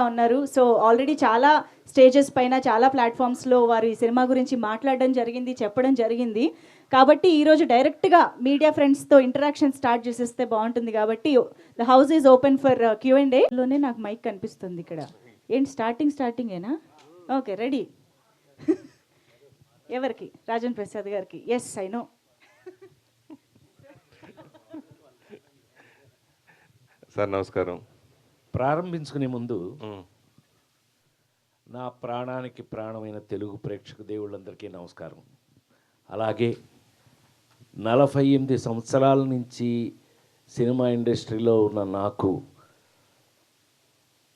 ఉన్నారు. So already చాలా stages పైన చాలా ప్లాట్ఫామ్స్లో వారి సినిమా గురించి మాట్లాడడం జరిగింది, చెప్పడం జరిగింది. కాబట్టి ఈరోజు డైరెక్ట్గా మీడియా ఫ్రెండ్స్తో ఇంటరాక్షన్ స్టార్ట్ చేసేస్తే బాగుంటుంది. కాబట్టి the house is open for Q&A. లోనే నాకు మైక్ కనిపిస్తుంది ఇక్కడ. ఏంటి స్టార్టింగేనా? Okay, ready. ఎవరికి? రాజన్ ప్రసాద్ గారికి. Yes, I know. సార్ నమస్కారం. ప్రారంభించుకునే ముందు నా ప్రాణానికి ప్రాణమైన తెలుగు ప్రేక్షక దేవుళ్ళందరికీ నమస్కారం. అలాగే 48 సంవత్సరాల నుంచి సినిమా ఇండస్ట్రీలో ఉన్న నాకు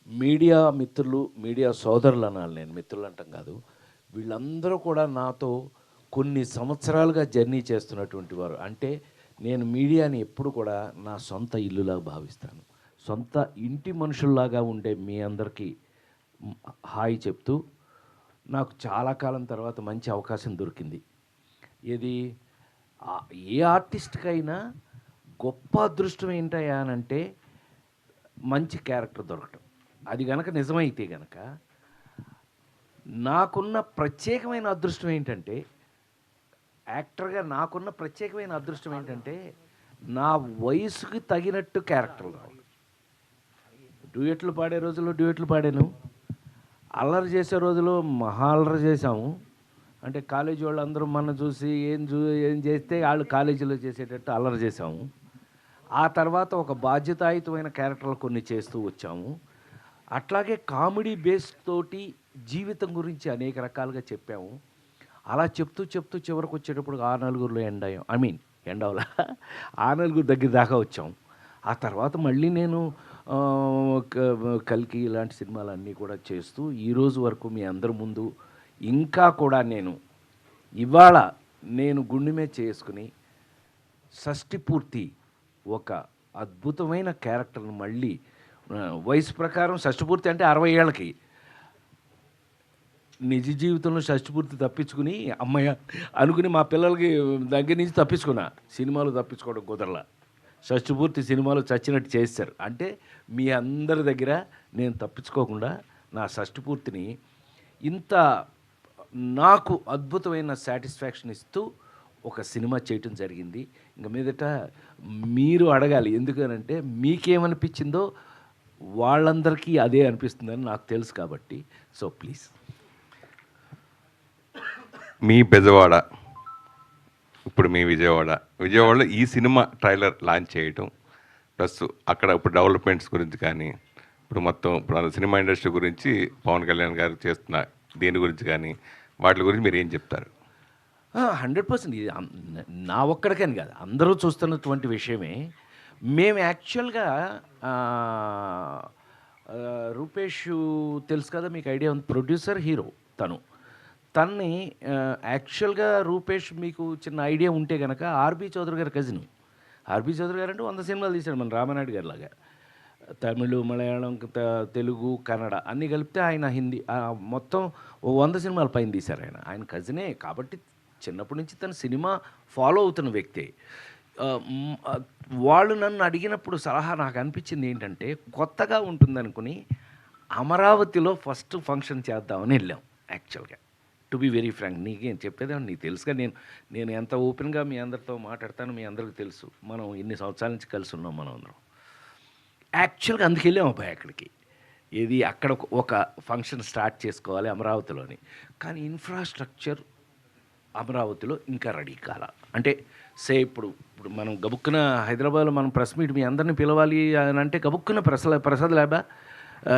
మీడియా మిత్రులు, మీడియా సోదరులు అనాలి, నేను మిత్రులు అంటాం కాదు, వీళ్ళందరూ కూడా నాతో కొన్ని సంవత్సరాలుగా జర్నీ చేస్తున్నటువంటి వారు. అంటే నేను మీడియాని ఎప్పుడు కూడా నా సొంత ఇల్లులాగా భావిస్తాను. సొంత ఇంటి మనుషుల్లాగా ఉండే మీ అందరికీ హాయ్ చెప్తూ, నాకు చాలా కాలం తర్వాత మంచి అవకాశం దొరికింది. ఇది ఏ ఆర్టిస్ట్కైనా గొప్ప అదృష్టం ఏంటయ్యా అనంటే మంచి క్యారెక్టర్ దొరకటం. అది గనక నిజమైతే గనక నాకున్న ప్రత్యేకమైన అదృష్టం ఏంటంటే, యాక్టర్గా నాకున్న ప్రత్యేకమైన అదృష్టం ఏంటంటే నా వయసుకి తగినట్టు క్యారెక్టర్లు రావు. డ్యూయెట్లు పాడే రోజుల్లో డ్యూయెట్లు పాడాను, అల్లరి చేసే రోజులో మహా అల్లరి చేసాము. అంటే కాలేజీ వాళ్ళు అందరూ మన చూసి ఏం చేస్తే వాళ్ళు కాలేజీలో చేసేటట్టు అల్లరి చేసాము. ఆ తర్వాత ఒక బాధ్యతాయుతమైన క్యారెక్టర్లు కొన్ని చేస్తూ వచ్చాము. అట్లాగే కామెడీ బేస్ తోటి జీవితం గురించి అనేక రకాలుగా చెప్పాము. అలా చెప్తూ చివరికి వచ్చేటప్పుడు ఆ నలుగురిలో ఎండవలా ఆ నలుగురు దగ్గర దాకా వచ్చాం. ఆ తర్వాత మళ్ళీ నేను కల్కి ఇలాంటి సినిమాలన్నీ కూడా చేస్తూ ఈరోజు వరకు మీ అందరి ముందు ఇంకా కూడా ఇవాళ నేను గుండె మీద చేసుకుని షష్టి పూర్తి ఒక అద్భుతమైన క్యారెక్టర్ను మళ్ళీ వయసు ప్రకారం షష్టి పూర్తి అంటే 60 ఏళ్ళకి నిజ జీవితంలో షష్టిపూర్తి తప్పించుకుని అమ్మయ్య అనుకుని మా పిల్లలకి దగ్గర నుంచి తప్పించుకున్నా. సినిమాలు తప్పించుకోవడం కుదరలా. షష్టిపూర్తి సినిమాలు చచ్చినట్టు చేస్తారు. అంటే మీ అందరి దగ్గర నేను తప్పించుకోకుండా నా షష్టిపూర్తిని ఇంత నాకు అద్భుతమైన సాటిస్ఫాక్షన్ ఇస్తూ ఒక సినిమా చేయటం జరిగింది. ఇంకా మీదట మీరు అడగాలి, ఎందుకనంటే మీకేమనిపించిందో వాళ్ళందరికీ అదే అనిపిస్తుందని నాకు తెలుసు. కాబట్టి సో ప్లీజ్. మీ బెజవాడ, ఇప్పుడు మీ విజయవాడలో ఈ సినిమా ట్రైలర్ లాంచ్ చేయటం, ప్లస్ అక్కడ ఇప్పుడు డెవలప్మెంట్స్ గురించి కానీ, ఇప్పుడు సినిమా ఇండస్ట్రీ గురించి పవన్ కళ్యాణ్ గారు చేస్తున్న దీని గురించి కానీ, వాటి గురించి మీరు ఏం చెప్తారు? 100% ఇది నా ఒక్కడికని కాదు, అందరూ చూస్తున్నటువంటి విషయమే. మేము యాక్చువల్గా రూపేష్ తెలుసు కదా మీకు, ఐడియా ఉంది, ప్రొడ్యూసర్ హీరో తన్ని యాక్చువల్గా రూపేష్ మీకు చిన్న ఐడియా ఉంటే కనుక ఆర్బీ చౌదరి గారి కజిన్. ఆర్బీ చౌదరి గారు అంటే 100 సినిమాలు తీశాడు మన రామానాయుడు గారి లాగా. తమిళ్, మలయాళం, తెలుగు, కన్నడ అన్నీ కలిపితే ఆయన హిందీ మొత్తం 100 సినిమాల పైన తీశారు. ఆయన కజినే కాబట్టి చిన్నప్పటి నుంచి తన సినిమా ఫాలో అవుతున్న వ్యక్తే. వాళ్ళు నన్ను అడిగినప్పుడు సలహా నాకు అనిపించింది ఏంటంటే, కొత్తగా ఉంటుందనుకుని అమరావతిలో ఫస్ట్ ఫంక్షన్ చేద్దామని వెళ్ళాం. యాక్చువల్గా టు బి వెరీ ఫ్రాంక్, నీకేం చెప్పేదాన్ని నీకు తెలుసుగా, నేను ఎంత ఓపెన్గా మీ అందరితో మాట్లాడతాను, మీ అందరికీ తెలుసు. మనం ఇన్ని సంవత్సరాల నుంచి కలిసి ఉన్నాం మనం అందరం. యాక్చువల్గా అందుకు వెళ్ళాం అబ్బాయి అక్కడికి. అక్కడ ఒక ఫంక్షన్ స్టార్ట్ చేసుకోవాలి అమరావతిలోని. కానీ ఇన్ఫ్రాస్ట్రక్చర్ అమరావతిలో ఇంకా రెడీ కాల. అంటే ఇప్పుడు మనం గబుక్కున హైదరాబాద్లో మనం ప్రెస్ మీట్ మీ అందరిని పిలవాలి అని అంటే గబుక్కున ప్రసాద్ ల్యాబా,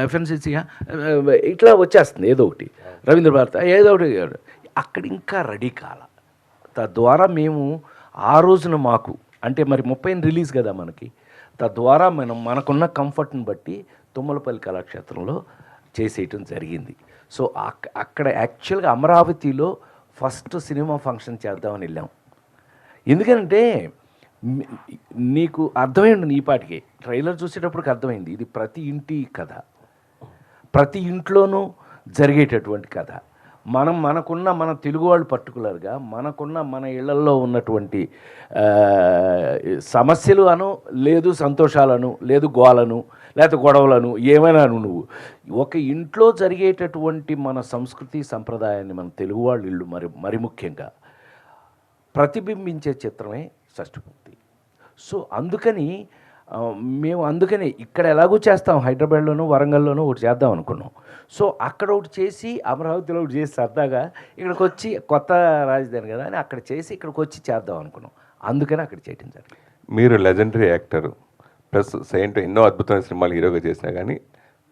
ఎఫ్ఎన్సీసీగా ఇట్లా వచ్చేస్తుంది ఏదో ఒకటి, రవీంద్ర భారత ఏదో ఒకటి. అక్కడ ఇంకా రెడీ కాల. తద్వారా మేము ఆ రోజున మాకు అంటే మరి 30 రిలీజ్ కదా మనకి, తద్వారా మనకున్న కంఫర్ట్ని బట్టి తుమ్మలపల్లి కళాక్షేత్రంలో చేసేయటం జరిగింది. సో అక్కడ యాక్చువల్గా అమరావతిలో ఫస్ట్ సినిమా ఫంక్షన్ చేద్దామని వెళ్ళాం. ఎందుకంటే నీకు అర్థమైంది, ఈ పాటికి ట్రైలర్ చూసేటప్పటికి అర్థమైంది, ఇది ప్రతి ఇంటి కథ, ప్రతి ఇంట్లోనూ జరిగేటటువంటి కథ. మన తెలుగు వాళ్ళు పర్టికులర్గా మన ఇళ్లల్లో ఉన్నటువంటి సమస్యలు లేదు సంతోషాలను, లేదు గోలను, లేకపోతే గొడవలను, ఏమైనా నువ్వు ఒక ఇంట్లో జరిగేటటువంటి మన సంస్కృతి సంప్రదాయాన్ని మన తెలుగు వాళ్ళ ఇళ్ళు మరి ముఖ్యంగా ప్రతిబింబించే చిత్రమే షష్ఠపూర్తి. సో అందుకని ఇక్కడ ఎలాగో చేస్తాం, హైదరాబాద్లోనూ వరంగల్లోనూ ఒకటి చేద్దాం అనుకున్నాం. సో అక్కడ ఒకటి చేసి అమరావతిలో ఒకటి చేసి సరదాగా ఇక్కడికి వచ్చి కొత్త రాజధాని కదా అని అక్కడ చేసి ఇక్కడికి వచ్చి చేద్దాం అనుకున్నాం. అందుకని అక్కడ చేయటం జరిగింది. మీరు లెజెండరీ యాక్టర్ ప్లస్ సెయింట్ ఎన్నో అద్భుతమైన సినిమాలు హీరోగా చేసినా కానీ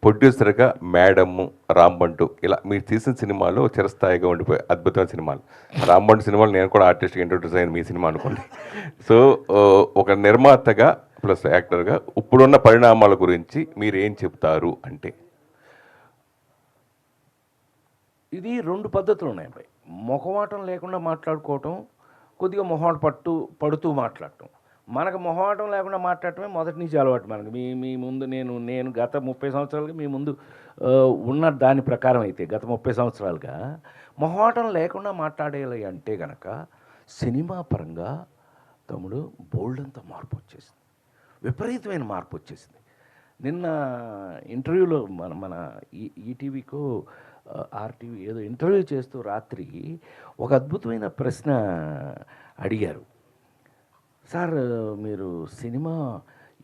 ప్రొడ్యూసర్గా మేడమ్, రాంబంటు ఇలా మీరు తీసిన సినిమాలు చిరస్థాయిగా ఉండిపోయి అద్భుతమైన సినిమాలు. రాంబంటు సినిమాలు నేను కూడా ఆర్టిస్ట్గా ఇంట్రొడ్యూస్ అయిన మీ సినిమా అనుకోండి. సో ఒక నిర్మాతగా ప్లస్ యాక్టర్గా ఇప్పుడున్న పరిణామాల గురించి మీరు ఏం చెప్తారు అంటే? ఇది 2 పద్ధతులు ఉన్నాయి అబ్బాయి. మొహమాటం లేకుండా మాట్లాడుకోవటం, కొద్దిగా పడుతూ మాట్లాడటం. మనకు మొహమాటం లేకుండా మాట్లాడటమే మొదటి నుంచి అలవాటు మనకు. మీ ముందు నేను గత 30 సంవత్సరాలుగా మీ ముందు ఉన్న దాని ప్రకారం అయితే గత 30 సంవత్సరాలుగా మొహమాటం లేకుండా మాట్లాడేయాలి అంటే గనక సినిమా పరంగా తమ్ముడు బోల్డంత మార్పు వచ్చేసింది, విపరీతమైన మార్పు వచ్చేసింది. నిన్న ఇంటర్వ్యూలో మన ఈటీవీకో ఆర్టీవీ ఏదో ఇంటర్వ్యూ చేస్తూ రాత్రి ఒక అద్భుతమైన ప్రశ్న అడిగారు. సార్ మీరు సినిమా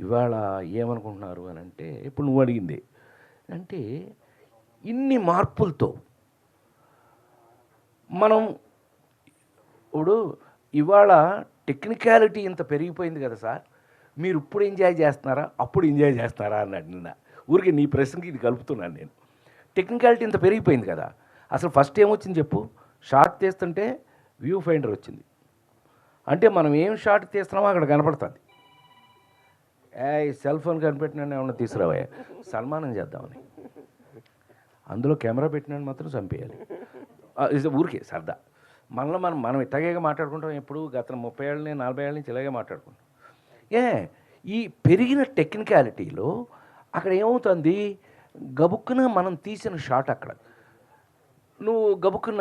ఇవాళ ఏమనుకుంటున్నారు అని అంటే, ఇప్పుడు నువ్వు అడిగింది అంటే ఇన్ని మార్పులతో మనం ఇప్పుడు ఇవాళ టెక్నికాలిటీ ఇంత పెరిగిపోయింది కదా సార్, మీరు ఇప్పుడు ఎంజాయ్ చేస్తున్నారా అప్పుడు ఎంజాయ్ చేస్తారా అన్నాడు నిన్న. ఊరికి నీ ప్రశ్నకి ఇది కలుపుతున్నాను నేను. టెక్నికాలిటీ ఇంత పెరిగిపోయింది కదా, అసలు ఫస్ట్ ఏమొచ్చింది చెప్పు? షార్ట్ తీస్తుంటే వ్యూ ఫైండర్ వచ్చింది. అంటే మనం ఏం షార్ట్ తీస్తున్నామో అక్కడ కనపడుతుంది. సెల్ ఫోన్ కనిపెట్టినా ఏమన్నా తీసుకురావా, సన్మానం చేద్దామని. అందులో కెమెరా పెట్టినాన్ని మాత్రం చంపేయాలి. ఊరికే సరదా. మనం ఇట్లాగే మాట్లాడుకుంటాం. ఎప్పుడు గత 30 ఏళ్ళని 40 ఏళ్ళ నుంచి ఇలాగే మాట్లాడుకుంటాం. ఈ పెరిగిన టెక్నికాలిటీలో అక్కడ ఏమవుతుంది, గబుక్కున మనం తీసిన షాట్ అక్కడ నువ్వు గబుక్కు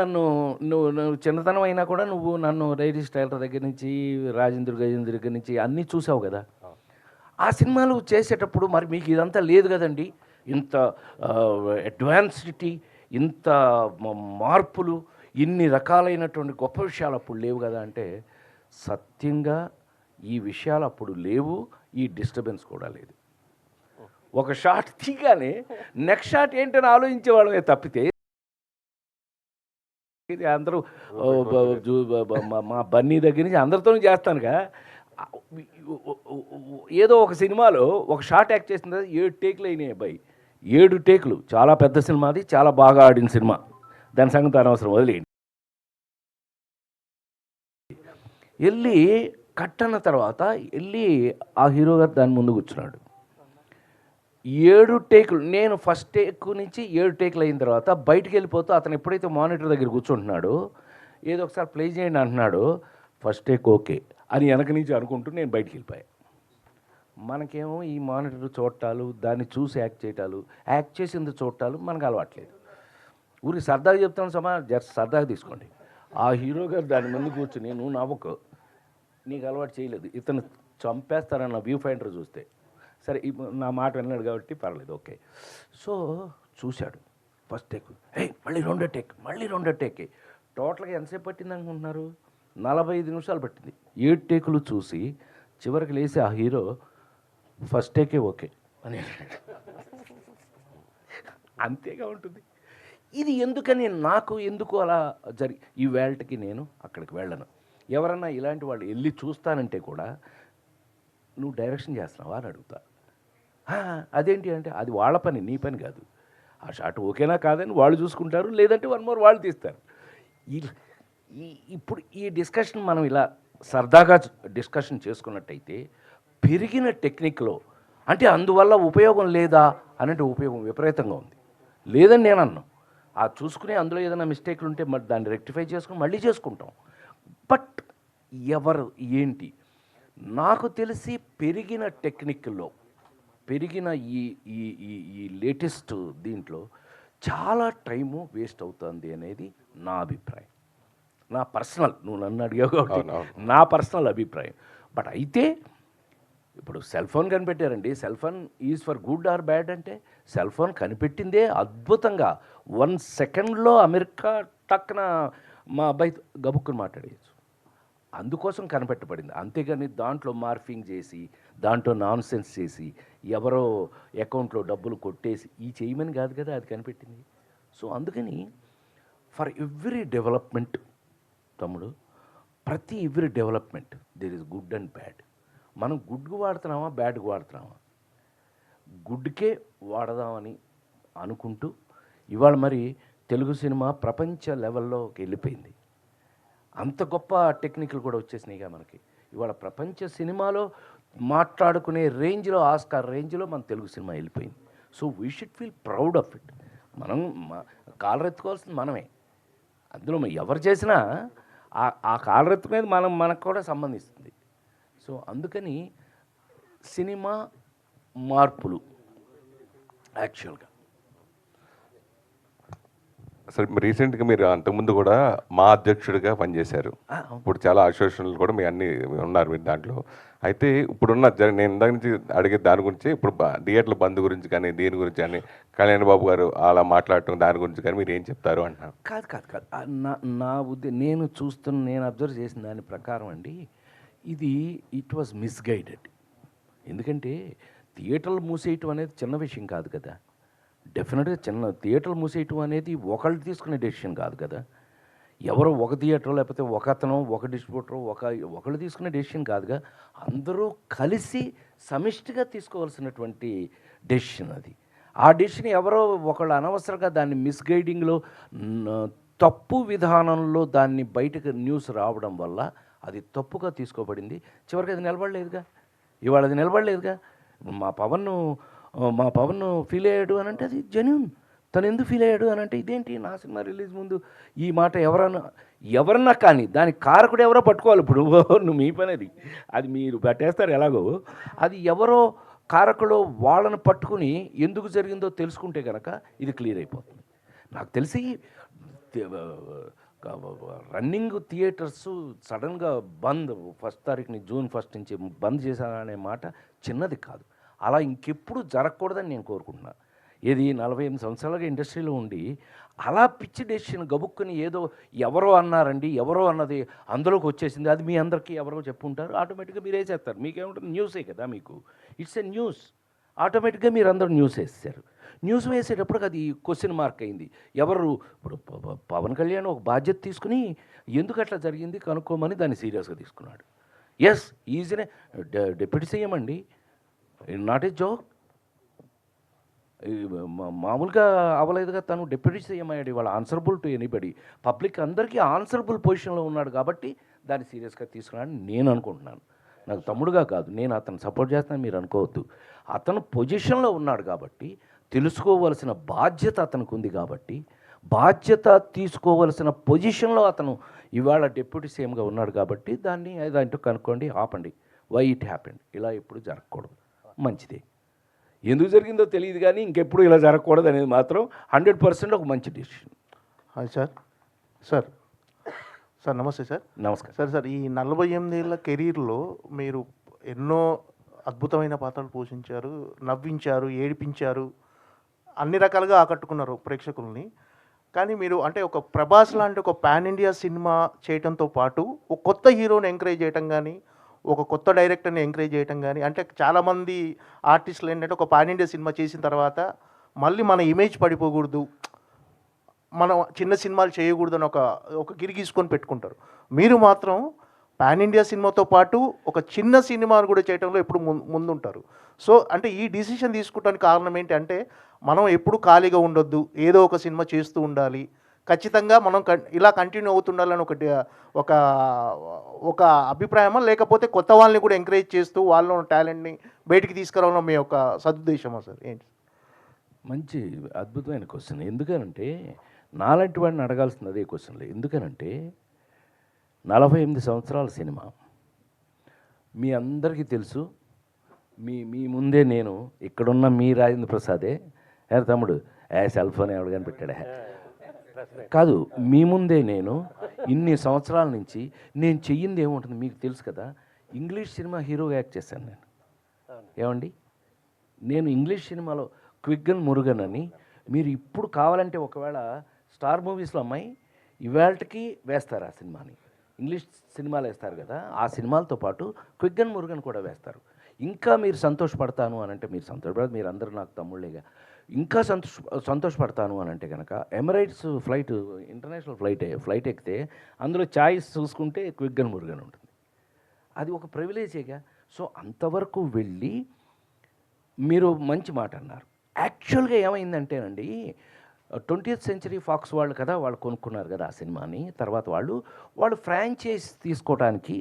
నువ్వు చిన్నతనం అయినా కూడా నువ్వు నన్ను రైరీ స్టైలర్ దగ్గర నుంచి రాజేంద్ర గజేంద్ర దగ్గర నుంచి అన్నీ చూసావు కదా. ఆ సినిమాలు చేసేటప్పుడు మరి మీకు ఇదంతా లేదు కదండి, ఇంత అడ్వాన్సిటీ, ఇంత మార్పులు, ఇన్ని రకాలైనటువంటి గొప్ప విషయాలు అప్పుడు లేవు కదా అంటే సత్యంగా ఈ విషయాలు అప్పుడు లేవు. ఈ డిస్టర్బెన్స్ కూడా లేదు. ఒక షాట్ తీగానే నెక్స్ట్ షాట్ ఏంటని ఆలోచించేవాళ్ళమే తప్పితే అందరూ మా బన్నీ దగ్గర నుంచి అందరితో చేస్తానుగా. ఏదో ఒక సినిమాలో ఒక షాట్ యాక్ట్ చేసిన 7 టేకులు అయినాయి అబ్బాయి. 7 టేకులు. చాలా పెద్ద సినిమా, అది చాలా బాగా ఆడిన సినిమా. దాని సంగతి అనవసరం, వదిలేయండి. వెళ్ళి కట్ అన్న తర్వాత వెళ్ళి ఆ హీరో గారు దాని ముందు కూర్చున్నాడు. 7 టేకులు. నేను ఫస్ట్ టేక్ నుంచి 7 టేకులు అయిన తర్వాత బయటికి వెళ్ళిపోతూ అతను ఎప్పుడైతే మానిటర్ దగ్గర కూర్చుంటున్నాడో ఏదో ఒకసారి ప్లే చేయండి అంటున్నాడు. ఫస్ట్ టేక్ ఓకే అని వెనక నుంచి అనుకుంటూ నేను బయటికి వెళ్ళిపోయాను. మనకేమో ఈ మానిటర్ చూడటాలు, దాన్ని చూసి యాక్ట్ చేసింది చూడటాలు మనకు అలవాట్లేదు. ఊరికి సరదాగా చెప్తాను జస్ట్ సరదాగా తీసుకోండి. ఆ హీరో గారు దాని ముందు కూర్చుని నువ్వు నవ్వకు, నీకు అలవాటు చేయలేదు, ఇతను చంపేస్తారన్న వ్యూ ఫైండర్ చూస్తే. సరే నా మాట విన్నాడు కాబట్టి పర్లేదు, ఓకే. సో చూశాడు ఫస్ట్ టేక్, మళ్ళీ రెండో టేక్. టోటల్గా ఎంతసేపు పట్టింది అనుకుంటున్నారు? 45 నిమిషాలు పట్టింది. 7 టేకులు చూసి చివరికి లేచి ఆ హీరో ఫస్ట్ టేకే ఓకే అని అంతేగా ఉంటుంది. ఇది ఎందుకు అలా ఈ వేళకి నేను అక్కడికి వెళ్ళను. ఎవరన్నా ఇలాంటి వాళ్ళు వెళ్ళి చూస్తానంటే కూడా నువ్వు డైరెక్షన్ చేస్తున్నావా అని అడుగుతా. అదేంటి అంటే అది వాళ్ళ పని, నీ పని కాదు. ఆ షాట్ ఓకేనా కాదని వాళ్ళు చూసుకుంటారు, లేదంటే 1 మోర్ వాళ్ళు తీస్తారు. ఇప్పుడు ఈ డిస్కషన్ మనం ఇలా సరదాగా డిస్కషన్ చేసుకున్నట్టయితే పెరిగిన టెక్నిక్లో అంటే అందువల్ల ఉపయోగం లేదా అనంటే ఉపయోగం విపరీతంగా ఉంది. లేదని నేను అన్నాను. ఆ చూసుకునే అందులో ఏదైనా మిస్టేక్లు ఉంటే మరి దాన్ని రెక్టిఫై చేసుకుని మళ్ళీ చేసుకుంటాం. బట్ ఎవరు ఏంటి నాకు తెలిసి పెరిగిన టెక్నిక్లో పెరిగిన ఈ లేటెస్ట్ దీంట్లో చాలా టైము వేస్ట్ అవుతుంది అనేది నా అభిప్రాయం. నా పర్సనల్, నువ్వు నన్ను అడిగావు కాబట్టి అవునవును. నా పర్సనల్ అభిప్రాయం. బట్ అయితే ఇప్పుడు సెల్ ఫోన్ కనిపెట్టారండి. Cell phone is for good or bad అంటే సెల్ ఫోన్ కనిపెట్టిందే అద్భుతంగా 1 సెకండ్లో అమెరికా టక్కున మా అబ్బాయి గబుక్కుని మాట్లాడేయచ్చు. అందుకోసం కనిపెట్టబడింది. అంతేగాని దాంట్లో మార్ఫింగ్ చేసి, దాంట్లో నాన్ సెన్స్ చేసి, ఎవరో అకౌంట్లో డబ్బులు కొట్టేసి ఈ చేయమని కాదు కదా అది కనిపెట్టింది. సో అందుకని ఫర్ ఎవ్రీ డెవలప్మెంట్ తమ్ముడు, ప్రతి every development there is good and bad. మనం గుడ్కు వాడుతున్నామా, బ్యాడ్కి వాడుతున్నామా? గుడ్కే వాడదామని అనుకుంటూ ఇవాళ మరి తెలుగు సినిమా ప్రపంచ లెవెల్లోకి వెళ్ళిపోయింది. అంత గొప్ప టెక్నిక్లు కూడా వచ్చేసినాయిగా మనకి. ఇవాళ ప్రపంచ సినిమాలో మాట్లాడుకునే రేంజ్లో, ఆస్కార్ రేంజ్లో మన తెలుగు సినిమా వెళ్ళిపోయింది. So we should feel proud of it. మనం కాలరెత్తుకోవాల్సింది మనమే. అందులో ఎవరు చేసినా ఆ కాలరెత్తుకునేది మనకు కూడా సంబంధిస్తుంది. సో అందుకని సినిమా మార్పులు యాక్చువల్గా అసలు రీసెంట్గా మీరు అంతకుముందు కూడా మా అధ్యక్షుడిగా పనిచేశారు. ఇప్పుడు చాలా అసోసియేషన్లు కూడా మీ అన్ని ఉన్నారు మీరు దాంట్లో. అయితే ఇప్పుడున్న నేను ఇందాక నుంచి అడిగే దాని గురించి, ఇప్పుడు థియేటర్ల బంద్ గురించి కానీ, దీని గురించి కానీ, కళ్యాణ్ బాబు గారు అలా మాట్లాడటం దాని గురించి కానీ మీరు ఏం చెప్తారు అంటున్నారు? కాదు. నా నేను అబ్జర్వ్ చేసిన దాని ప్రకారం అండి, ఇట్ వాజ్ మిస్గైడెడ్. ఎందుకంటే థియేటర్లు మూసేయటం అనేది చిన్న విషయం కాదు కదా. డెఫినెట్గా థియేటర్లు మూసేయటం అనేది ఒకళ్ళు తీసుకునే డెసిషన్ కాదు కదా. ఎవరో ఒక థియేటర్ లేకపోతే ఒక అతను, ఒక డిస్ట్రిబ్యూటర్, ఒకళ్ళు తీసుకునే డెసిషన్ కాదుగా. అందరూ కలిసి సమిష్టిగా తీసుకోవాల్సినటువంటి డెసిషన్ అది. ఆ డెసిషన్ ఎవరో ఒకళ్ళు అనవసరంగా దాన్ని మిస్గైడింగ్లో, తప్పు విధానంలో దాన్ని బయటకు న్యూస్ రావడం వల్ల అది తప్పుగా తీసుకోబడింది. చివరికి అది నిలబడలేదుగా. ఇవాళ అది నిలబడలేదుగా. మా పవన్ ఫీల్ అయ్యాడు అని అంటే అది జెన్యూన్. తను ఎందుకు ఫీల్ అయ్యాడు అని అంటే ఇదేంటి నా సినిమా రిలీజ్ ముందు ఈ మాట ఎవరన్నా కానీ దానికి కారకుడు ఎవరో పట్టుకోవాలి. ఇప్పుడు నువ్వు మీ పని అది మీరు పట్టేస్తారు ఎలాగో. అది ఎవరో కారకుడు వాళ్ళని పట్టుకుని ఎందుకు జరిగిందో తెలుసుకుంటే కనుక ఇది క్లియర్ అయిపోతుంది. నాకు తెలిసి రన్నింగ్ థియేటర్స్ సడన్గా బంద్ 1 తారీఖుని జూన్ 1 నుంచి బంద్ చేశాననే మాట చిన్నది కాదు. అలా ఇంకెప్పుడు జరగకూడదని నేను కోరుకుంటున్నాను. ఏది 48 సంవత్సరాలుగా ఇండస్ట్రీలో ఉండి అలా పిచ్చి డెసిషన్ గబుక్కుని ఏదో ఎవరో అన్నారండి, ఎవరో అన్నది అందులోకి వచ్చేసింది, అది మీ అందరికీ ఎవరో చెప్పుంటారు, ఆటోమేటిక్గా మీరు వేసేస్తారు. మీకేముంటుంది, న్యూసే కదా మీకు. It's a news. ఆటోమేటిక్గా మీరు అందరూ న్యూస్ వేసేసారు. న్యూస్ వేసేటప్పుడు అది క్వశ్చన్ మార్క్ అయింది. ఎవరు ఇప్పుడు పవన్ కళ్యాణ్ ఒక బాధ్యత తీసుకుని ఎందుకు అట్లా జరిగింది కనుక్కోమని దాన్ని సీరియస్గా తీసుకున్నాడు. ఎస్, ఈజీనే డిప్యూటీ సీఎం అండి, నాట్ ఏ జోక్. మామూలుగా అవ్వలేదుగా. తను డిప్యూటీ సీఎం అయ్యాడు. ఇవాళ ఆన్సరబుల్ టు ఎనీబడి. పబ్లిక్ అందరికీ ఆన్సరబుల్ పొజిషన్లో ఉన్నాడు కాబట్టి దాన్ని సీరియస్గా తీసుకున్నాడని నేను అనుకుంటున్నాను. నాకు తమ్ముడుగా కాదు, నేను అతను సపోర్ట్ చేస్తాను మీరు అనుకోవద్దు. అతను పొజిషన్లో ఉన్నాడు కాబట్టి, తెలుసుకోవలసిన బాధ్యత అతనికి ఉంది కాబట్టి, బాధ్యత తీసుకోవలసిన పొజిషన్లో అతను ఇవాళ డిప్యూటీ సీఎంగా ఉన్నాడు కాబట్టి దాన్ని ఏదంటూ కనుక్కోండి, ఆపండి. Why it happened. ఇలా ఎప్పుడు జరగకూడదు. మంచిదే. ఎందుకు జరిగిందో తెలియదు కానీ ఇంకెప్పుడు ఇలా జరగకూడదు అనేది మాత్రం 100% ఒక మంచి డిసిషన్. హాయ్ సార్ నమస్తే సార్. నమస్కారం సార్ ఈ 48 ఏళ్ళ కెరీర్లో మీరు ఎన్నో అద్భుతమైన పాత్రలు పోషించారు, నవ్వించారు, ఏడిపించారు, అన్ని రకాలుగా ఆకట్టుకున్నారు ప్రేక్షకుల్ని. కానీ మీరు అంటే ఒక ప్రభాస్ లాంటి ఒక పాన్ ఇండియా సినిమా చేయడంతో పాటు ఒక కొత్త హీరోని ఎంకరేజ్ చేయటం కానీ, ఒక కొత్త డైరెక్టర్ని ఎంకరేజ్ చేయటం కానీ, అంటే చాలామంది ఆర్టిస్టులు ఏంటంటే ఒక పాన్ ఇండియా సినిమా చేసిన తర్వాత మళ్ళీ మన ఇమేజ్ పడిపోకూడదు, మనం చిన్న సినిమాలు చేయకూడదు అని ఒక గిరిగీసుకొని పెట్టుకుంటారు. మీరు మాత్రం పాన్ ఇండియా సినిమాతో పాటు ఒక చిన్న సినిమాను కూడా చేయడంలో ఎప్పుడు ముందుంటారు. సో అంటే ఈ డిసిషన్ తీసుకోవడానికి కారణం ఏంటి అంటే, మనం ఎప్పుడు ఖాళీగా ఉండొద్దు, ఏదో ఒక సినిమా చేస్తూ ఉండాలి, ఖచ్చితంగా మనం ఇలా కంటిన్యూ అవుతుండాలని ఒక అభిప్రాయమా, లేకపోతే కొత్త వాళ్ళని కూడా ఎంకరేజ్ చేస్తూ వాళ్ళ టాలెంట్ని బయటికి తీసుకురావడం మీ యొక్క సదుద్దేశమా సార్? ఏంటి? మంచి అద్భుతమైన క్వశ్చన్. ఎందుకనంటే నాలాంటి వాడిని అడగాల్సింది అదే క్వశ్చన్లు. ఎందుకనంటే 48 సంవత్సరాల సినిమా మీ అందరికీ తెలుసు. మీ ముందే నేను ఇక్కడున్న మీ రాజేంద్ర ప్రసాదే తమ్ముడు సెల్ ఫోన్ ఎవడు కనిపెట్టాడా కాదు. మీ ముందే నేను ఇన్ని సంవత్సరాల నుంచి నేను చెయ్యింది ఏముంటుంది మీకు తెలుసు కదా. ఇంగ్లీష్ సినిమా హీరోగా యాక్ట్ చేశాను నేను. ఏమండి, నేను ఇంగ్లీష్ సినిమాలో క్విగ్గన్ మురుగన్ అని మీరు ఇప్పుడు కావాలంటే ఒకవేళ స్టార్ మూవీస్లో అమ్మాయి ఇవాళకి వేస్తారు ఆ సినిమాని. ఇంగ్లీష్ సినిమాలు వేస్తారు కదా, ఆ సినిమాలతో పాటు క్విగ్గన్ మురుగన్ కూడా వేస్తారు. ఇంకా మీరు సంతోషపడతాను అని అంటే, మీరు సంతోషపడదు, మీరు అందరూ నాకు తమ్ముళ్ళేగా, ఇంకా సంతోషపడతాను అని అంటే కనుక ఎమిరేట్స్ ఫ్లైట్, ఇంటర్నేషనల్ ఫ్లైట్ ఎక్కితే అందులో ఛాయిస్ చూసుకుంటే క్విగ్గన్ మురుగన్ ఉంటుంది. అది ఒక ప్రివిలేజేగా. సో అంతవరకు వెళ్ళి మీరు మంచి మాట అన్నారు. యాక్చువల్గా ఏమైందంటేనండి, 20th సెంచరీ ఫాక్స్ వాళ్ళు కదా, వాళ్ళు కొనుక్కున్నారు కదా ఆ సినిమాని. తర్వాత వాళ్ళు ఫ్రాంచైజ్ తీసుకోవడానికి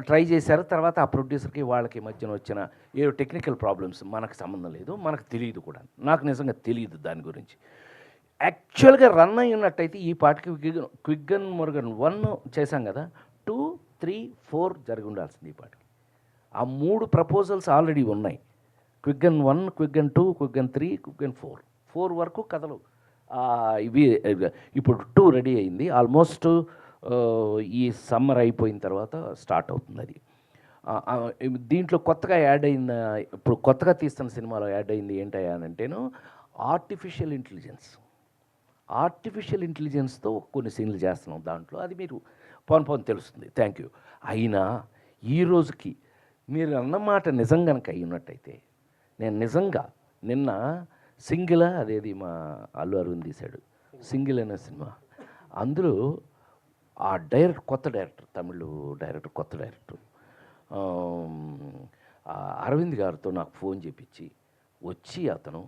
ట్రై చేశారు. తర్వాత ఆ ప్రొడ్యూసర్కి వాళ్ళకి మధ్యన వచ్చిన ఏ టెక్నికల్ ప్రాబ్లమ్స్ మనకు సంబంధం లేదు, మనకు తెలియదు కూడా. నాకు నిజంగా తెలియదు దాని గురించి. యాక్చువల్గా రన్ అయి ఉన్నట్టయితే ఈ పాటికి క్విగ్గన్ మురుగన్ 1 చేశాం కదా, 2, 3, 4 జరిగి ఉండాల్సింది ఈ పాటికి. ఆ 3 ప్రపోజల్స్ ఆల్రెడీ ఉన్నాయి. క్విగ్గన్ 1, క్విగ్గన్ 2, క్విగ్గన్ 3, క్విగ్గన్ 4 వరకు కథలు ఇవి. ఇప్పుడు 2 రెడీ అయింది. ఆల్మోస్ట్ ఈ సమ్మర్ అయిపోయిన తర్వాత స్టార్ట్ అవుతుంది అది. దీంట్లో కొత్తగా యాడ్ అయిన, ఇప్పుడు కొత్తగా తీస్తున్న సినిమాలో యాడ్ అయింది ఏంటయ్యా అని అంటేను, ఆర్టిఫిషియల్ ఇంటెలిజెన్స్తో కొన్ని సీన్లు చేస్తున్నాం దాంట్లో. అది మీరు పోను తెలుస్తుంది. Thank you. అయినా ఈ రోజుకి మీరు అన్నమాట నిజం కనుక అయి ఉన్నట్టయితే, నేను నిజంగా నిన్న సింగిల్, అదేది మా అల్లు అరవింద్ తీశాడు సింగిల్ అనే సినిమా, అందులో ఆ కొత్త డైరెక్టర్, తమిళ్ డైరెక్టర్, కొత్త డైరెక్టర్ అరవింద్ గారితో నాకు ఫోన్ చేపించి వచ్చి అతను,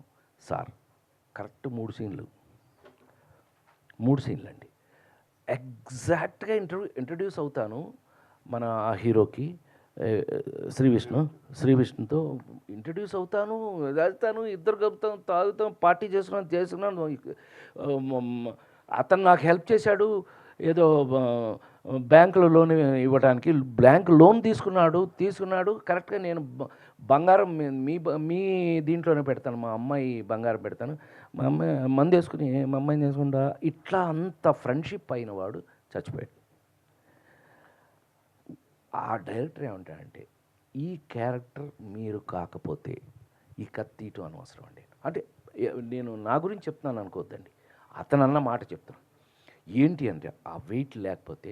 సార్ కరెక్ట్ 3 సీన్లు అండి, ఎగ్జాక్ట్గా ఇంట్రడ్యూస్ అవుతాను మన ఆ హీరోకి, శ్రీ విష్ణుతో ఇంట్రడ్యూస్ అవుతాను, వెళ్తాను, ఇద్దరు కలుపుతాం, తాగుతాం, పార్టీ చేసుకున్నాను. అతను నాకు హెల్ప్ చేశాడు, ఏదో బ్యాంకులో లోన్ ఇవ్వడానికి. బ్యాంక్ లోన్ తీసుకున్నాడు కరెక్ట్గా. నేను బంగారం మీ దీంట్లోనే పెడతాను, మా అమ్మాయి బంగారం పెడతాను, మా అమ్మాయి మందు వేసుకుని మా అమ్మాయిని చేసుకుంటా. ఇట్లా అంత ఫ్రెండ్షిప్ అయిన వాడు చచ్చిపోయాడు. ఆ డైరెక్టర్ ఏమంటాడంటే, ఈ క్యారెక్టర్ మీరు కాకపోతే ఈ కత్తిటు అనవసరం అండి. అంటే నేను నా గురించి చెప్తున్నాను అనుకోవద్దండి, అతను అన్న మాట చెప్తాను. ఏంటి అంటే, ఆ వెయిట్ లేకపోతే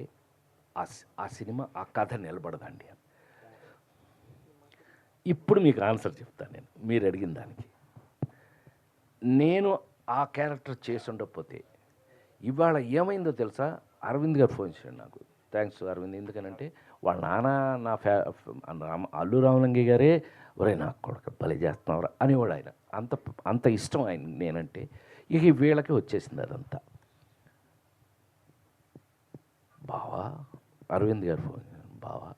ఆ సినిమా, ఆ కథ నిలబడదండి. ఇప్పుడు మీకు ఆన్సర్ చెప్తాను నేను, మీరు అడిగిన దానికి. నేను ఆ క్యారెక్టర్ చేసి ఉండకపోతే ఇవాళ ఏమైందో తెలుసా? అరవింద్ గారు ఫోన్ చేశాడు నాకు. థ్యాంక్స్ అరవింద్, ఎందుకనంటే వాళ్ళ నాన్న నా అల్లు రామలింగయ్య గారే, ఒరే నాకు కొడుకు భలే చేస్తున్నావురా అనేవాడు ఆయన. అంత ఇష్టం ఆయన నేనంటే. ఇక వీళ్ళకి వచ్చేసింది అదంతా. బావా, అరవింద్ గారు ఫోన్, బావా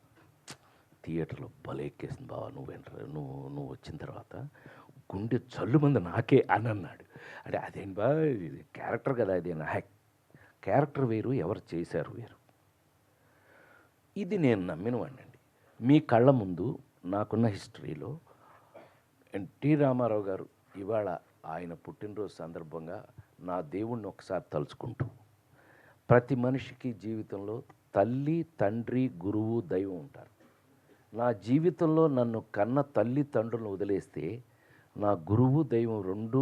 థియేటర్లో భలే ఎక్కేసింది బావా, నువ్వు వచ్చిన తర్వాత గుండె జల్లు మంది నాకే అని అన్నాడు. అంటే అదేంటి బా, క్యారెక్టర్ కదా, అది నా క్యారెక్టర్ వేరు, ఎవరు చేశారు వేరు. ఇది నేను నమ్మినవాడినండి. మీ కళ్ళ ముందు నాకున్న హిస్టరీలో ఎన్టీ రామారావు గారు ఇవాళ ఆయన పుట్టినరోజు సందర్భంగా నా దేవుణ్ణి ఒకసారి తలుచుకుంటూ, ప్రతి మనిషికి జీవితంలో తల్లి, తండ్రి, గురువు, దైవం ఉంటారు. నా జీవితంలో నన్ను కన్న తల్లి తండ్రులను వదిలేస్తే నా గురువు, దైవం 2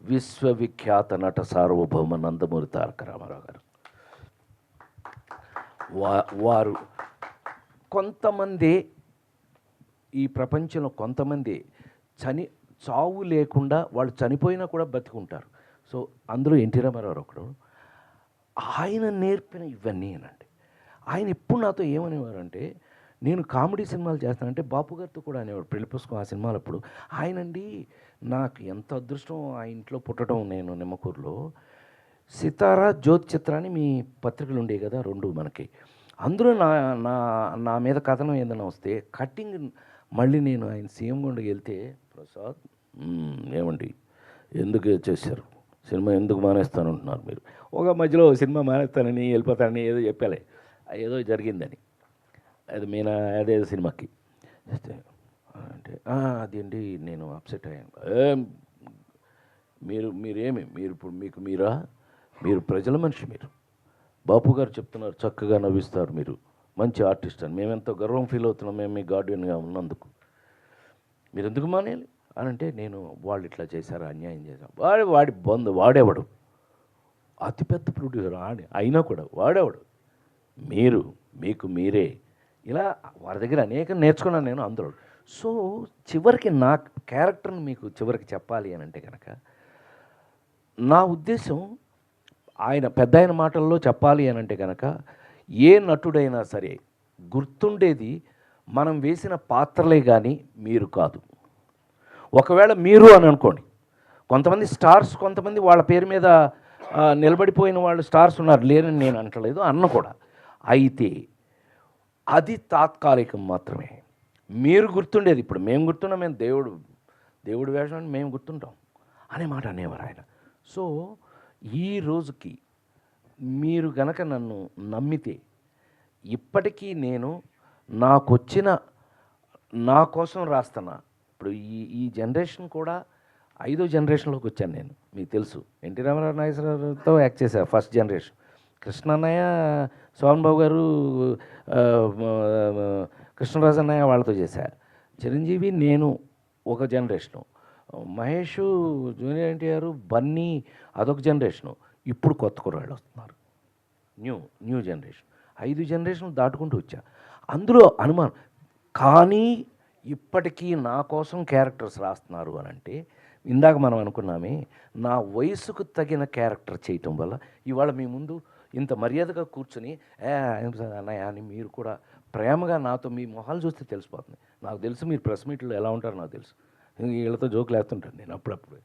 విశ్వవిఖ్యాత నట సార్వభౌమ నందమూరి తారక రామారావు గారు. వారు కొంతమంది, ఈ ప్రపంచంలో కొంతమంది చావు లేకుండా వాళ్ళు చనిపోయినా కూడా బతికుంటారు. సో అందులో ఎన్టీ రామారావు ఒకడు. ఆయన నేర్పిన ఇవన్నీ అనండి. ఆయన ఎప్పుడు నాతో ఏమనేవారంటే, నేను కామెడీ సినిమాలు చేస్తానంటే బాపు గారితో కూడా అనేవాడు. పెళ్లి పుస్తకం ఆ సినిమాలప్పుడు. ఆయనండి, నాకు ఎంత అదృష్టం ఆ ఇంట్లో పుట్టడం. నేను నిమ్మకూరులో సితారా, జ్యోతి చిత్ర అని మీ పత్రికలు ఉండేవి కదా 2 మనకి. అందులో నా మీద కథనం ఏదైనా వస్తే కట్టింగ్, మళ్ళీ నేను ఆయన సీఎం గుండెకి వెళ్తే, ప్రసాద్ ఏమండి ఎందుకు చేశారు, సినిమా ఎందుకు మానేస్తానంటున్నారు మీరు? ఒక మధ్యలో సినిమా మానేస్తానని వెళ్ళిపోతానని ఏదో చెప్పాలి, ఏదో జరిగిందని. అది అదే సినిమాకి అంటే అదేంటి నేను అప్సెట్ అయ్యాను. మీరు ఇప్పుడు మీరు ప్రజల మనిషి. మీరు బాపు గారు చెప్తున్నారు, చక్కగా నవ్విస్తారు, మీరు మంచి ఆర్టిస్ట్ అని. మేమెంతో గర్వం ఫీల్ అవుతున్నాం మేము మీ గార్డియన్గా ఉన్నందుకు. మీరు ఎందుకు మానేయాలి అని అంటే, నేను వాళ్ళు ఇట్లా చేశారు, అన్యాయం చేశారు. వాడి వాడేవాడు అతిపెద్ద ప్రొడ్యూసర్ అయినా కూడా వాడేవాడు. మీకు మీరే ఇలా వారి దగ్గర అనేకం నేర్చుకున్నాను నేను అందులో. సో చివరికి నా క్యారెక్టర్ని మీకు చివరికి చెప్పాలి అని అంటే కనుక, నా ఉద్దేశం పెద్ద ఆయన మాటల్లో చెప్పాలి అని అంటే కనుక, ఏ నటుడైనా సరే గుర్తుండేది మనం వేసిన పాత్రలే కానీ మీరు కాదు. ఒకవేళ మీరు అని అనుకోండి, కొంతమంది స్టార్స్, కొంతమంది వాళ్ళ పేరు మీద నిలబడిపోయిన వాళ్ళు స్టార్స్ ఉన్నారు, లేరని నేను అంటలేదు, అన్న కూడా. అయితే అది తాత్కాలికం మాత్రమే. మీరు గుర్తుండేది, ఇప్పుడు మేము గుర్తున్నాం, మేము దేవుడు వేషం మేము గుర్తుంటాం అనే మాట అనేవారు ఆయన. సో ఈ రోజుకి మీరు గనక నన్ను నమ్మితే, ఇప్పటికీ నేను నా కోసం రాస్తున్నా. ఇప్పుడు ఈ జనరేషన్ కూడా 5వ జనరేషన్లోకి వచ్చాను నేను. మీకు తెలుసు, ఎన్టీ రామారావు నాగేశ్వరరావుతో యాక్ట్ చేశాను ఫస్ట్ జనరేషన్. కృష్ణన్నయ్య, సోహన్ బాబు గారు, కృష్ణరాజు అన్నయ్య వాళ్ళతో చేశా. చిరంజీవి, నేను ఒక జనరేషను. మహేష్, జూనియర్ ఎన్టీఆర్, బన్నీ అదొక జనరేషను. ఇప్పుడు కొత్త కుర్రాళ్ళు వస్తున్నారు, న్యూ జనరేషన్. 5 జనరేషన్లు దాటుకుంటూ వచ్చా. అందులో అనుమానం కానీ ఇప్పటికీ నా కోసం క్యారెక్టర్స్ రాస్తున్నారు అని అంటే, ఇందాక మనం అనుకున్నామే, నా వయసుకు తగిన క్యారెక్టర్ చేయటం వల్ల ఇవాళ మీ ముందు ఇంత మర్యాదగా కూర్చొని అన్నయ్య అని మీరు కూడా ప్రేమగా నాతో మీ మొహాలు చూస్తే తెలిసిపోతుంది. నాకు తెలుసు మీరు ప్రెస్ మీట్లో ఎలా ఉంటారో నాకు తెలుసు. వీళ్ళతో జోకులు వేస్తుంటాను నేను అప్పుడప్పుడు.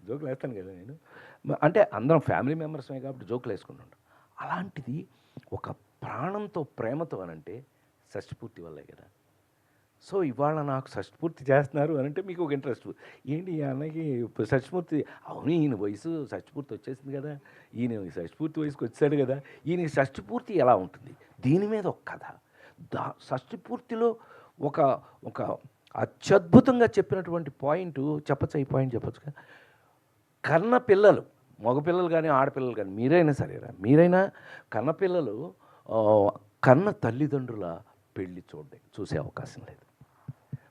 జోకులు వేస్తాను కదా నేను, అంటే అందరం ఫ్యామిలీ మెంబర్స్మే కాబట్టి జోకులు వేసుకుంటుంటాం. అలాంటిది ఒక ప్రాణంతో ప్రేమతో అనంటే షష్ఠపూర్తి వల్లే కదా. సో ఇవాళ నాకు షష్ఠపూర్తి చేస్తున్నారు అని అంటే మీకు ఒక ఇంట్రెస్ట్. ఏంటి ఈ అన్నకి షష్ఠపూర్తి? అవును, ఈయన వయసు షష్ఠపూర్తి వచ్చేసింది కదా, ఈయన షష్ఠపూర్తి వయసుకి వచ్చాడు కదా, ఈయన షష్ఠపూర్తి ఎలా ఉంటుంది, దీని మీద ఒక కథ. షష్ఠపూర్తిలో ఒక అత్యద్భుతంగా చెప్పినటువంటి పాయింట్ చెప్పచ్చు. ఈ పాయింట్ చెప్పచ్చుగా, కన్న పిల్లలు, మగపిల్లలు కానీ ఆడపిల్లలు కానీ మీరైనా సరేరా, మీరైనా కన్నపిల్లలు కన్న తల్లిదండ్రుల పెళ్ళి చూసే అవకాశం లేదు.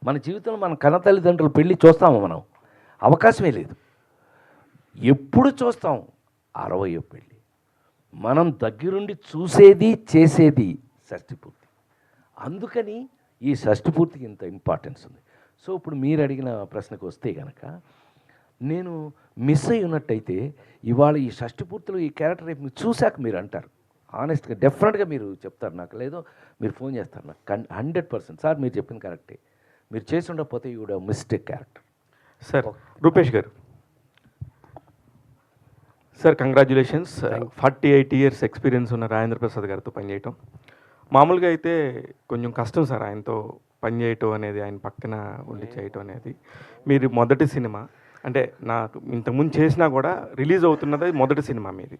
మన జీవితంలో మన కన్న తల్లిదండ్రుల పెళ్ళి చూస్తాము మనం, అవకాశమే లేదు. ఎప్పుడు చూస్తాం? 60వ పెళ్ళి. మనం దగ్గరుండి చూసేది చేసేది షష్ఠపూర్తి. అందుకని ఈ షష్ఠపూర్తికి ఇంత ఇంపార్టెన్స్ ఉంది. సో ఇప్పుడు మీరు అడిగిన ప్రశ్నకు వస్తే కనుక, నేను మిస్ అయి ఉన్నట్టయితే ఇవాళ ఈ షష్ఠపూర్తిలో ఈ క్యారెక్టర్ రేపు మీరు చూశాక మీరు అంటారు, ఆనెస్ట్గా డెఫినెట్గా మీరు చెప్తారు నాకు, లేదో మీరు ఫోన్ చేస్తారు నాకు 100%. సార్ మీరు చెప్పింది కరెక్టే, మీరు చేసి ఉండకపోతే you would have mistake character. Sir Rupesh garu, sir congratulations. 48 years experience ఉన్న రాజేంద్ర ప్రసాద్ గారితో పనిచేయటం మామూలుగా అయితే కొంచెం కష్టం సార్. ఆయనతో పనిచేయటం అనేది, ఆయన పక్కన ఉండి చేయటం అనేది. మీరు మొదటి సినిమా అంటే నాకు ఇంతకుముందు చేసినా కూడా రిలీజ్ అవుతున్నది మొదటి సినిమా మీది.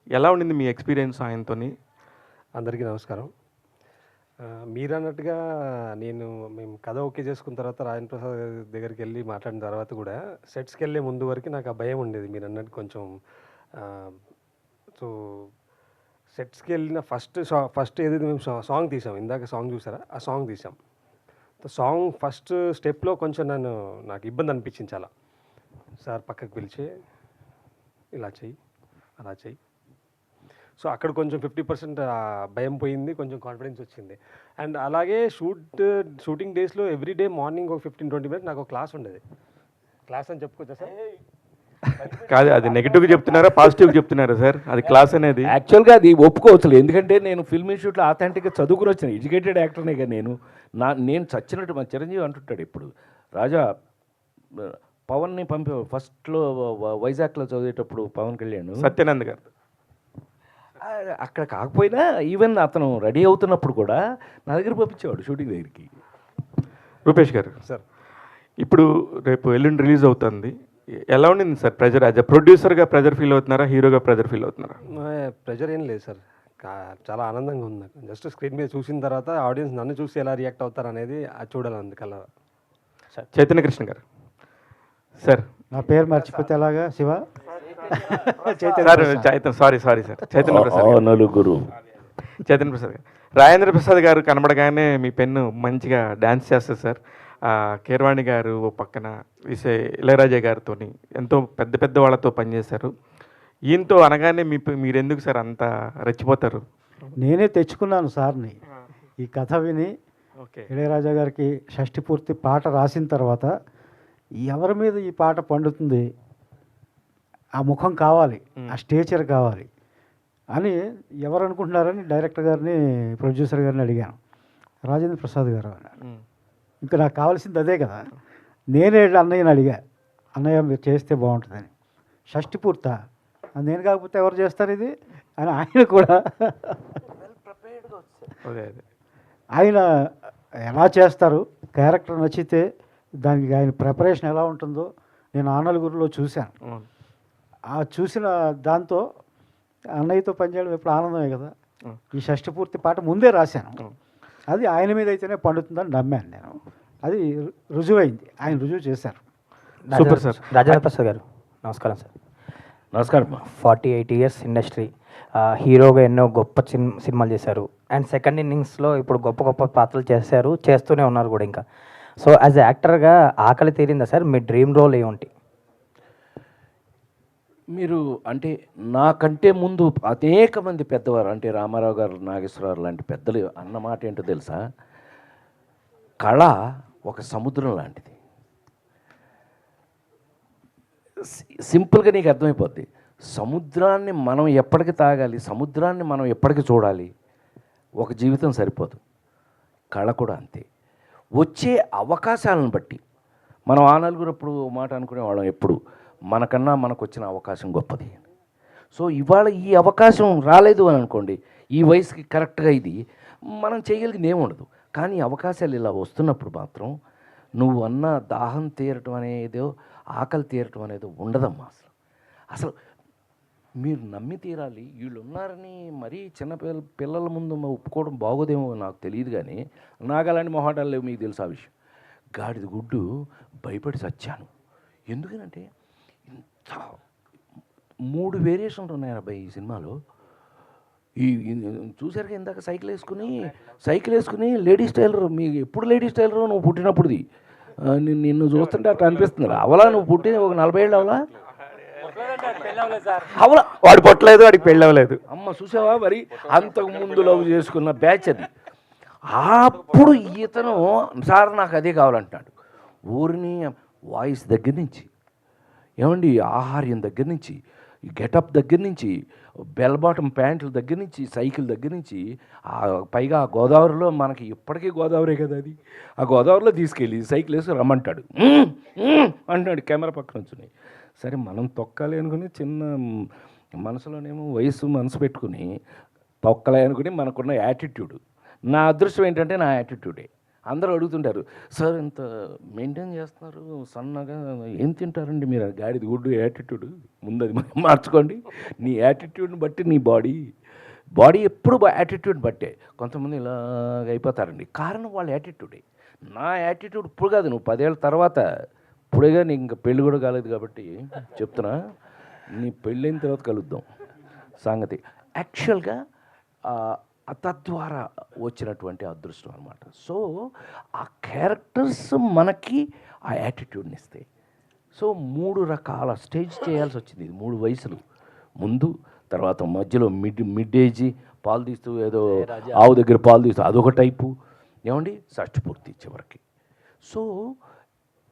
ఎలా ఉండింది మీ ఎక్స్పీరియన్స్ ఆయనతోని? అందరికీ నమస్కారం. మీరు అన్నట్టుగా మేము కథ ఓకే చేసుకున్న తర్వాత రాజేంద్ర ప్రసాద్ దగ్గరికి వెళ్ళి మాట్లాడిన తర్వాత కూడా సెట్స్కి వెళ్ళే ముందు వరకు నాకు ఆ భయం ఉండేది. మీరు అన్నట్టు కొంచెం సో సెట్స్కి వెళ్ళిన ఫస్ట్ ఏదైతే మేము సాంగ్ తీసాం, ఇందాక సాంగ్ చూసారా, ఆ సాంగ్ తీసాం. సాంగ్ ఫస్ట్ స్టెప్లో కొంచెం నాకు ఇబ్బంది అనిపించింది చాలా. సార్ పక్కకు పిలిచి ఇలా చెయ్యి, అలా చెయ్యి. సో అక్కడ కొంచెం 50% భయం పోయింది, కొంచెం కాన్ఫిడెన్స్ వచ్చింది. అండ్ అలాగే షూటింగ్ డేస్లో ఎవ్రీడే మార్నింగ్ ఒక 15-20 మినిట్స్ నాకు ఒక క్లాస్ ఉండేది. క్లాస్ అని చెప్పుకోవచ్చా సార్? కాదు, అది నెగిటివ్గా చెప్తున్నారా పాజిటివ్గా చెప్తున్నారా సార్? అది క్లాస్ అనేది యాక్చువల్గా అది ఒప్పుకోవచ్చు. ఎందుకంటే నేను ఫిల్మ్ ఇన్స్టిట్యూట్లో ఆథెంటిక్గా చదువుకుని వచ్చిన ఎడ్యుకేటెడ్ యాక్టర్నే కదా నేను చచ్చినట్టు. మన చిరంజీవి అంటుంటాడు ఇప్పుడు, రాజా పవన్ని ఫస్ట్లో వైజాగ్లో చదివేటప్పుడు పవన్ కళ్యాణ్ సత్యానంద్ గారు అక్కడ కాకపోయినా ఈవెన్ అతను రెడీ అవుతున్నప్పుడు కూడా నా దగ్గర పంపించేవాడు షూటింగ్ దగ్గరికి. రూపేష్ గారు సార్, ఇప్పుడు రేపు ఎల్లుండి రిలీజ్ అవుతుంది, ఎలా ఉండింది సార్ ప్రెజర్? యాజ్ అ ప్రొడ్యూసర్గా ప్రెజర్ ఫీల్ అవుతున్నారా, హీరోగా ప్రెజర్ ఫీల్ అవుతున్నారా? ప్రెజర్ ఏం లేదు సార్, చాలా ఆనందంగా ఉంది నాకు. జస్ట్ స్క్రీన్ మీద చూసిన తర్వాత ఆడియన్స్ నన్ను చూసి ఎలా రియాక్ట్ అవుతారు అనేది అది చూడాలి అందుకల్లా. చైతన్య కృష్ణ గారు, సార్ నా పేరు మర్చిపోతే ఎలాగా Shiva Chaitanya sir Prasad. Sorry sir Chaitanya Prasad గారు. నలుగురు చైతన్య ప్రసాద్ గారు, రాజేంద్ర ప్రసాద్ గారు కనబడగానే మీ పెన్ను మంచిగా డ్యాన్స్ చేస్తుంది సార్. కీరవాణి గారు ఓ పక్కన ఇళయరాజా గారితో ఎంతో పెద్ద పెద్ద వాళ్ళతో పనిచేశారు. ఈయనతో అనగానే మీరు ఎందుకు సార్ అంత రెచ్చిపోతారు? నేనే తెచ్చుకున్నాను సార్ని ఈ కథ విని. ఓకే. ఇళయరాజా గారికి షష్ఠి పూర్తి పాట రాసిన తర్వాత ఎవరి మీద ఈ పాట పండుతుంది, ఆ ముఖం కావాలి, ఆ స్టేచర్ కావాలి అని ఎవరు అనుకుంటున్నారని డైరెక్టర్ గారిని ప్రొడ్యూసర్ గారిని అడిగాను. రాజేంద్ర ప్రసాద్ గారు అన్నారు. ఇంకా నాకు కావాల్సింది అదే కదా. నేనే అన్నయ్యని అడిగా, అన్నయ్య మీరు చేస్తే బాగుంటుందని. షష్ఠి పూర్తా, నేను కాకపోతే ఎవరు చేస్తారు ఇది అని ఆయన కూడా అదే అదే ఆయన ఎలా చేస్తారు, క్యారెక్టర్ నచ్చితే దానికి ఆయన ప్రిపరేషన్ ఎలా ఉంటుందో నేను ఆ నలుగురిలో చూశాను. అవును. ఆ చూసిన దాంతో అన్నయ్యతో పనిచేయడం ఎప్పుడు ఆనందమే కదా. ఈ షష్ఠి పూర్తి పాట ముందే రాశాను. అది ఆయన మీద అయితేనే పండుతుందని నమ్మాను నేను. అది రుజువైంది, ఆయన రుజువు చేశారు. Super sir. రాజేంద్ర ప్రసాద్ గారు నమస్కారం సార్. నమస్కారం. 48 ఇయర్స్ ఇండస్ట్రీ, హీరోగా ఎన్నో గొప్ప సినిమాలు చేశారు. అండ్ సెకండ్ ఇన్నింగ్స్లో ఇప్పుడు గొప్ప గొప్ప పాత్రలు చేస్తూనే ఉన్నారు కూడా ఇంకా. సో యాజ్ యాక్టర్గా ఆకలి తీరిందా సార్? మీ డ్రీమ్ రోల్ ఏమిటి? మీరు అంటే నాకంటే ముందు అనేక మంది పెద్దవారు అంటే రామారావు గారు, నాగేశ్వరరావు లాంటి పెద్దలు అన్న మాట ఏంటో తెలుసా? కళ ఒక సముద్రం లాంటిది. సింపుల్గా నీకు అర్థమైపోద్ది. సముద్రాన్ని మనం ఎప్పటికి తాగాలి, సముద్రాన్ని మనం ఎప్పటికి చూడాలి, ఒక జీవితం సరిపోదు. కళ కూడా అంతే. వచ్చే అవకాశాలను బట్టి మనం ఆ నలుగురు అప్పుడు మాట అనుకునేవాళ్ళం, ఎప్పుడు మనకన్నా మనకు వచ్చిన అవకాశం గొప్పది. సో ఇవాళ ఈ అవకాశం రాలేదు అని అనుకోండి, ఈ వయసుకి కరెక్ట్గా ఇది మనం చేయగలిగింది ఏముండదు. కానీ అవకాశాలు ఇలా వస్తున్నప్పుడు మాత్రం నువ్వు అన్న దాహం తీరటం అనేదో, ఆకలి తీరటం అనేదో ఉండదమ్మా. అసలు మీరు నమ్మి తీరాలి. వీళ్ళు ఉన్నారని మరీ చిన్న పిల్లల ముందు ఒప్పుకోవడం బాగోదేమో నాకు తెలియదు. కానీ నాకు అలాంటి మొహాటాలు లేవు, మీకు తెలుసు ఆ విషయం. గాడిద గుడ్డు భయపడి చచ్చాను. ఎందుకనంటే ఇంత 3 వేరియేషన్లు ఉన్నాయి అబ్బాయి ఈ సినిమాలో. చూసారుగా ఇందాక సైకిల్ వేసుకుని లేడీస్ టైలర్. మీకు ఎప్పుడు లేడీస్ టైలర్ నువ్వు పుట్టినప్పుడుది? నిన్ను చూస్తుంటే అట్లా అనిపిస్తుంది. అవలా నువ్వు పుట్టిన ఒక 40 ఏళ్ళు అవలా? అవలా వాడు పొట్టలేదు, వాడికి పెళ్ళి అవ్వలేదు. అమ్మ చూసావా? మరి అంతకు ముందు లవ్ చేసుకున్న బ్యాచ్ అది. అప్పుడు ఇతను సార్ నాకు అదే కావాలంటున్నాడు. ఊరిని వాయిస్ దగ్గర నుంచి, ఏమండి ఆహార్యం దగ్గర నుంచి, గెటప్ దగ్గర నుంచి, బెల్ బాటమ్ ప్యాంట్ల దగ్గర నుంచి, సైకిల్ దగ్గర నుంచి, పైగా ఆ గోదావరిలో మనకి ఇప్పటికీ గోదావరే కదా అది. ఆ గోదావరిలో తీసుకెళ్ళి సైకిల్ వేసి రమ్మంటాడు. అంటున్నాడు కెమెరా పక్కన నుంచి. సరే మనం తొక్కాలి అనుకుని చిన్న మనసులోనేమో మనసు పెట్టుకుని తొక్కలే అనుకుని మనకున్న యాటిట్యూడ్. నా అదృష్టం ఏంటంటే నా యాటిట్యూడే. అందరూ అడుగుతుంటారు, సార్ ఇంత మెయింటైన్ చేస్తున్నారు సన్నగా, ఏం తింటారండి మీరు? గాడిద గుడ్డు యాటిట్యూడ్. ముందు అది మార్చుకోండి. నీ యాటిట్యూడ్ని బట్టి నీ బాడీ ఎప్పుడు యాటిట్యూడ్ బట్టే. కొంతమంది ఇలాగ అయిపోతారండి, కారణం వాళ్ళ యాటిట్యూడే. నా యాటిట్యూడ్ ఇప్పుడు కాదు, నువ్వు 10 ఏళ్ళ తర్వాత. ఇప్పుడేగా నీకు ఇంకా పెళ్ళి కూడా కాలేదు కాబట్టి చెప్తున్నా, నీ పెళ్ళైన తర్వాత కలుద్దాం సంగతి. యాక్చువల్గా తద్వారా వచ్చినటువంటి అదృష్టం అనమాట. సో ఆ క్యారెక్టర్స్ మనకి ఆ యాటిట్యూడ్ని ఇస్తాయి. సో 3 రకాల స్టేజ్ చేయాల్సి వచ్చింది. 3 వయసులు, ముందు, తర్వాత మధ్యలో మిడ్ ఏజ్, పాలు తీస్తూ ఏదో ఆవు దగ్గర పాలు తీస్తూ అదొక టైపు, ఏమండి షష్ఠి పూర్తి చివరికి. సో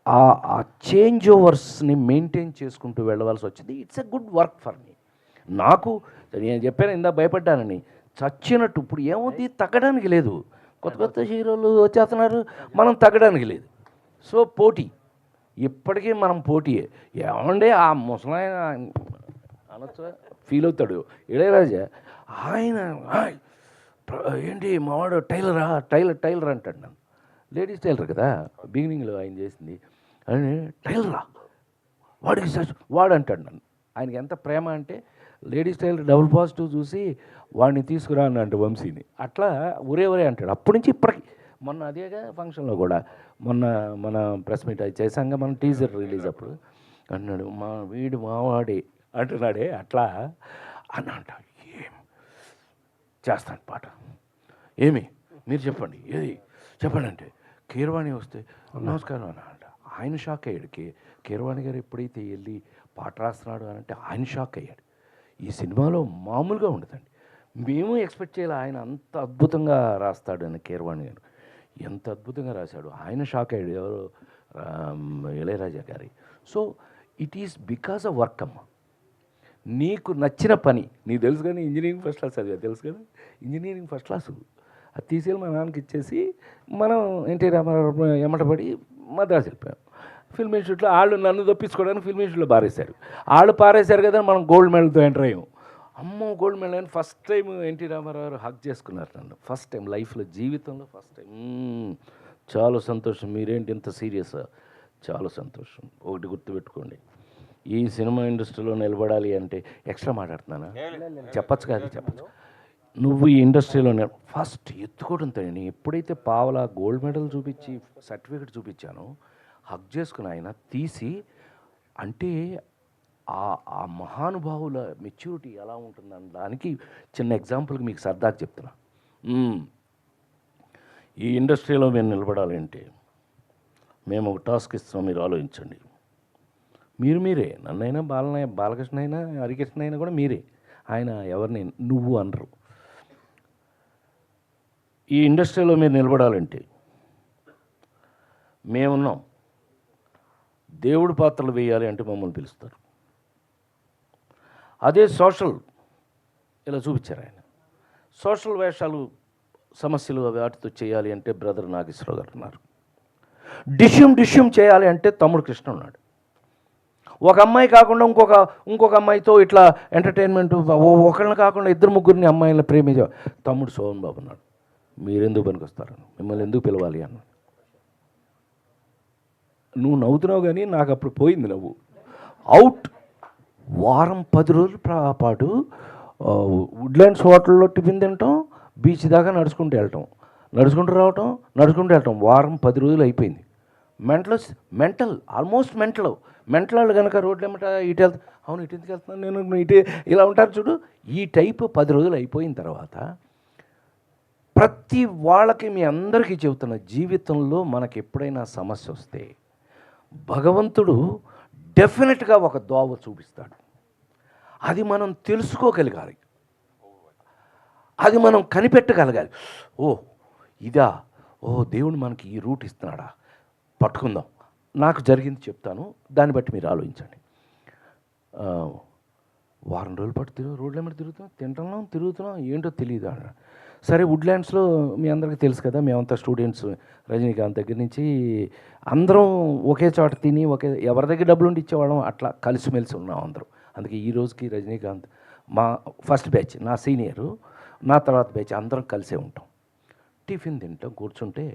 ఆ చేంజ్ ఓవర్స్ని మెయింటైన్ చేసుకుంటూ వెళ్ళవలసి వచ్చింది. It's a good work for me. నాకు నేను చెప్పాను ఇందా భయపడ్డానని, చచ్చినట్టు. ఇప్పుడు ఏమవుతుంది, తగ్గడానికి లేదు. కొత్త హీరోలు వచ్చేస్తున్నారు, మనం తగ్గడానికి లేదు. సో పోటీ, ఇప్పటికీ మనం పోటీయే. ఏమంటే ఆ ముసలాయన అనొచ్చా ఫీల్ అవుతాడు ఇళయరాజా, ఆయన ఏంటి మావాడు టైలర్ అంటాడు నన్ను. లేడీస్ టైలర్ కదా బిగినింగ్లో ఆయన చేసింది. అని టైలరా వాడు అంటాడు నన్ను. ఆయనకి ఎంత ప్రేమ అంటే లేడీస్ టైలర్ డబుల్ పాజిటివ్ చూసి వాడిని తీసుకురా అన్నట్టు వంశీని. అట్లా ఒరే అంటాడు. అప్పటి నుంచి ఇప్పటికి. మొన్న అదేగా ఫంక్షన్లో కూడా, మొన్న మన ప్రెస్ మీట్ అది చేసాక మనం టీజర్ రిలీజ్ అప్పుడు అన్నాడు, వీడు మావాడే అంటున్నాడే అట్లా అని అంట. ఏం చేస్తాను పాట, ఏమి మీరు చెప్పండి, ఏది చెప్పండి అంటే కీరవాణి వస్తే నమస్కారం అని అంట. ఆయన షాక్ అయ్యాడు. కీరవాణి గారు ఎప్పుడైతే వెళ్ళి పాట రాస్తున్నాడు అని అంటే ఆయన షాక్ అయ్యాడు. ఈ సినిమాలో మామూలుగా ఉండదండి. మేము ఎక్స్పెక్ట్ చేయాలి ఆయన అంత అద్భుతంగా రాస్తాడు అని. కీరవాణి గారు ఎంత అద్భుతంగా రాశాడు, ఆయన షాక్ అయ్యాడు. ఎవరు, ఇళయరాజా గారి. So it is because of work అమ్మ. నీకు నచ్చిన పని నీకు తెలుసు కానీ ఇంజనీరింగ్ ఫస్ట్ క్లాస్ చదివా తెలుసు కదా, ఇంజనీరింగ్ ఫస్ట్ క్లాసు అది తీసుకెళ్ళి మా నాన్నకి ఇచ్చేసి మనం ఎన్టీ రామారావు ఎమ్మటపడి మద్రాసు వెళ్ళిపోయాం. ఫిల్మ్ ఇన్స్టిట్యూట్లో వాళ్ళు నన్ను తప్పించుకోవడానికి ఫిల్మ్ ఇన్స్టిట్యూట్లో పారేశారు. వాళ్ళు పారేశారు కదా, మనం గోల్డ్ మెడల్తో ఎంటర్ అయ్యాం. అమ్మో గోల్డ్ మెడల్ అని first time NT Rama Rao hug చేసుకున్నారు నన్ను. ఫస్ట్ టైం లైఫ్లో, జీవితంలో ఫస్ట్ టైం. చాలా సంతోషం. మీరేంటి ఇంత సీరియస్? చాలా సంతోషం. ఒకటి గుర్తుపెట్టుకోండి, ఈ సినిమా ఇండస్ట్రీలో నిలబడాలి అంటే ఎక్స్ట్రా మాట్లాడుతున్నానా? చెప్పచ్చు కాదు, చెప్పచ్చు. నువ్వు ఈ ఇండస్ట్రీలో ఫస్ట్ ఎత్తుకోవడంతో నేను ఎప్పుడైతే పావలా గోల్డ్ మెడల్ చూపించి సర్టిఫికెట్ చూపించానో హక్ చేసుకుని ఆయన తీసి, అంటే ఆ మహానుభావుల మెచ్యూరిటీ ఎలా ఉంటుందని దానికి చిన్న ఎగ్జాంపుల్కి మీకు సరదాగా చెప్తున్నా. ఈ ఇండస్ట్రీలో మేము నిలబడాలి అంటే మేము ఒక టాస్క్ ఇస్తున్నాం, మీరు ఆలోచించండి. మీరే నన్నైనా బాలకృష్ణ అయినా హరికృష్ణ అయినా కూడా మీరే. ఆయన ఎవరిని నువ్వు అనరు. ఈ ఇండస్ట్రీలో మీరు నిలబడాలంటే మేమున్నాం. దేవుడి పాత్రలు వేయాలి అంటే మమ్మల్ని పిలుస్తారు. అదే సోషల్ ఇలా చూపించారు ఆయన. సోషల్ వేషాలు, సమస్యలు వాటితో చేయాలి అంటే బ్రదర్ నాగేశ్వరరావు గారు ఉన్నారు. డిష్యూమ్ చేయాలి అంటే తమ్ముడు కృష్ణ ఉన్నాడు. ఒక అమ్మాయి కాకుండా ఇంకొక అమ్మాయితో ఇట్లా ఎంటర్టైన్మెంట్, ఒకళ్ళని కాకుండా ఇద్దరు ముగ్గురిని అమ్మాయిలను ప్రేమించే తమ్ముడు సోహన్ బాబు ఉన్నాడు. మీరెందుకు పనికొస్తారని, మిమ్మల్ని ఎందుకు పిలవాలి అన్న. నువ్వు నవ్వుతున్నావు కానీ నాకు అప్పుడు పోయింది నవ్వు. అవుట్. వారం 10 రోజుల పాటు వుడ్లాండ్స్ హోటల్లో టిఫిన్ తినటం, బీచ్ దాకా నడుచుకుంటూ వెళ్ళటం, నడుచుకుంటూ రావటం, నడుచుకుంటూ వెళ్ళటం. వారం 10 రోజులు అయిపోయింది. ఆల్మోస్ట్ మెంటల్ వాళ్ళు కనుక రోడ్లు ఏమంట ఇటు వెళ్తా, అవును ఇటు ఎందుకు వెళ్తున్నాను నేను, ఇటు ఇలా ఉంటారు చూడు. ఈ టైపు 10 రోజులు అయిపోయిన తర్వాత ప్రతి వాళ్ళకి, మీ అందరికీ చెబుతున్న, జీవితంలో మనకి ఎప్పుడైనా సమస్య వస్తే భగవంతుడు డెఫినెట్గా ఒక దోవ చూపిస్తాడు. అది మనం తెలుసుకోగలగాలి, అది మనం కనిపెట్టగలగాలి. ఇదా, దేవుడు మనకి ఈ రూట్ ఇస్తున్నాడా, పట్టుకుందాం. నాకు జరిగింది చెప్తాను, దాన్ని బట్టి మీరు ఆలోచించండి. వారం రోజుల పాటు రోడ్ల మీద తిరుగుతున్నాం, ఏంటో తెలియదు. సరే, వుడ్లాండ్స్లో మీ అందరికీ తెలుసు కదా, మేమంతా స్టూడెంట్స్. రజనీకాంత్ దగ్గర నుంచి అందరం ఒకే చోట తిని, ఎవరి దగ్గర డబ్బులు ఉండి ఇచ్చేవాళ్ళం, అట్లా కలిసిమెలిసి ఉన్నాం అందరం. అందుకే ఈ రోజుకి రజనీకాంత్ మా ఫస్ట్ బ్యాచ్, నా సీనియరు, నా తర్వాత బ్యాచ్ అందరం కలిసే ఉంటాం. టిఫిన్ తింటాం, కూర్చుంటే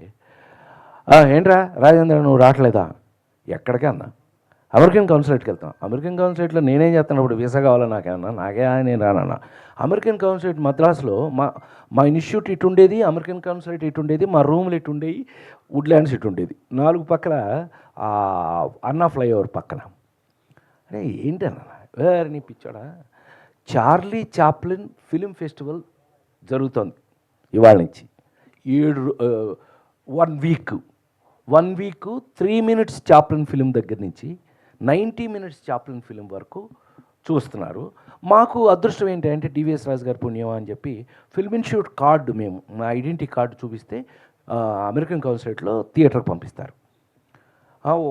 ఏంట్రా రాజేంద్ర నువ్వు రావట్లేదా? ఎక్కడికి అన్నా, అమెరికన్ కౌన్సిలేట్కి వెళ్తాం. అమెరికన్ కౌన్సిలేట్లో నేనేం చేస్తాను, ఇప్పుడు వీసా కావాలా నాకేమన్నా, నేను రానన్నా. అమెరికన్ కౌన్సిలేట్ మద్రాసులో మా ఇన్స్టిట్యూట్ ఇటు ఉండేది, అమెరికన్ కౌన్సిలేట్ ఇటు ఉండేది, మా రూమ్లు ఇటు ఉండేవి, వుడ్లాండ్స్ ఇటు ఉండేది. 4 పక్కల అన్నా ఫ్లైఓవర్ పక్కన. అరే ఏంటన్నా నీ పిచ్చాడా, చార్లీ చాప్లిన్ ఫిలిం ఫెస్టివల్ జరుగుతుంది ఇవాళ నుంచి. 1 వీక్ 3 minutes చాప్లిన్ ఫిలిం దగ్గర నుంచి 90 minutes చాప్లిన్ ఫిలిం వరకు చూస్తున్నారు. మాకు అదృష్టం ఏంటంటే డివిఎస్ రాజు గారి పుణ్యం అని చెప్పి ఫిల్మ్ ఇన్స్టిట్యూట్ కార్డు, మేము మా ఐడెంటిటీ కార్డు చూపిస్తే అమెరికన్ కౌన్సిలేట్లో థియేటర్కి పంపిస్తారు.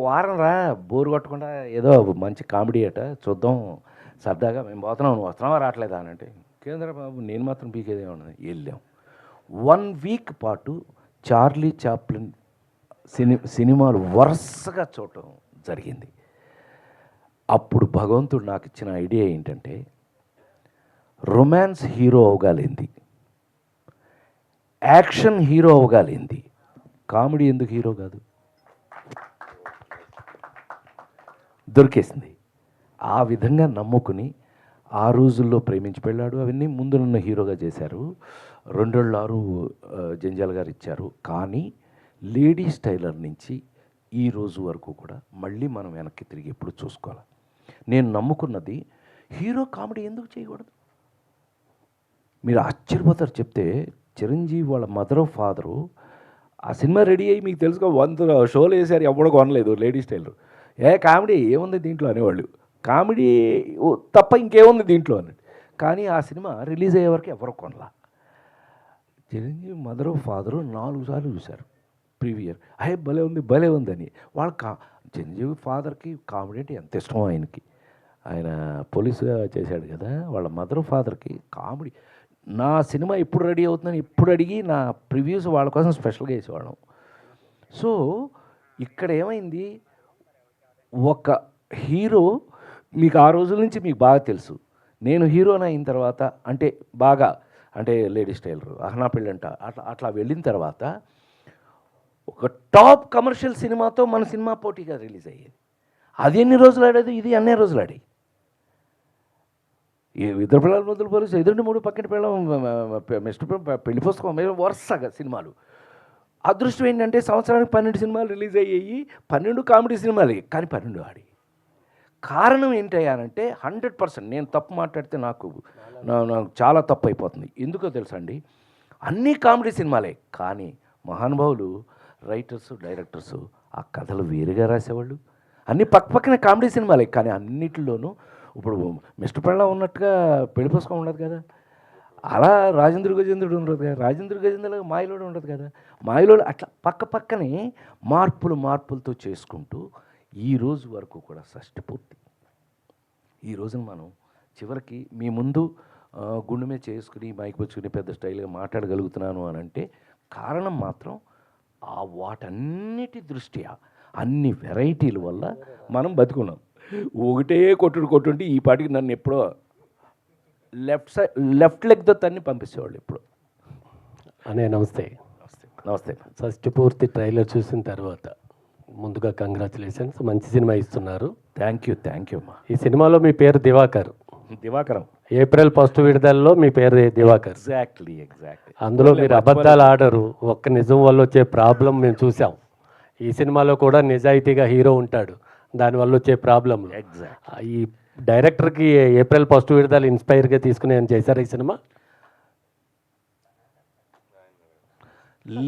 వారం రా, బోరు కొట్టకుండా ఏదో మంచి కామెడీ అట చూద్దాం సరదాగా, మేము పోతున్నాం, నువ్వు వస్తున్నావా రావట్లేదా అని అంటే, కేంద్రబాబు నేను మాత్రం పీకేదే ఉన్నది. వెళ్ళాం. 1 week పాటు చార్లీ చాప్లిన్ సినిమాలు వరుసగా చూడటం జరిగింది. అప్పుడు భగవంతుడు నాకు ఇచ్చిన ఐడియా ఏంటంటే, రొమాన్స్ హీరో అవగాలింది, యాక్షన్ హీరో అవగాలింది, కామెడీ ఎందుకు హీరో కాదు? దొరికేసింది. ఆ విధంగా నమ్ముకుని ఆ రోజుల్లో ప్రేమించి పెళ్ళాడు అవన్నీ ముందు నన్ను హీరోగా చేశారు. 2.6 జంజాల్ గారు ఇచ్చారు. కానీ లేడీస్ టైలర్ నుంచి ఈ రోజు వరకు కూడా మళ్ళీ మనం వెనక్కి తిరిగి ఎప్పుడు చూసుకోవాలి. నేను నమ్ముకున్నది, హీరో కామెడీ ఎందుకు చేయకూడదు? మీరు ఆశ్చర్యపోతారు చెప్తే. చిరంజీవి వాళ్ళ మదర్ ఫాదరు ఆ సినిమా రెడీ అయ్యి, మీకు తెలుసుకో 100 షోలు వేసారు, ఎవడో కొనలేదు లేడీ స్టైల్. కామెడీ ఏముంది దీంట్లో అనేవాళ్ళు. కామెడీ తప్ప ఇంకేముంది దీంట్లో అన్నట్టు. కానీ ఆ సినిమా రిలీజ్ అయ్యే వరకు ఎవరు కొనలా. చిరంజీవి మదరు ఫాదరు 4 సార్లు చూశారు ప్రీవియర్. భలే ఉందని. వాళ్ళ చిరంజీవి ఫాదర్కి కామెడీ అంటే ఎంత ఇష్టమో ఆయనకి. ఆయన పోలీసుగా చేశాడు కదా. వాళ్ళ మదర్ ఫాదర్కి కామెడీ. నా సినిమా ఎప్పుడు రెడీ అవుతుందని ఎప్పుడు అడిగి నా ప్రివ్యూస్ వాళ్ళ కోసం స్పెషల్గా వేసేవాళ్ళం. సో ఇక్కడ ఏమైంది, ఒక హీరో మీకు ఆ రోజుల నుంచి మీకు బాగా తెలుసు. నేను హీరోని అయిన తర్వాత అంటే లేడీ స్టైలర్, అహనా పెళ్ళంట అట్లా వెళ్ళిన తర్వాత ఒక టాప్ కమర్షియల్ సినిమాతో మన సినిమా పోటీగా రిలీజ్ అయ్యేది. అది ఎన్ని రోజులు ఆడేది, ఇది అన్నే రోజులు ఆడి. ఇద్దరు పిల్లలు మొదలు పోలీసు, 2-3 పక్కన పిల్లలు, మిస్టర్ పెళ్లి పుస్తకం, వరుసగా సినిమాలు. అదృష్టం ఏంటంటే సంవత్సరానికి 12 సినిమాలు రిలీజ్ అయ్యాయి. 12 కామెడీ సినిమాలే, కానీ 12 ఆడి. కారణం ఏంటయ్యానంటే 100% నేను తప్పు మాట్లాడితే నాకు చాలా తప్పు అయిపోతుంది. ఎందుకో తెలుసా అండి, అన్నీ కామెడీ సినిమాలే, కానీ మహానుభావులు రైటర్సు డైరెక్టర్సు ఆ కథలు వేరుగా రాసేవాళ్ళు. అన్నీ పక్కనే కామెడీ సినిమాలే, కానీ అన్నిటిలోనూ ఇప్పుడు మిస్టర్ పెళ్ళ ఉన్నట్టుగా పెళ్లి పుస్తకం ఉండదు కదా, అలా రాజేంద్ర గజేంద్రుడు ఉండదు కదా, రాజేంద్ర గజేంద్రుడు మాయలోడు ఉండదు కదా, మాయలోడు అట్లా పక్కనే మార్పులతో చేసుకుంటూ ఈ రోజు వరకు కూడా షష్టి పూర్తి. ఈ రోజున మనం చివరికి మీ ముందు గుండె మీద చేసుకుని మైక్ పుచ్చుకుని పెద్ద స్టైల్గా మాట్లాడగలుగుతున్నాను అని అంటే కారణం మాత్రం ఆ వాటన్నిటి దృష్ట్యా అన్ని వెరైటీల వల్ల మనం బతుకున్నాం. ఒకటే కొట్టుంటే ఈ పాటికి నన్ను ఎప్పుడో లెఫ్ట్ లెగ్తో తన్ని పంపించేవాళ్ళు ఎప్పుడు. అనే నమస్తే. నమస్తే. షష్టి పూర్తి ట్రైలర్ చూసిన తర్వాత ముందుగా కంగ్రాచులేషన్స్, మంచి సినిమా ఇస్తున్నారు. థ్యాంక్ యూ అమ్మా. ఈ సినిమాలో మీ పేరు దివాకరం. ఏప్రిల్ 1 విడుదలలో మీ పేరు దివాకర్. ఎగ్జాక్ట్లీ. అందులో మీరు అబద్ధాలు ఆడరు. ఒక్క నిజం వల్ల వచ్చే ప్రాబ్లం మేము చూసాం. ఈ సినిమాలో కూడా నిజాయితీగా హీరో ఉంటాడు, దానివల్ల వచ్చే ప్రాబ్లం. ఈ డైరెక్టర్కి ఏప్రిల్ 1 విడుదల ఇన్స్పైర్గా తీసుకుని ఏం చేశారు ఈ సినిమా?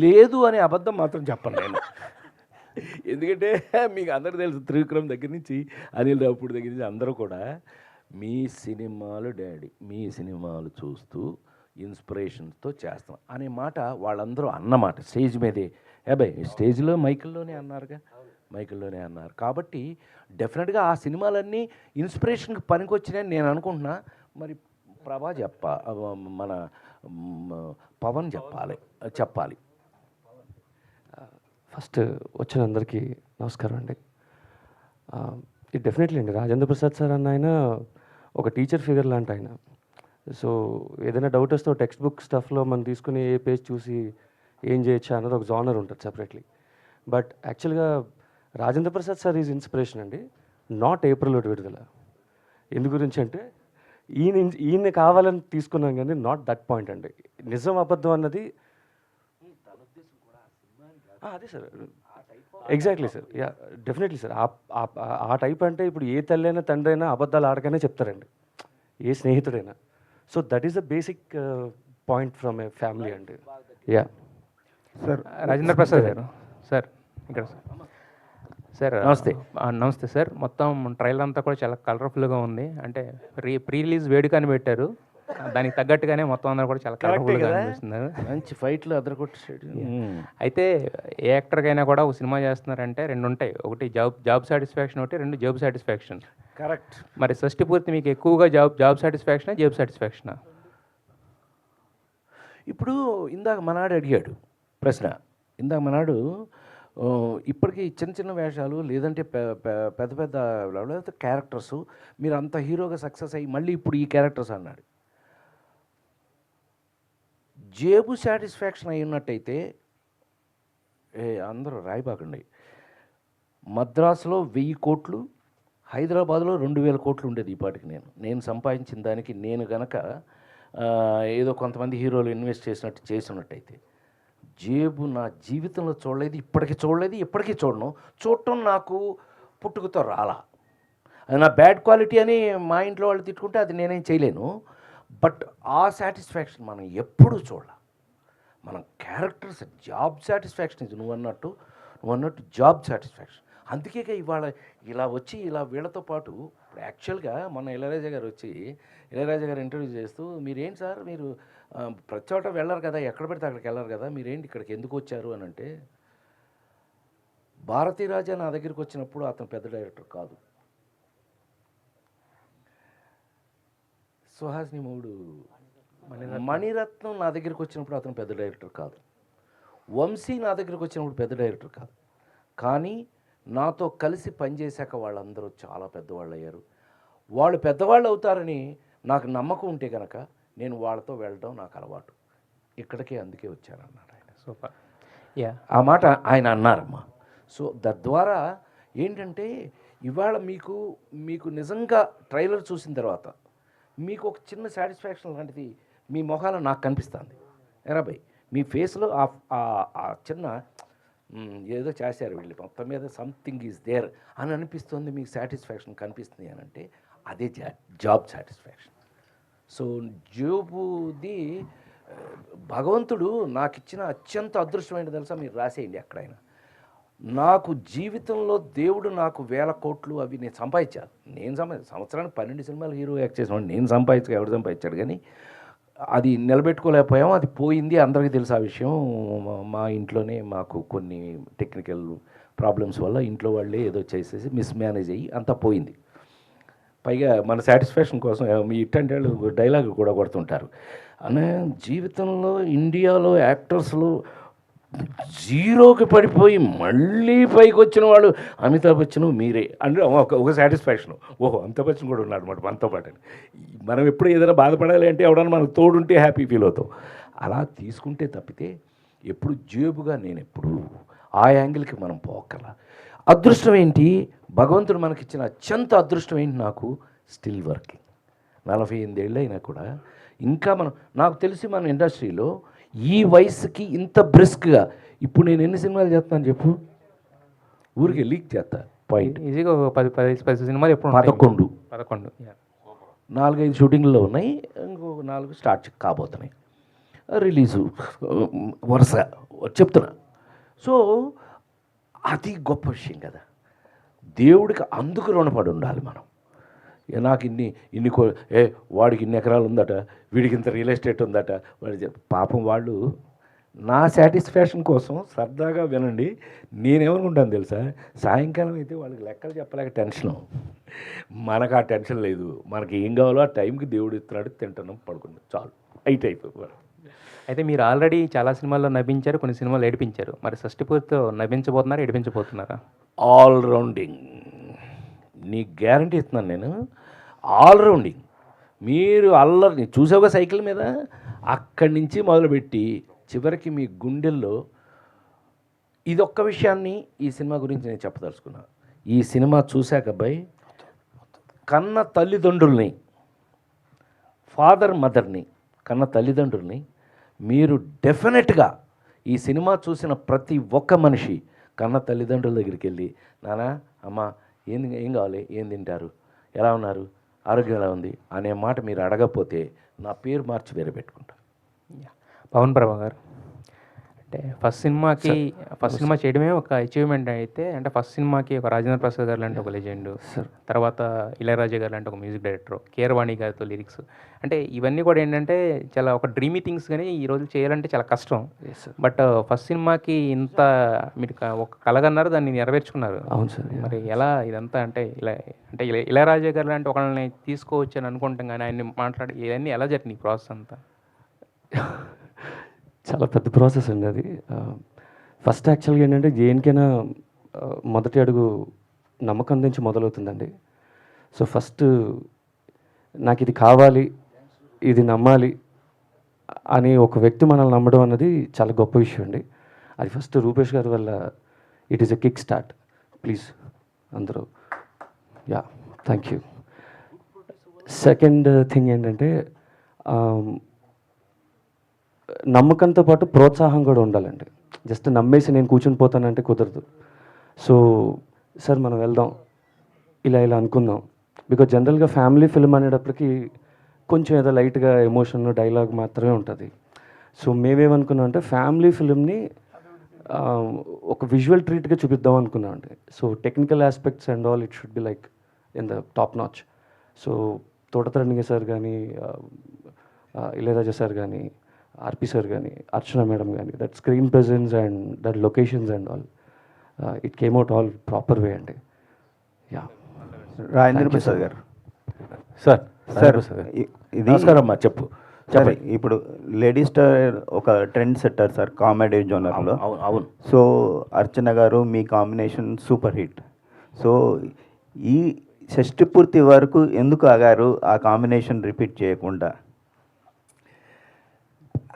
లేదు అనే అబద్ధం మాత్రం చెప్పను నేను. ఎందుకంటే మీకు అందరూ తెలుసు, త్రివిక్రమ్ దగ్గర నుంచి అనిల్ రావుపూడి దగ్గర నుంచి అందరూ కూడా మీ సినిమాలు డాడీ, మీ సినిమాలు చూస్తూ ఇన్స్పిరేషన్స్తో చేస్తాం అనే మాట వాళ్ళందరూ అన్నమాట స్టేజ్ మీదే. స్టేజ్లో మైకిల్లోనే అన్నారు కాబట్టి డెఫినెట్గా ఆ సినిమాలన్నీ ఇన్స్పిరేషన్కి పనికొచ్చినాయని నేను అనుకుంటున్నా. మరి ప్రభా మన పవన్ చెప్పాలి. ఫస్ట్ వచ్చిన అందరికీ నమస్కారం అండి. ఇది డెఫినెట్లీ అండి, రాజేంద్ర ప్రసాద్ సార్ అన్న ఆయన ఒక టీచర్ ఫిగర్ లాంటి ఆయన. సో ఏదైనా డౌట్ వస్తే టెక్స్ట్ బుక్ స్టఫ్లో మనం తీసుకుని ఏ పేజ్ చూసి ఏం చేయొచ్చా అన్నది ఒక జానర్ ఉంటుంది సెపరేట్లీ. బట్ యాక్చువల్గా Rajendra Prasad sir is inspiration అండి, నాట్ ఏప్రిల్ 1 విడుదల. ఎందు గురించి అంటే ఈయన కావాలని తీసుకున్నాం కానీ నాట్ దట్ పాయింట్ అండి. నిజం అబద్ధం అన్నది అదే sir, exactly sir, yeah definitely sir. ఆ టైప్ అంటే ఇప్పుడు ఏ తల్లి అయినా తండ్రి అయినా అబద్ధాలు ఆడగానే చెప్తారండి, ఏ స్నేహితుడైనా. So that is the basic point from a family అండి. యా సార్, రాజేంద్ర ప్రసాద్ గారు సార్ ఇక్కడ సార్. నమస్తే సార్. మొత్తం ట్రైలర్ అంతా కూడా చాలా కలర్ఫుల్గా ఉంది. అంటే ప్రీ రిలీజ్ వేడుక అని పెట్టారు, దానికి తగ్గట్టుగానే మొత్తం అందరూ కూడా చాలా కలర్ఫుల్గా అనిపిస్తున్నారు. మంచి ఫైట్లు అదరగొట్టేసాడు. అయితే ఏ యాక్టర్కైనా కూడా ఒక సినిమా చేస్తున్నారంటే 2 ఉంటాయి, ఒకటి జాబ్ సాటిస్ఫాక్షన్, ఒకటి 2 జాబ్ సాటిస్ఫాక్షన్. కరెక్ట్. మరి షష్టి పూర్తి మీకు ఎక్కువగా జాబ్ సాటిస్ఫాక్షనా జాబ్ సాటిస్ఫాక్షనా? ఇప్పుడు ఇందాక మనాడు అడిగాడు ప్రశ్న. మనాడు ఇప్పటికీ చిన్న వేషాలు లేదంటే పెద్ద క్యారెక్టర్స్, మీరు అంత హీరోగా సక్సెస్ అయ్యి మళ్ళీ ఇప్పుడు ఈ క్యారెక్టర్స్ అన్నాడు. జేబు సాటిస్ఫాక్షన్ అయి ఉన్నట్టయితే అందరూ రాయిబాకండి. మద్రాసులో 1000 కోట్లు, హైదరాబాద్లో 2000 కోట్లు ఉండేది ఈ పాటికి. నేను సంపాదించిన దానికి నేను గనక ఏదో కొంతమంది హీరోలు ఇన్వెస్ట్ చేసినట్టయితే జేబు నా జీవితంలో చూడలేదు, ఇప్పటికీ చూడను. చూడటం నాకు పుట్టుకతో రాలా. అది నా బ్యాడ్ క్వాలిటీ అని మా ఇంట్లో వాళ్ళు తిట్టుకుంటే అది నేనేం చేయలేను. బట్ ఆ సాటిస్ఫాక్షన్ మనం ఎప్పుడూ చూడాలి. మనం క్యారెక్టర్స్ జాబ్ సాటిస్ఫాక్షన్ ఇది నువ్వు అన్నట్టు జాబ్ సాటిస్ఫాక్షన్. అందుకే ఇవాళ ఇలా వచ్చి ఇలా వీళ్ళతో పాటు ఇప్పుడు యాక్చువల్గా మన ఇళయరాజా గారు వచ్చి ఇళయరాజా గారు ఇంటర్వ్యూ చేస్తూ మీరేంటి సార్ మీరు ప్రతి చోట వెళ్ళరు కదా, ఎక్కడ పెడితే అక్కడికి వెళ్ళరు కదా, మీరేంటి ఇక్కడికి ఎందుకు వచ్చారు అని అంటే, భారతీ రాజా నా దగ్గరికి వచ్చినప్పుడు అతను పెద్ద డైరెక్టర్ కాదు, సుహాసిని మూడు మణిరత్నం నా దగ్గరికి వచ్చినప్పుడు అతను పెద్ద డైరెక్టర్ కాదు, వంశీ నా దగ్గరికి వచ్చినప్పుడు పెద్ద డైరెక్టర్ కాదు. కానీ నాతో కలిసి పనిచేశాక వాళ్ళందరూ చాలా పెద్దవాళ్ళు అయ్యారు. వాళ్ళు పెద్దవాళ్ళు అవుతారని నాకు నమ్మకం ఉంటే కనుక నేను వాళ్ళతో వెళ్ళడం నాకు అలవాటు. ఇక్కడికే అందుకే వచ్చానన్నారు ఆయన. సూపర్. ఆ మాట ఆయన అన్నారమ్మా. సో తద్వారా ఏంటంటే ఇవాళ మీకు నిజంగా ట్రైలర్ చూసిన తర్వాత మీకు ఒక చిన్న సాటిస్ఫాక్షన్ లాంటిది మీ మొహాల నాకు కనిపిస్తుంది. ఎరాబాయ్ మీ ఫేస్లో ఆ చిన్న ఏదో చేశారు వీళ్ళు, మొత్తం మీద సంథింగ్ ఈజ్ దేర్ అని అనిపిస్తుంది, మీకు సాటిస్ఫాక్షన్ కనిపిస్తుంది అని అంటే అదే జాబ్ సాటిస్ఫాక్షన్. సో జోబుది భగవంతుడు నాకు ఇచ్చిన అత్యంత అదృష్టమైనది తెలుసా, మీరు రాసేయండి ఎక్కడైనా. నాకు జీవితంలో దేవుడు నాకు 1000 కోట్లు అవి నేను సంపాదించాను. సంవత్సరానికి 12 సినిమాలు హీరో యాక్ట్ చేసిన నేను ఎవడు సంపాదించాడు, కానీ అది నిలబెట్టుకోలేకపోయాం. అది పోయింది, అందరికీ తెలుసు ఆ విషయం. మా ఇంట్లోనే మాకు కొన్ని టెక్నికల్ ప్రాబ్లమ్స్ వల్ల ఇంట్లో వాళ్ళే ఏదో చేసేసి మిస్మేనేజ్ అయ్యి అంతా పోయింది. పైగా మన సాటిస్ఫాక్షన్ కోసం మీ ఇట్టంటే వాళ్ళు డైలాగ్ కూడా కొడుతుంటారు. అనే జీవితంలో ఇండియాలో యాక్టర్స్లో జీరోకి పడిపోయి మళ్ళీ పైకి వచ్చిన వాడు అమితాబ్ బచ్చన్ మీరే అంటే ఒక సాటిస్ఫాక్షన్. ఓహో అమితాబ్ బచ్చన్ కూడా ఉన్నాడు అన్నమాట మనతో పాటు. మనం ఎప్పుడు ఏదైనా బాధపడాలి అంటే ఎవడన్నా మనకు తోడుంటే హ్యాపీ ఫీల్ అవుతాం. అలా తీసుకుంటే తప్పితే ఎప్పుడు జేబుగా నేను ఎప్పుడు ఆ యాంగిల్కి మనం పోకల. అదృష్టం ఏంటి, భగవంతుడు మనకిచ్చిన అత్యంత అదృష్టం ఏంటి, నాకు స్టిల్ వర్కింగ్. 48 ఏళ్ళు అయినా కూడా ఇంకా నాకు తెలిసి మన ఇండస్ట్రీలో ఈ వయసుకి ఇంత బ్రిస్క్గా ఇప్పుడు నేను ఎన్ని సినిమాలు చేస్తాను చెప్పు, ఊరికి లీక్ చేస్తా పాయింట్ ఈజీగా 10 సినిమాలు ఎప్పుడు 11 4-5 షూటింగ్లో ఉన్నాయి, ఇంకొక 4 స్టార్ట్ కాబోతున్నాయి, రిలీజు వరుస చెప్తున్నా. సో అది గొప్ప విషయం కదా, దేవుడికి అందుకు రుణపడి ఉండాలి మనం. నాకు వాడికి ఇన్ని ఎకరాలు ఉందట, వీడికి ఇంత రియల్ ఎస్టేట్ ఉందట, వాడి పాపం వాళ్ళు నా సాటిస్ఫాక్షన్ కోసం సరదాగా వినండి. నేనేమనుకుంటాను తెలుసా, సాయంకాలం అయితే వాళ్ళకి లెక్కలు చెప్పలేక టెన్షను, మనకు ఆ టెన్షన్ లేదు. మనకి ఏం కావాలో ఆ టైంకి దేవుడు ఇస్తున్నాడు, తింటున్నాం, పడుకున్నాం, చాలు అయిపోయి. అయితే మీరు ఆల్రెడీ చాలా సినిమాల్లో నవ్వించారు, కొన్ని సినిమాలు ఏడిపించారు. మరి షష్టిపూర్తితో నవ్వించబోతున్నారా, ఏడిపించబోతున్నారా? ఆల్రౌండింగ్, నీకు గ్యారంటీ ఇస్తున్నాను నేను. ఆల్రౌండింగ్. మీరు అల్లరిని చూసావుగా సైకిల్ మీద, అక్కడి నుంచి మొదలుపెట్టి చివరికి మీ గుండెల్లో ఇదొక్క విషయాన్ని ఈ సినిమా గురించి నేను చెప్పదలుచుకున్నాను. ఈ సినిమా చూశాక అబ్బాయి కన్న తల్లిదండ్రుల్ని, ఫాదర్ మదర్ని, కన్న తల్లిదండ్రుల్ని మీరు డెఫినెట్గా ఈ సినిమా చూసిన ప్రతి ఒక్క మనిషి కన్న తల్లిదండ్రుల దగ్గరికి వెళ్ళి, నాన్న అమ్మ ఏం కావాలి, ఏం తింటారు, ఎలా ఉన్నారు, ఆరోగ్యం ఎలా ఉంది అనే మాట మీరు అడగకపోతే నా పేరు మార్చి వేరే పెట్టుకుంటా. పవన్ ప్రభా గారు, అంటే ఫస్ట్ సినిమా చేయడమే ఒక అచీవ్మెంట్ అయితే, అంటే ఫస్ట్ సినిమాకి ఒక రాజేంద్ర ప్రసాద్ గారు లాంటి ఒక లెజెండ్, తర్వాత ఇళయరాజా గారు లాంటి ఒక మ్యూజిక్ డైరెక్టర్, కీరవాణి గారితో లిరిక్స్, అంటే ఇవన్నీ కూడా ఏంటంటే చాలా ఒక డ్రీమీ థింగ్స్, కానీ ఈరోజు చేయాలంటే చాలా కష్టం. బట్ ఫస్ట్ సినిమాకి ఇంత మీరు ఒక కలగన్నారు, దాన్ని నెరవేర్చుకున్నారు. అవును సార్. మరి ఎలా ఇదంతా అంటే ఇళయరాజా గారు లాంటి ఒకళ్ళని తీసుకోవచ్చు అని అనుకుంటాం, కానీ ఆయన్ని మాట్లాడి ఇవన్నీ ఎలా జరిగినాయి ప్రాసెస్ అంతా? చాలా పెద్ద ప్రాసెస్ అండి అది. ఫస్ట్ యాక్చువల్గా ఏంటంటే దేనికైనా మొదటి అడుగు నమ్మకం నుంచి మొదలవుతుందండి. సో ఫస్ట్ నాకు ఇది కావాలి, ఇది నమ్మాలి అని ఒక వ్యక్తి మనల్ని నమ్మడం అన్నది చాలా గొప్ప విషయం అండి. అది ఫస్ట్ రూపేష్ గారి వల్ల it is a kick start. Please అందరూ థ్యాంక్ యూ. సెకండ్ థింగ్ ఏంటంటే నమ్మకంతో పాటు ప్రోత్సాహం కూడా ఉండాలండి. జస్ట్ నమ్మేసి నేను కూర్చొని పోతానంటే కుదరదు. సో సార్ మనం వెళ్దాం, ఇలా అనుకుందాం, బికాజ్ జనరల్గా ఫ్యామిలీ ఫిల్మ్ అనేటప్పటికి కొంచెం ఏదో లైట్గా ఎమోషన్ డైలాగ్ మాత్రమే ఉంటుంది. సో మేమేమనుకున్నాం అంటే ఫ్యామిలీ ఫిల్మ్ని ఒక విజువల్ ట్రీట్గా చూపిద్దాం అనుకున్నాం అండి. So technical aspects and all it should be like in the top notch. So తోటతరణిగ సార్ కానీ, ఇళయరాజా సార్ కానీ, ఆర్పి సార్ కానీ, అర్చన మేడం కానీ, that screen presence and that locations and all it came out all proper way అండి. Yeah, Rajendra Prasad గారు. Sir sir ఇది నమస్కారం అమ్మా, చెప్పు. సార్ ఇప్పుడు లేడీ స్టార్ ఒక ట్రెండ్ సెట్టర్ సార్ కామెడీ జోనర్లో. అవును. సో అర్చన గారు మీ కాంబినేషన్ సూపర్ హిట్. సో ఈ షష్టి పూర్తి వరకు ఎందుకు ఆగారు ఆ కాంబినేషన్ రిపీట్ చేయకుండా?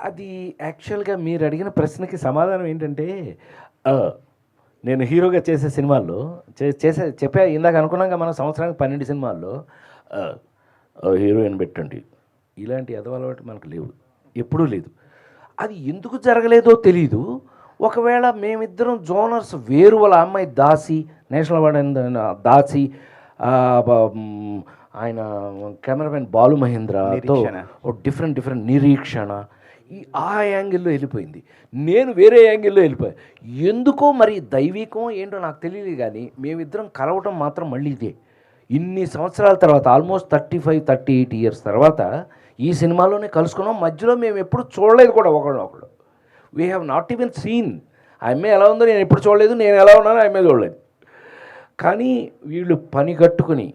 అది యాక్చువల్గా మీరు అడిగిన ప్రశ్నకి సమాధానం ఏంటంటే, నేను హీరోగా చేసే సినిమాల్లో చెప్పా ఇందాక అనుకున్నాక మనం సంవత్సరానికి 12 సినిమాల్లో హీరోయిన్ పెట్టండి, ఇలాంటి అలవాటు మనకు లేవు, ఎప్పుడూ లేదు. అది ఎందుకు జరగలేదో తెలీదు. ఒకవేళ మేమిద్దరం జోనర్స్ వేరు, వాళ్ళ అమ్మాయి దాసి, నేషనల్ అవార్డు దాసి, ఆయన కెమెరామెన్ బాలు మహేంద్రతో డిఫరెంట్ నిరీక్షణ, ఆ యాంగిల్లో వెళ్ళిపోయింది. నేను వేరే యాంగిల్లో వెళ్ళిపోయాను. ఎందుకో మరి దైవికం ఏంటో నాకు తెలియదు, కానీ మేమిద్దరం కలవటం మాత్రం మళ్ళీ ఇదే. ఇన్ని సంవత్సరాల తర్వాత, ఆల్మోస్ట్ 35-38 ఇయర్స్ తర్వాత ఈ సినిమాలోనే కలుసుకున్నాం. మధ్యలో మేము ఎప్పుడు చూడలేదు కూడా ఒకళ్ళు. We have not even scene. ఆ అమ్మాయి ఎలా ఉందో నేను ఎప్పుడు చూడలేదు, నేను ఎలా ఉన్నానో ఆ అమ్మాయి చూడలేదు. కానీ వీళ్ళు పని కట్టుకుని,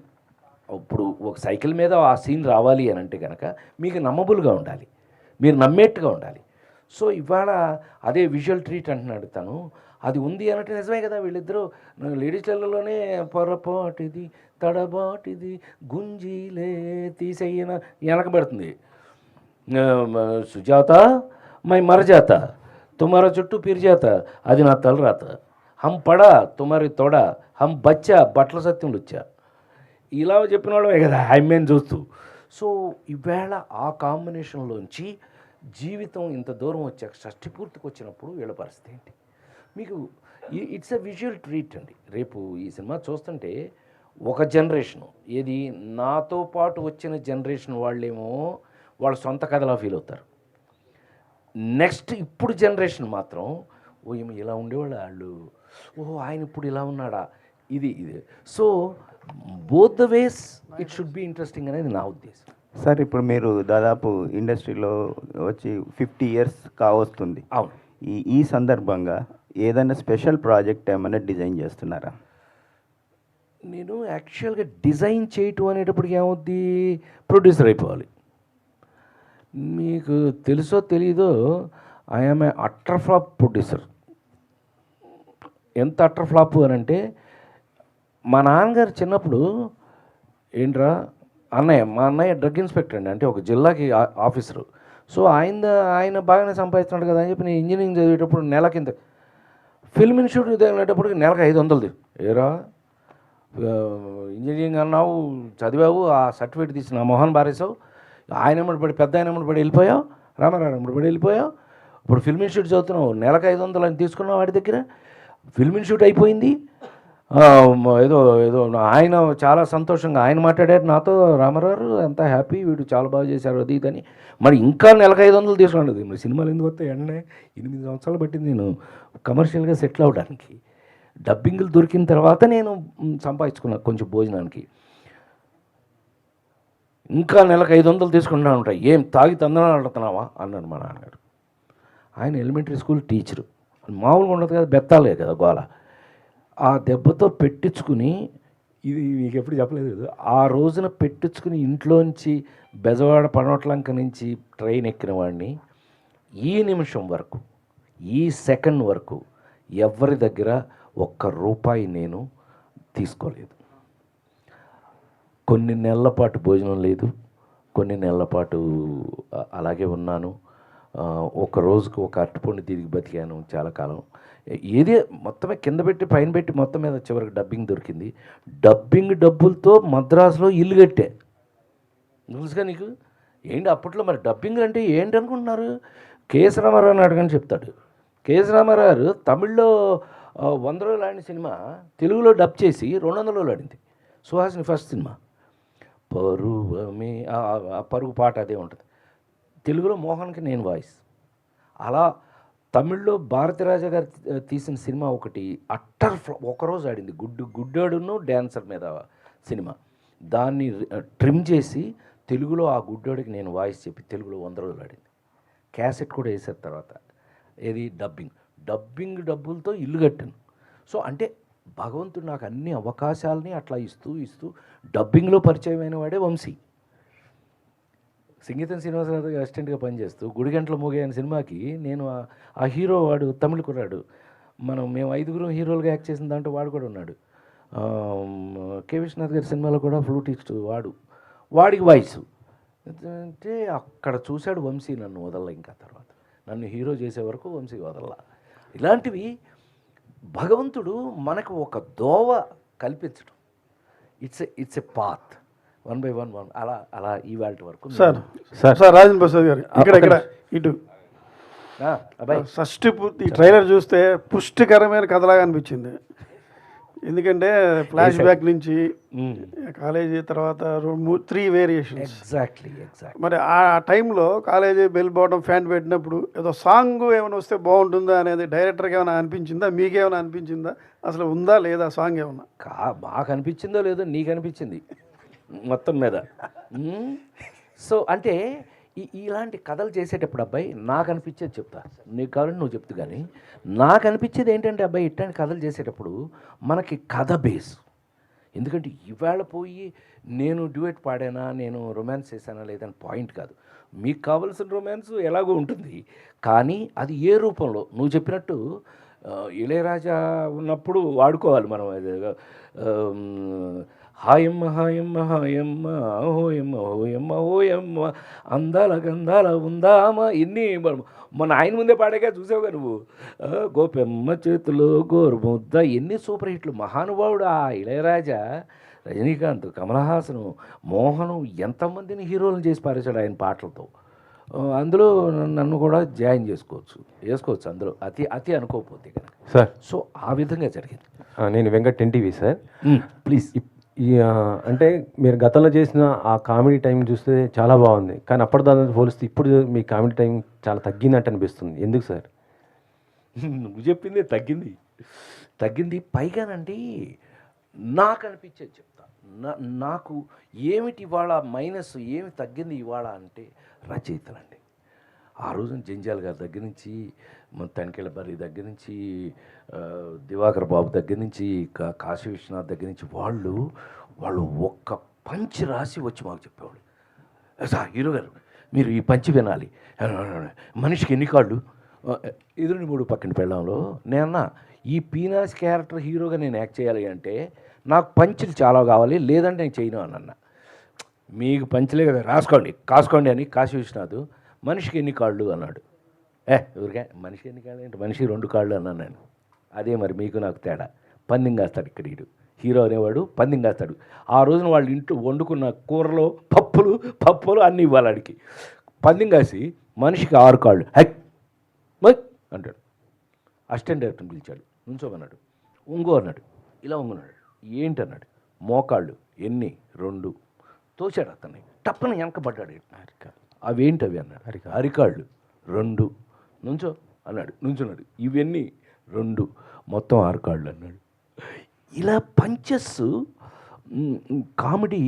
ఇప్పుడు ఒక సైకిల్ మీద ఆ సీన్ రావాలి అని అంటే కనుక మీకు నమ్మబుల్గా ఉండాలి, మీరు నమ్మేట్టుగా ఉండాలి. సో ఇవాళ అదే విజువల్ ట్రీట్ అంటున్నాడు తను, అది ఉంది అన్నట్టు నిజమే కదా. వీళ్ళిద్దరూ లేడీస్లలోనే పొరపాటిది తడబాటిది గుంజీలే తీసేయన వెనకబడుతుంది. సుజాత మై మరజాత తుమార చుట్టూ పిరిజాత, అది నా తలరాత. హం పడా తుమారి తొడ, హం బచ్చా బట్టల సత్యం వచ్చా, ఇలా చెప్పిన వాళ్ళమే కదా ఐమెన్ చూస్తూ. సో ఈవేళ ఆ కాంబినేషన్లోంచి జీవితం ఇంత దూరం వచ్చాక షష్టి పూర్తికి వచ్చినప్పుడు వీళ్ళ పరిస్థితి ఏంటి? మీకు ఇట్స్ ఎ విజువల్ ట్రీట్ అండి. రేపు ఈ సినిమా చూస్తుంటే ఒక జనరేషను, ఏది నాతో పాటు వచ్చిన జనరేషన్ వాళ్ళేమో వాళ్ళ సొంత కథలా ఫీల్ అవుతారు. నెక్స్ట్ ఇప్పుడు జనరేషన్ మాత్రం ఓ ఏమో ఇలా ఉండేవాళ్ళు వాళ్ళు, ఓహో ఆయన ఇప్పుడు ఇలా ఉన్నాడా, ఇది. So both the ways it should be interesting అనేది నా ఉద్దేశం. సార్ ఇప్పుడు మీరు దాదాపు ఇండస్ట్రీలో వచ్చి 50 ఇయర్స్ కావస్తుంది. అవును. ఈ సందర్భంగా ఏదైనా స్పెషల్ ప్రాజెక్ట్ ఏమైనా డిజైన్ చేస్తున్నారా? నేను యాక్చువల్గా డిజైన్ చేయటం అనేటప్పటికి ఏమవుద్ది, ప్రొడ్యూసర్ అయిపోవాలి. మీకు తెలుసో తెలీదో, I'm a utter flop producer. ఎంత అట్టర్ ఫ్లాప్ అని అంటే, మా నాన్నగారు చిన్నప్పుడు ఏంట్రా మా అన్నయ్య డ్రగ్ ఇన్స్పెక్టర్ అండి, అంటే ఒక జిల్లాకి ఆఫీసరు. సో ఆయన బాగానే సంపాదిస్తున్నాడు కదా అని చెప్పి నేను ఇంజనీరింగ్ చదివేటప్పుడు నెలకింత ఫిల్మ్ ఇన్స్టిట్యూట్ చదివేటప్పటికి నెలకు 500. ఏరా ఇంజనీరింగ్ అన్నావు, చదివావు, ఆ సర్టిఫికేట్ తీసి నా మొహన్ బారేసావు, ఆయన ఎమ్మడి పడి పెద్ద ఆయన ఎమ్మడి పడి వెళ్ళిపోయావు, రామారావు ఎమ్మడి పడి వెళ్ళిపోయావు. ఇప్పుడు ఫిల్మ్ ఇన్స్టిట్యూట్ చదువుతున్నావు, నెలకు 500 అని తీసుకున్నావు వాడి దగ్గర. ఫిల్మ్ ఇన్స్టిట్యూట్ అయిపోయింది. ఏదో ఆయన చాలా సంతోషంగా ఆయన మాట్లాడారు నాతో, రామారావు ఎంత హ్యాపీ, వీడు చాలా బాగా చేశారు అది ఇదని. మరి ఇంకా నెలకు 500 తీసుకున్నది. మరి సినిమాలు ఎందుకు వస్తాయి? 8 సంవత్సరాలు పట్టింది నేను కమర్షియల్గా సెటిల్ అవ్వడానికి. డబ్బింగ్లు దొరికిన తర్వాత నేను సంపాదించుకున్నా కొంచెం భోజనానికి. ఇంకా నెలకు 500 తీసుకుంటా ఉంటాయి. ఏం తాగి తందనాలు ఆడుతున్నావా అన్నాడు మా నాన్నగారు. ఆయన ఎలిమెంటరీ స్కూల్ టీచరు, మామూలుగా ఉండదు కదా, బెత్తాలే కదా గోల. ఆ దెబ్బతో పెట్టించుకుని, ఇది మీకు ఎప్పుడు చెప్పలేదు, ఆ రోజున పెట్టించుకుని ఇంట్లోంచి బెజవాడ పనోట్లంక నుంచి ట్రైన్ ఎక్కిన వాడిని ఈ నిమిషం వరకు, ఈ సెకండ్ వరకు ఎవరి దగ్గర ₹1 నేను తీసుకోలేదు. కొన్ని నెలల పాటు భోజనం లేదు, కొన్ని నెలల పాటు అలాగే ఉన్నాను. ఒక రోజుకు ఒక అరటిపండు తిరిగి బతికాను చాలా కాలం. ఏదే మొత్తమే కింద పెట్టి పైన పెట్టి మొత్తం మీద చివరికి డబ్బింగ్ దొరికింది. డబ్బింగ్ డబ్బులతో మద్రాసులో ఇల్లు కట్టే. తెలుసుగా నీకు ఏంటి అప్పట్లో మరి డబ్బింగ్ అంటే ఏంటి అనుకుంటున్నారు? కేఎస్ రామారావు అడగని చెప్తాడు. కేఎస్ రామారావు తమిళ్లో 100 రోజులు ఆడిన సినిమా తెలుగులో డబ్ చేసి 200 రోజులు ఆడింది. Suhasini first cinema. పరువమే ఆ పరుగు పాట అదే ఉంటుంది. తెలుగులో మోహన్కి నేను వాయిస్. అలా తమిళ్లో భారతిరాజా గారు తీసిన సినిమా ఒకటి అట్టర్ ఒకరోజు ఆడింది, గుడ్డోడును డ్యాన్సర్ మీద సినిమా. దాన్ని ట్రిమ్ చేసి తెలుగులో ఆ గుడ్డోడికి నేను వాయిస్ చెప్పి తెలుగులో 100 రోజులు ఆడింది. క్యాసెట్ కూడా వేసారు తర్వాత. ఏది డబ్బింగ్ డబ్బులతో ఇల్లు కట్టాను. సో అంటే భగవంతుడు నాకు అన్ని అవకాశాలని అట్లా ఇస్తూ డబ్బింగ్లో పరిచయమైన వాడే వంశీ. సంగీతం శ్రీనివాసరావు గారు అసిస్టెంట్గా పనిచేస్తూ గుడిగంటల మోగే అనే సినిమాకి నేను ఆ హీరో వాడు తమిళ కుర్రాడు, మేము 5 హీరోలుగా యాక్ట్ చేసిన దాంట్లో వాడు కూడా ఉన్నాడు. కె విశ్వనాథ్ గారి సినిమాలో కూడా ఫ్లూటిస్ట్ వాడికి వాయిస్ అంటే అక్కడ చూశాడు వంశీ. నన్ను వదల, ఇంకా తర్వాత నన్ను హీరో చేసే వరకు వంశీ వదల. ఇలాంటివి భగవంతుడు మనకు ఒక దోవ కల్పించడం. ఇట్స్ ఎ పాత్ 1 by 1 అలా ఇవాళ వరకు. సార్ రాజేంద్ర ప్రసాద్ గారు ఇక్కడ ఇటు షష్టి పూర్తి ట్రైలర్ చూస్తే పుష్టికరమైన కథలాగా అనిపించింది. ఎందుకంటే ఫ్లాష్ బ్యాక్ నుంచి కాలేజీ తర్వాత 3 వేరియేషన్స్. ఎగ్జాక్ట్లీ. మరి ఆ టైంలో కాలేజీ బెల్ బాటం ఫ్యాంట్ పెట్టినప్పుడు ఏదో సాంగ్ ఏమైనా వస్తే బాగుంటుందా అనేది డైరెక్టర్కి ఏమైనా అనిపించిందా, మీకేమైనా అనిపించిందా, అసలు ఉందా లేదా సాంగ్ ఏమన్నా? మాకు అనిపించిందో లేదో నీకు అనిపించింది మొత్తం మీద. సో అంటే ఇలాంటి కథలు చేసేటప్పుడు అబ్బాయి నాకు అనిపించేది చెప్తా, నీకు కావాలంటే నువ్వు చెప్తూ. కానీ నాకు అనిపించేది ఏంటంటే అబ్బాయి ఇట్లాంటి కథలు చేసేటప్పుడు మనకి కథ బేస్. ఎందుకంటే ఇవాళ పోయి నేను డ్యూయట్ పాడానా, నేను రొమాన్స్ చేశానా లేదని పాయింట్ కాదు. మీకు కావాల్సిన రొమాన్స్ ఎలాగో ఉంటుంది, కానీ అది ఏ రూపంలో నువ్వు చెప్పినట్టు ఇళయరాజా ఉన్నప్పుడు వాడుకోవాలి మనం. హాయమ్మ హాయమ్మ హాయమ్మ హోయమ్మ హోయమ్మ హోయమ్మ అందాల గంధాల ఉందామా ఇన్ని మన ఆయన ముందే పాడాగా చూసావుగా నువ్వు. గోపెమ్మ చేతిలో గోరుముద్ద ఎన్ని సూపర్ హిట్లు. మహానుభావుడు ఆ ఇళయరాజా, రజనీకాంత్, కమలహాసను, మోహను ఎంతమందిని హీరోలను చేసి పారేశాడు ఆయన పాటలతో. అందులో నన్ను కూడా జాయిన్ వేసుకోవచ్చు అందులో, అతి అనుకోకపోతే కనుక సార్. సో ఆ విధంగా జరిగింది. నేను వెంకట్ ఎన్టీవీ సార్. ప్లీజ్. అంటే మీరు గతంలో చేసిన ఆ కామెడీ టైం చూస్తే చాలా బాగుంది, కానీ అప్పటిదాన్ని పోలిస్తే ఇప్పుడు మీ కామెడీ టైం చాలా తగ్గినట్టు అనిపిస్తుంది. ఎందుకు సార్? నువ్వు చెప్పిందే తగ్గింది. పైగానండి నాకు అనిపించేది చెప్తా. నాకు ఏమిటి ఇవాళ మైనస్, ఏమి తగ్గింది ఇవాళ అంటే రచయితలండి. ఆ రోజున జంజాల్ గారి దగ్గర నుంచి, తనికెళ్ళ బర్రి దగ్గర నుంచి, దివాకర్ బాబు దగ్గర నుంచి, కాశీ విశ్వనాథ్ దగ్గర నుంచి వాళ్ళు ఒక్క పంచి రాసి వచ్చి మాకు చెప్పేవాళ్ళు. సార్ హీరో గారు మీరు ఈ పంచి వినాలి, మనిషికి ఎన్ని కాళ్ళు, ఎదురుని 3 పక్కన పెళ్ళంలో నేనన్నా ఈ పీనాస్ క్యారెక్టర్ హీరోగా నేను యాక్ట్ చేయాలి అంటే నాకు పంచులు చాలా కావాలి, లేదంటే నేను చేయను అని అన్న. మీకు పంచులే కదా, కాసుకోండి అని కాశీ విశ్వనాథ్ మనిషికి ఎన్ని కాళ్ళు అన్నాడు. ఊరికే మనిషికి ఎన్ని కాళ్ళు అంటే మనిషికి 2 కాళ్ళు అన్నాను నేను. అదే మరి మీకు నాకు తేడా. పందెం కాస్తాడు ఇక్కడ హీరో అనేవాడు, పందెం కాస్తాడు. ఆ రోజున వాళ్ళు ఇంట్లో వండుకున్న కూరలో పప్పులు అన్నీ ఇవ్వాలి ఆడికి. పందెం కాసి మనిషికి 6 కాళ్ళు అంటాడు. అసిస్టెంట్ డైరెక్టర్ని పిలిచాడు, నుంచోమన్నాడు. అన్నాడు, ఇలా ఉంగున్నాడు. ఏంటన్నాడు, మోకాళ్ళు ఎన్ని 2 తోచాడు. అతన్ని టప్పని వెనకబడ్డాడు. అవేంటి అవి అన్నాడు. అరికాళ్ళు 2 నుంచో అన్నాడు. నుంచున్నాడు. ఇవన్నీ 2 మొత్తం 6 కాళ్ళు అన్నాడు. ఇలా పంచెస్ కామెడీ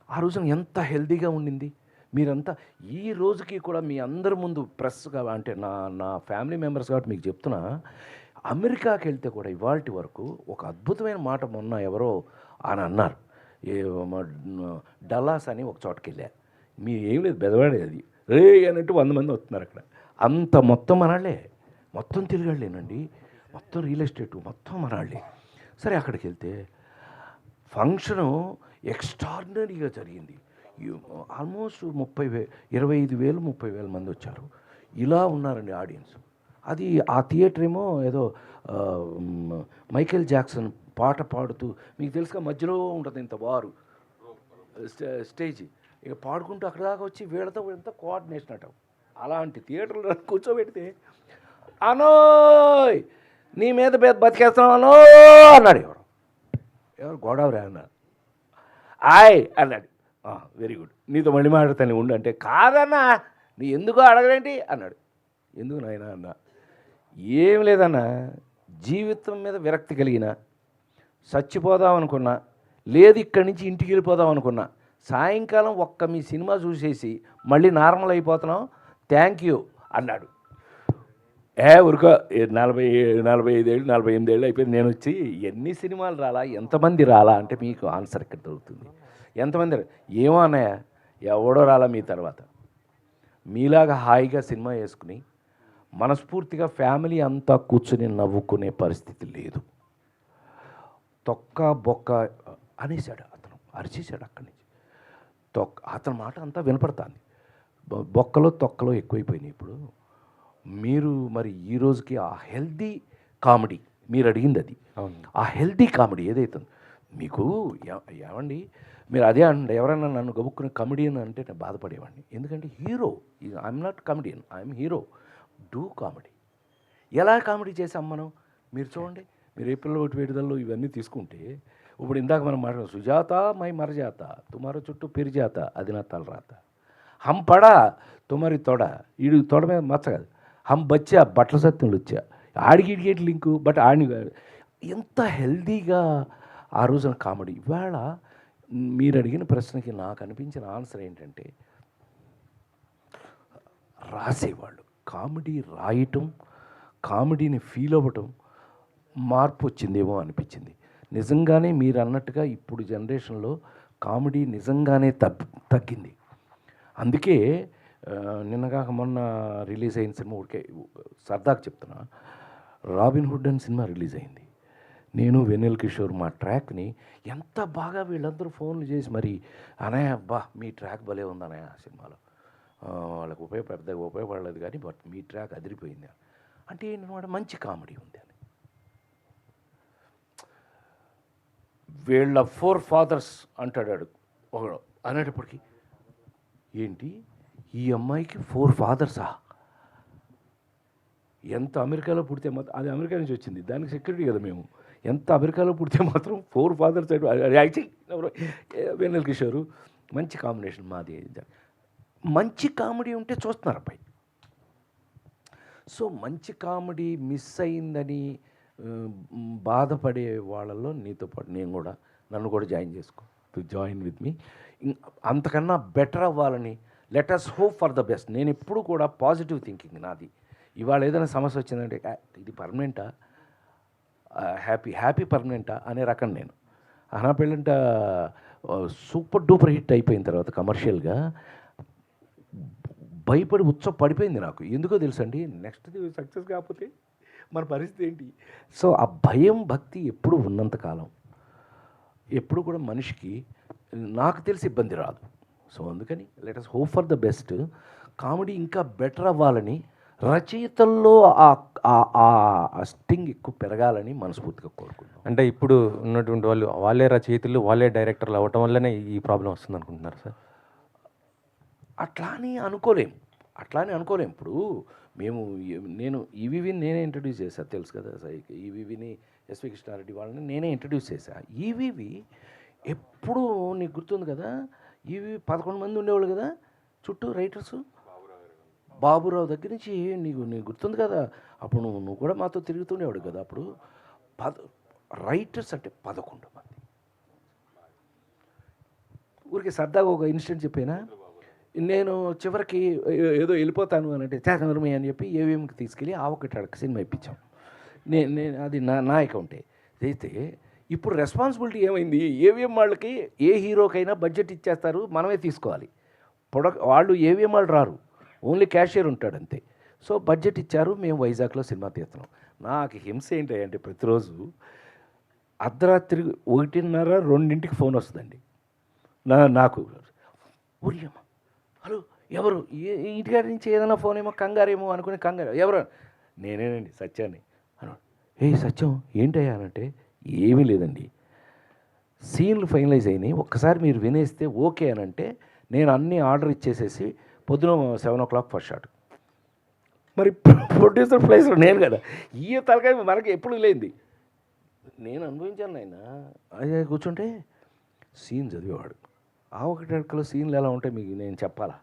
ఆ రోజున ఎంత హెల్తీగా ఉండింది. మీరంతా ఈ రోజుకి కూడా మీ అందరి ముందు ప్రెస్గా అంటే నా ఫ్యామిలీ మెంబర్స్ కాబట్టి మీకు చెప్తున్నా, అమెరికాకి వెళ్తే కూడా ఇవాల్టి వరకు ఒక అద్భుతమైన మాట మొన్న ఎవరో అని అన్నారు. డల్లాస్ అని ఒక చోటకి వెళ్ళారు. మీరు ఏం లేదు బెదవాడే, అది రే అన్నట్టు 100 మంది వస్తున్నారు అక్కడ. అంత మొత్తం మనాళ్ళే, మొత్తం తిరగాళ్ళేనండి, మొత్తం రియల్ ఎస్టేటు మొత్తం మనాళ్ళే. సరే అక్కడికి వెళ్తే ఫంక్షను ఎక్స్ట్రాడినరీగా జరిగింది. ఆల్మోస్ట్ 25,000 30,000 మంది వచ్చారు. ఇలా ఉన్నారండి ఆడియన్స్. అది ఆ థియేటర్ ఏమో ఏదో మైకేల్ జాక్సన్ పాట పాడుతూ, మీకు తెలుసుగా మధ్యలో ఉంటుంది ఇంత బారు స్టేజ్, ఇక పాడుకుంటూ అక్కడ దాకా వచ్చి వీళ్ళతో ఎంత కోఆర్డినేషన్ అట. అలాంటి థియేటర్లో కూర్చోబెడితే అనోయ్ నీ మీద బతికేస్తున్నావు అనో అన్నాడు. ఎవరు గోదావరి అన్నాడు. ఆయ్ అన్నాడు. వెరీ గుడ్, నీతో మళ్ళీ మాట్లాడతాను ఉండు అంటే, కాదన్నా నీ ఎందుకో అడగలేంటి అన్నాడు. ఎందుకు నాయన అన్న, ఏం లేదన్నా, జీవితం మీద విరక్తి కలిగిన, చచ్చిపోదాం అనుకున్నా, లేదు ఇక్కడి నుంచి ఇంటికి వెళ్ళిపోదాం అనుకున్నా, సాయంకాలం ఒక్క మీ సినిమా చూసేసి మళ్ళీ నార్మల్ అయిపోతున్నాం, థ్యాంక్ యూ అన్నాడు. ఊరుకో 45 ఏళ్ళు 48 ఏళ్ళు అయిపోయింది, నేను వచ్చి ఎన్ని సినిమాలు రాలా, ఎంతమంది రాలా అంటే మీకు ఆన్సర్ ఇక్కడ దొరుకుతుంది. ఎంతమంది ఏమో అన్నయ్య, ఎవడో రాలా మీ తర్వాత. మీలాగా హాయిగా సినిమా వేసుకుని మనస్ఫూర్తిగా ఫ్యామిలీ అంతా కూర్చుని నవ్వుకునే పరిస్థితి లేదు. తొక్క బొక్క అనేసాడు అతను, అరిచేశాడు అక్కడి నుంచి. అతని మాట అంతా వినపడుతుంది. బొక్కలో తొక్కలో ఎక్కువైపోయినాయి. ఇప్పుడు మీరు మరి ఈ రోజుకి ఆ హెల్దీ కామెడీ మీరు అడిగింది, అది ఆ హెల్దీ కామెడీ ఏదైతే మీకు ఏమండి, మీరు అదే అండి, ఎవరైనా నన్ను గబుక్కుని కమెడియన్ అంటే నేను బాధపడేవాడిని. ఎందుకంటే hero, I'm not comedian, I'm hero. Do comedy. ఎలా కామెడీ చేసాం మనం? మీరు చూడండి, మీరు ఏప్రిల్ 1 విడుదలలో ఇవన్నీ తీసుకుంటే, ఇప్పుడు ఇందాక మనం మాట్లాడాం, సుజాత మై మరజాత తుమారో చుట్టూ పెరిజాత అది నా తలరాత, హమ్ పడా తుమారి తొడ, ఈడు తొడ మీద మచ్చ కాదు, హమ్ బచ్చా బట్టల సత్యంలో వచ్చా, ఆడికి లింకు బట్ ఆడిని. ఎంత హెల్దీగా ఆ రోజున కామెడీ. ఇవాళ మీరు అడిగిన ప్రశ్నకి నాకు అనిపించిన ఆన్సర్ ఏంటంటే, రాసేవాళ్ళు కామెడీ రాయటం, కామెడీని ఫీల్ అవ్వటం మార్పు వచ్చిందేమో అనిపించింది. నిజంగానే మీరు అన్నట్టుగా ఇప్పుడు జనరేషన్లో కామెడీ నిజంగానే తగ్గింది. అందుకే నిన్నగాక మొన్న రిలీజ్ అయిన సినిమా, ఊరికే సరదాగా చెప్తున్నా, రాబిన్ హుడ్ అని సినిమా రిలీజ్ అయింది. నేను వెన్నెల కిషోర్ మా ట్రాక్ని ఎంత బాగా వీళ్ళందరూ ఫోన్లు చేసి మరి, అనయ్య అబ్బా మీ ట్రాక్ భలే ఉంది అనయ్య, ఆ సినిమాలో వాళ్ళకి పెద్దగా ఉపయోగపడలేదు కానీ బట్ మీ ట్రాక్ అదిరిపోయింది అంటే ఏంటన్నమాట, మంచి కామెడీ ఉంది అని. వీళ్ళ 4 fathers అంటాడు ఒకడు, అనేటప్పటికి ఏంటి ఈ అమ్మాయికి 4 fathers? ఎంత అమెరికాలో పుడితే మాత్రం, అది అమెరికా నుంచి వచ్చింది, దానికి సెక్యూరిటీ కదా మేము, ఎంత అమెరికాలో పుడితే మాత్రం 4 fathers వెన్నెల కిషోరు మంచి కాంబినేషన్ మాది. మంచి కామెడీ ఉంటే చూస్తున్నారు అబ్బాయి. సో మంచి కామెడీ మిస్ అయిందని బాధపడే వాళ్ళల్లో నీతో పాటు నేను కూడా, నన్ను కూడా జాయిన్ విత్ మీ. అంతకన్నా బెటర్ అవ్వాలని, let us hope for the best. నేను ఎప్పుడు కూడా పాజిటివ్ థింకింగ్ నాది. ఇవాళ ఏదైనా సమస్య వచ్చిందంటే ఇది పర్మనెంటా, హ్యాపీ పర్మనెంటా అనే రకం నేను. అనా పెళ్ళంట సూపర్ డూపర్ హిట్ అయిపోయిన తర్వాత కమర్షియల్గా భయపడి పడిపోయింది నాకు. ఎందుకో తెలుసండి, నెక్స్ట్ సక్సెస్ కాకపోతే మన పరిస్థితి ఏంటి? సో ఆ భయం భక్తి ఎప్పుడు ఉన్నంతకాలం ఎప్పుడు కూడా మనిషికి నాకు తెలిసి ఇబ్బంది రాదు. సో అందుకని let us hope for the best. Comedy ఇంకా బెటర్ అవ్వాలని, రచయితల్లో ఆ స్టింగ్ ఎక్కువ పెరగాలని మనస్ఫూర్తిగా కోరుకుంటున్నాను. అంటే ఇప్పుడు ఉన్నటువంటి వాళ్ళే రచయితలు, వాళ్ళే డైరెక్టర్లు అవ్వటం వల్లనే ఈ ప్రాబ్లం వస్తుంది అనుకుంటున్నారు సార్? అట్లా అని అనుకోలేం. ఇప్పుడు నేను ఈవీవిని నేనే ఇంట్రడ్యూస్ చేశాను, తెలుసు కదా సార్. ఈవీవిని ఎస్వి కృష్ణారెడ్డి వాళ్ళని నేనే ఇంట్రడ్యూస్ చేశాను. ఈవీవి ఎప్పుడు నీకు గుర్తుంది కదా, ఈవీవి 11 మంది ఉండేవాళ్ళు కదా చుట్టూ రైటర్సు. బాబురావు దగ్గర నుంచి నీకు గుర్తుంది కదా, అప్పుడు నువ్వు కూడా మాతో తిరుగుతుండేవాడు కదా. అప్పుడు రైటర్స్ అంటే 11 మంది. ఊరికి సరదాగా ఒక ఇన్సిడెంట్ చెప్పానా, నేను చివరికి ఏదో వెళ్ళిపోతాను అని అంటే చేతనరమి అని చెప్పి ఏవిఎంకి తీసుకెళ్ళి ఆవకట్టాడక సినిమా ఇప్పించాం. నేను అది నా అకౌంటే అయితే. ఇప్పుడు రెస్పాన్సిబిలిటీ ఏమైంది, ఏవిఎం వాళ్ళకి ఏ హీరోకైనా బడ్జెట్ ఇచ్చేస్తారు, మనమే తీసుకోవాలి. వాళ్ళు ఏవిఎం వాళ్ళు రారు, ఓన్లీ క్యాషియర్ ఉంటాడు అంతే. సో బడ్జెట్ ఇచ్చారు, మేము వైజాగ్లో సినిమా తీస్తున్నాం. నాకు హింస ఏంటి అంటే ప్రతిరోజు అర్ధరాత్రి 1:30, 2ంటికి ఫోన్ వస్తుందండి నాకు. ఊరియమ్మ, హలో ఎవరు, ఇంటికాడి నుంచి ఏదైనా ఫోన్ ఏమో, కంగారేమో అనుకుని ఎవరు, నేనేనండి సత్యాన్ని అన్నాడు. సత్యం ఏంటయ్యా అనంటే, ఏమీ లేదండి, సీన్లు ఫైనలైజ్ అయినాయి, ఒక్కసారి మీరు వినేస్తే ఓకే అనంటే నేను అన్నీ ఆర్డర్ ఇచ్చేసేసి పొద్దున 7 o'clock ఫస్ట్ షాట్. మరి ప్రొడ్యూసర్ ప్లేస్లో నేను కదా, ఈ తలకాయ మనకి ఎప్పుడు లేనిది నేను అనుభవించాను. ఆయన అదే కూర్చుంటే సీన్ చదివేవాడు, ఆవకటడకలో సీన్లు ఎలా ఉంటాయి మీకు నేను చెప్పాలా?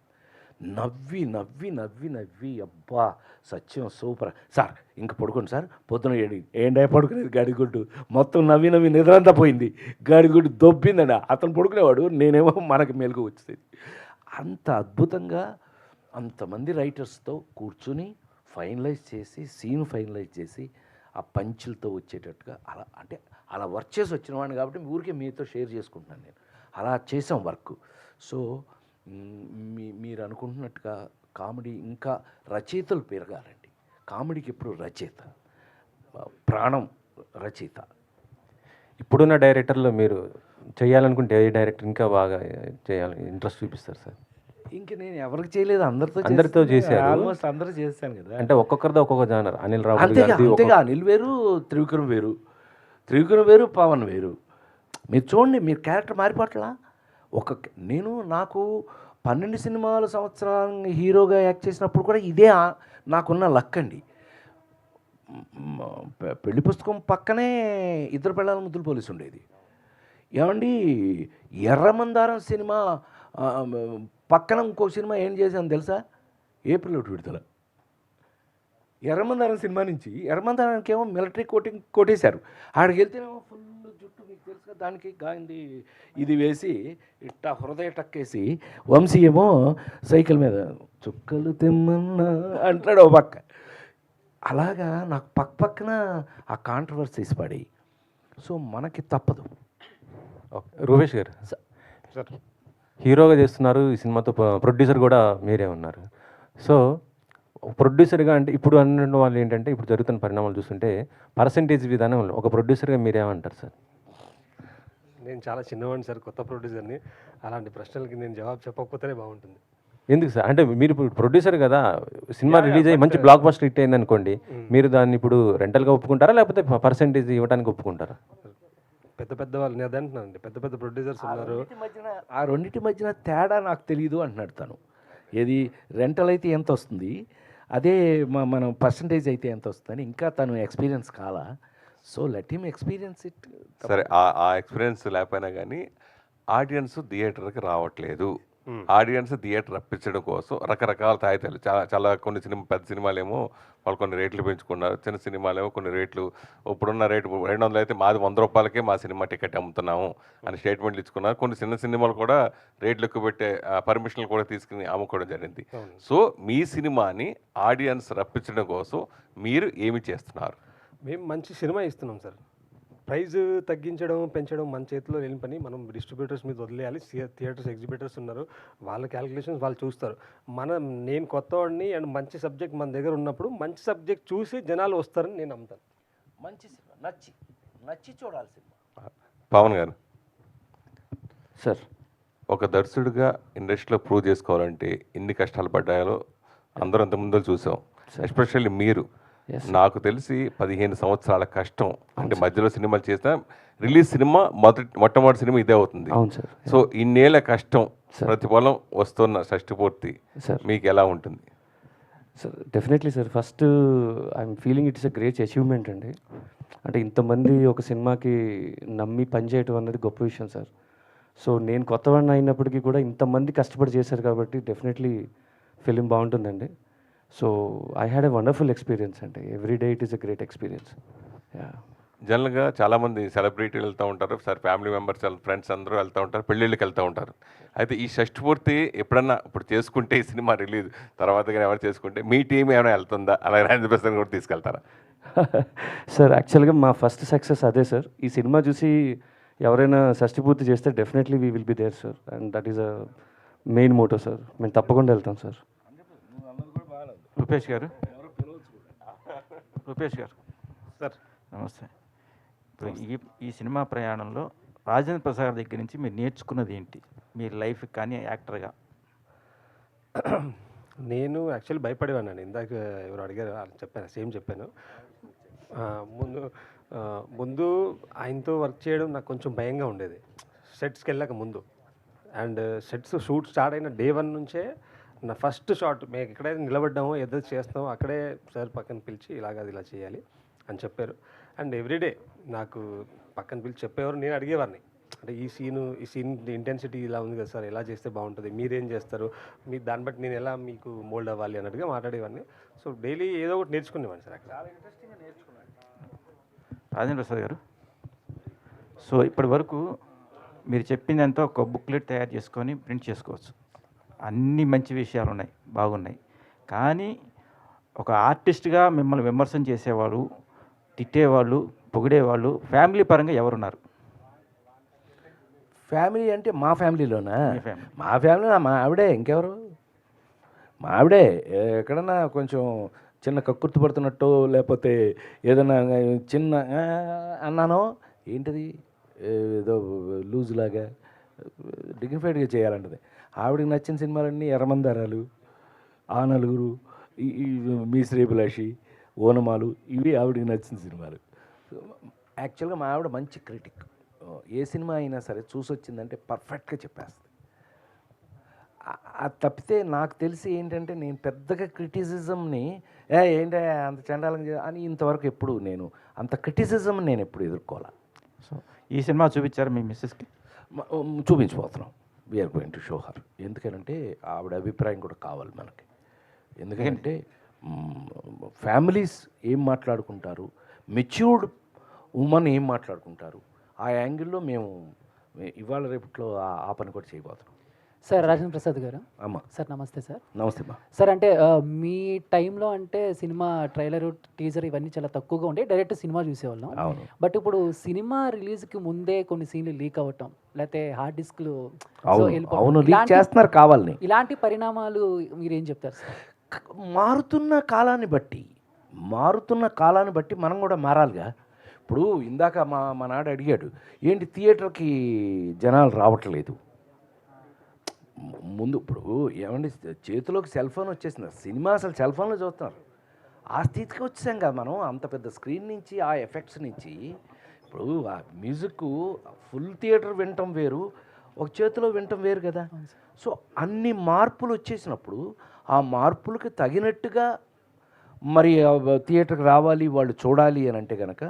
నవ్వి నవ్వి నవ్వి నవ్వి అబ్బా సత్యం సూపర్ సార్. ఇంక పడుకోండి సార్, పొద్దున ఏంటో పడుకునేది గడిగుడ్డు, మొత్తం నవ్వి నవ్వి నిద్రంతా పోయింది, గడిగుడ్డు దొబ్బిందండి. అతను పడుకునేవాడు, నేనేమో మనకి మెలకు వచ్చేది. అంత అద్భుతంగా అంతమంది రైటర్స్తో కూర్చుని ఫైనలైజ్ చేసి సీన్ ఫైనలైజ్ చేసి ఆ పంచులతో వచ్చేటట్టుగా అలా అంటే అలా వర్క్ చేసి వచ్చిన వాడిని కాబట్టి ఊరికే మీతో షేర్ చేసుకుంటున్నాను నేను. అలా చేసాం వర్క్. సో మీరు అనుకుంటున్నట్టుగా కామెడీ ఇంకా రచయితలు పెరగాలండి. కామెడీకి ఎప్పుడు రచయిత, ప్రాణం రచయిత. ఇప్పుడున్న డైరెక్టర్లో మీరు చేయాలనుకుంటే ఏ డైరెక్టర్ ఇంకా బాగా చేయాలి ఇంట్రెస్ట్ చూపిస్తారు సార్? ఇంక నేను ఎవరికి చేయలేదు, అందరితో చేశారు. ఆల్మోస్ట్ అందరూ చేశాను కదా. అంటే ఒక్కొక్కరితో ఒక్కొక్క జానర్. అనిల్ రావు అంతేగా అనిల్ వేరు, త్రివిక్రమ్ వేరు, త్రివిక్రమ్ వేరు, పవన్ వేరు. మీరు చూడండి, మీరు క్యారెక్టర్ మారిపోట్లా. నాకు 12 సినిమాల సంవత్సరాన్ని హీరోగా యాక్ట్ చేసినప్పుడు కూడా ఇదే నాకున్న లక్ అండి. పెళ్లి పుస్తకం పక్కనే ఇద్దరు పిల్లల ముద్దులు పోలీసు ఉండేది. ఏమండి ఎర్రమందారం సినిమా పక్కన ఇంకో సినిమా ఏం చేశాను తెలుసా? ఏప్రిల్ 1 విడుదల. ఎర్రమందారం సినిమా నుంచి ఎర్రమందారానికి ఏమో మిలిటరీ కోటింగ్ కొట్టేశారు. ఆడికి వెళ్తేనేమో ఫుల్ జుట్టు, మీకు తెలుసుగా, దానికి గాంధీ ఇది వేసి ఇట్టా హృదయ టక్కేసి, వంశీ ఏమో సైకిల్ మీద చుక్కలు తెమ్మన్నా అంటాడు ఓ పక్క. అలాగా నాకు పక్కన ఆ కాంట్రవర్సీస్ పడి. సో మనకి తప్పదు. రూపేష్ గారు సార్ హీరోగా చేస్తున్నారు ఈ సినిమాతో, ప్రొడ్యూసర్ కూడా మీరే ఉన్నారు. సో ప్రొడ్యూసర్గా అంటే ఇప్పుడు అన్న వాళ్ళు ఏంటంటే ఇప్పుడు జరుగుతున్న పరిణామాలు చూస్తుంటే పర్సంటేజ్ విధానం ఒక ప్రొడ్యూసర్గా మీరేమంటారు సార్? నేను చాలా చిన్నవాడిని సార్, కొత్త ప్రొడ్యూసర్ని. అలాంటి ప్రశ్నలకి నేను జవాబు చెప్పకపోతేనే బాగుంటుంది. ఎందుకు సార్? అంటే మీరు ఇప్పుడు ప్రొడ్యూసర్ కదా, సినిమా రిలీజ్ అయ్యి మంచి బ్లాక్ బస్టర్ హిట్ అయింది అనుకోండి, మీరు దాన్ని ఇప్పుడు రెంటల్గా ఒప్పుకుంటారా లేకపోతే పర్సంటేజ్ ఇవ్వడానికి ఒప్పుకుంటారా? పెద్ద వాళ్ళు నేను అదే అంటున్నానండి, పెద్ద ప్రొడ్యూసర్స్ ఉన్నారు. ఆ రెండింటి మధ్యన తేడా నాకు తెలియదు అంటున్నాడు తను. ఏది రెంటల్ అయితే ఎంత వస్తుంది, అదే మనం పర్సంటేజ్ అయితే ఎంత వస్తుందని ఇంకా తను ఎక్స్పీరియన్స్ కాలా. So let him experience it. సరే, ఆ ఎక్స్పీరియన్స్ లేకపోయినా కానీ ఆడియన్స్ థియేటర్కి రావట్లేదు. ఆడియన్స్ థియేటర్ రప్పించడం కోసం రకరకాల తాయితాలు చాలా కొన్ని పెద్ద సినిమాలేమో వాళ్ళు కొన్ని రేట్లు పెంచుకున్నారు, చిన్న సినిమాలేమో కొన్ని రేట్లు, ఇప్పుడున్న రేటు 200 అయితే మాది 100 రూపాయలకే మా సినిమా టికెట్ అమ్ముతున్నాము అని స్టేట్మెంట్లు ఇచ్చుకున్నారు. కొన్ని చిన్న సినిమాలు కూడా రేట్లు ఎక్కువ పెట్టే పర్మిషన్లు కూడా తీసుకుని అమ్ముకోవడం జరిగింది. సో మీ సినిమాని ఆడియన్స్ రప్పించడం కోసం మీరు ఏమి చేస్తున్నారు? మేము మంచి సినిమా ఇస్తున్నాం సార్. ప్రైజ్ తగ్గించడం పెంచడం మన చేతిలో లేని పని. మనం డిస్ట్రిబ్యూటర్స్ మీద వదిలేయాలి. థియేటర్స్ ఎగ్జిబిటర్స్ ఉన్నారు, వాళ్ళ క్యాలిక్యులేషన్స్ వాళ్ళు చూస్తారు. నేను కొత్తవాడిని అండ్ మంచి సబ్జెక్ట్ మన దగ్గర ఉన్నప్పుడు మంచి సబ్జెక్ట్ చూసి జనాలు వస్తారని నేను నమ్ముతాను. మంచి సినిమా నచ్చి చూడాలి సినిమా. పవన్ గారు సార్, ఒక దర్శకుడిగా ఇండస్ట్రీలో ప్రూవ్ చేసుకోవాలంటే ఎన్ని కష్టాలు పడ్డాయో అందరూ అంత ముందు చూసాం. ఎస్పెషల్లీ మీరు, నాకు తెలిసి 15 సంవత్సరాల కష్టం. అంటే మధ్యలో సినిమాలు చేసినా రిలీజ్ సినిమా మొట్టమొదటి సినిమా ఇదే అవుతుంది. అవును సార్. సో ఇన్నేళ్ల కష్టం ప్రతిఫలం వస్తున్న షష్టిపూర్తి మీకు ఎలా ఉంటుంది? Sir definitely sir, first I'm feeling it's a great achievement అండి. అంటే ఇంతమంది ఒక సినిమాకి నమ్మి పనిచేయటం అనేది గొప్ప విషయం సార్. సో నేను కొత్తవాడిని అయినప్పటికీ కూడా ఇంతమంది కష్టపడి చేశారు కాబట్టి డెఫినెట్లీ ఫిలిం బాగుంటుందండి. So I had a wonderful experience అండి. Every day it is a great experience. జనరల్గా చాలామంది సెలబ్రిటీలు వెళ్తూ ఉంటారు, సార్ ఫ్యామిలీ మెంబర్స్ ఫ్రెండ్స్ అందరూ వెళ్తూ ఉంటారు, పెళ్ళిళ్ళకి వెళ్తూ ఉంటారు. అయితే ఈ షష్టిపూర్తి ఎప్పుడన్నా ఇప్పుడు చేసుకుంటే ఈ సినిమా రిలీజ్ తర్వాత కానీ ఎవరు చేసుకుంటే మీ టీం ఏమైనా వెళ్తుందా? అలాగే 100% కూడా తీసుకెళ్తారా? సార్ యాక్చువల్గా మా ఫస్ట్ సక్సెస్ అదే సార్. ఈ సినిమా చూసి ఎవరైనా షష్టిపూర్తి చేస్తే definitely we will be there sir, and that is a main motto sir. మేము తప్పకుండా వెళ్తాం సార్. రూపేష్ గారు సార్ నమస్తే. ఇప్పుడు ఈ సినిమా ప్రయాణంలో రాజేంద్ర ప్రసాద్ దగ్గర నుంచి మీరు నేర్చుకున్నది ఏంటి మీ లైఫ్ కానీ యాక్టర్గా? నేను యాక్చువల్లీ భయపడేవాడిని. ఇందాక ఎవరు అడిగారు సేమ్ చెప్పాను. ముందు ఆయనతో వర్క్ చేయడం నాకు కొంచెం భయంగా ఉండేది సెట్స్కి వెళ్ళాక ముందు. అండ్ సెట్స్ షూట్ స్టార్ట్ అయిన డే 1 నుంచే నా ఫస్ట్ షాట్ మేము ఎక్కడైతే నిలబడ్డామో ఏదైతే చేస్తామో అక్కడే సార్ పక్కన పిలిచి ఇలా చేయాలి అని చెప్పారు. అండ్ ఎవ్రీడే నాకు పక్కన పిలిచి చెప్పేవారు, నేను అడిగేవాడిని అంటే ఈ సీన్ ఇంటెన్సిటీ ఇలా ఉంది కదా సార్, ఎలా చేస్తే బాగుంటుంది, మీరేం చేస్తారు, మీ దాన్ని బట్టి నేను ఎలా మీకు మోల్డ్ అవ్వాలి అన్నట్టుగా మాట్లాడేవాడిని. సో డైలీ ఏదో ఒకటి నేర్చుకునేవాడిని సార్. చాలా ఇంట్రెస్టింగ్గా నేర్చుకున్నాను. రాజేంద్ర ప్రసాద్ గారు, సో ఇప్పటి వరకు మీరు చెప్పిందంతా ఒక బుక్లెట్ తయారు చేసుకొని ప్రింట్ చేసుకోవచ్చు. అన్ని మంచి విషయాలు ఉన్నాయి, బాగున్నాయి. కానీ ఒక ఆర్టిస్ట్గా మిమ్మల్ని విమర్శన చేసేవాళ్ళు, తిట్టేవాళ్ళు, పొగిడేవాళ్ళు ఫ్యామిలీ పరంగా ఎవరున్నారు? ఫ్యామిలీ అంటే మా ఫ్యామిలీలోనా? ఫ్యామిలీ. మా ఫ్యామిలీ మా ఆవిడే, ఇంకెవరు? మా ఆవిడే. ఎక్కడన్నా కొంచెం చిన్న కక్కుర్తి పడుతున్నట్టు, లేకపోతే ఏదైనా చిన్న అన్నానో ఏంటిది ఏదో లూజ్ లాగా డిగ్నిఫైడ్గా చేయాలంటది. ఆవిడకి నచ్చిన సినిమాలన్నీ ఎర్రమందారాలు, ఆ నలుగురు, ఈ మీ శ్రీభిలాషి, ఓనమాలు, ఇవి ఆవిడకి నచ్చిన సినిమాలు. యాక్చువల్గా మా ఆవిడ మంచి క్రిటిక్. ఏ సినిమా అయినా సరే చూసి వచ్చిందంటే పర్ఫెక్ట్గా చెప్పేస్తుంది. అది తప్పితే నాకు తెలిసి ఏంటంటే నేను పెద్దగా క్రిటిసిజంని ఏంటి అంత చండాలంగా అని ఇంతవరకు ఎప్పుడు నేను అంత క్రిటిసిజం నేను ఎప్పుడు ఎదుర్కోవాలి. సో ఈ సినిమా చూపించారు మీ మిస్సెస్కి? చూపించబోతున్నాం. We're going to show her. ఎందుకంటే ఆవిడ అభిప్రాయం కూడా కావాలి మనకి. ఎందుకంటే ఫ్యామిలీస్ ఏం మాట్లాడుకుంటారు, మెచ్యూర్డ్ ఉమెన్ ఏం మాట్లాడుకుంటారు, ఆ యాంగిల్లో మేము ఇవాళ రేపట్లో ఆ పని కూడా చేయబోతున్నాం. సార్ రాజేంద్ర ప్రసాద్ గారు. అమ్మా సార్ నమస్తే సార్. నమస్తే అమ్మా. సార్ అంటే మీ టైంలో అంటే సినిమా ట్రైలర్, టీజర్ ఇవన్నీ చాలా తక్కువగా ఉండే, డైరెక్ట్ సినిమా చూసేవాళ్ళం. అవును. బట్ ఇప్పుడు సినిమా రిలీజ్కి ముందే కొన్ని సీన్లు లీక్ అవ్వటం, లేకపోతే హార్డ్ డిస్క్లు అవును లీక్ చేస్తున్నారు కావాలని. ఇలాంటి పరిణామాలు మీరేం చెప్తారు సార్? మారుతున్న కాలాన్ని బట్టి మనం కూడా మారాలిగా. ఇప్పుడు ఇందాక మా నాడు అడిగాడు, ఏంటి థియేటర్కి జనాలు రావట్లేదు. ముందు ఇప్పుడు ఏమండి చేతిలోకి సెల్ ఫోన్ వచ్చేసింది, సినిమా అసలు సెల్ ఫోన్లో చూస్తున్నారు. ఆ స్థితికి వచ్చాం కదా మనం. అంత పెద్ద స్క్రీన్ నుంచి, ఆ ఎఫెక్ట్స్ నుంచి, ఇప్పుడు ఆ మ్యూజిక్ ఫుల్ థియేటర్ వినటం వేరు, ఒక చేతిలో వినటం వేరు కదా. సో అన్ని మార్పులు వచ్చేసినప్పుడు ఆ మార్పులకి తగినట్టుగా మరి థియేటర్కి రావాలి, వాళ్ళు చూడాలి అని అంటే కనుక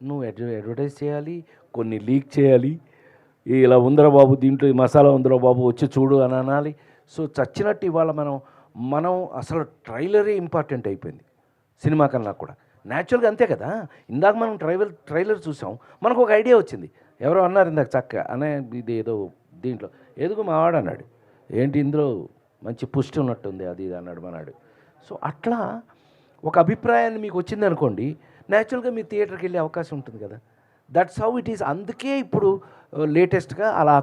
నువ్వు అడ్వర్టైజ్ చేయాలి, కొన్ని లీక్ చేయాలి. ఇలా ఉందరా బాబు, దీంట్లో ఈ మసాలా ఉందరా బాబు, వచ్చి చూడు అని అనాలి. సో చచ్చినట్టు ఇవాళ మనం అసలు ట్రైలరే ఇంపార్టెంట్ అయిపోయింది సినిమా కన్నా కూడా. న్యాచురల్గా అంతే కదా. ఇందాక మనం ట్రైలర్ చూసాం, మనకు ఒక ఐడియా వచ్చింది. ఎవరో అన్నారు ఇందాక చక్క అనే, ఇది ఏదో దీంట్లో ఏదో మా వాడు అన్నాడు, ఏంటి ఇందులో మంచి పుష్టి ఉన్నట్టుంది అది ఇది అన్నాడు మనాడు. సో అట్లా ఒక అభిప్రాయాన్ని మీకు వచ్చింది అనుకోండి, న్యాచురల్గా మీ థియేటర్కి వెళ్ళే అవకాశం ఉంటుంది కదా. That's how it is. అందుకే ఇప్పుడు లేటెస్ట్గా అలా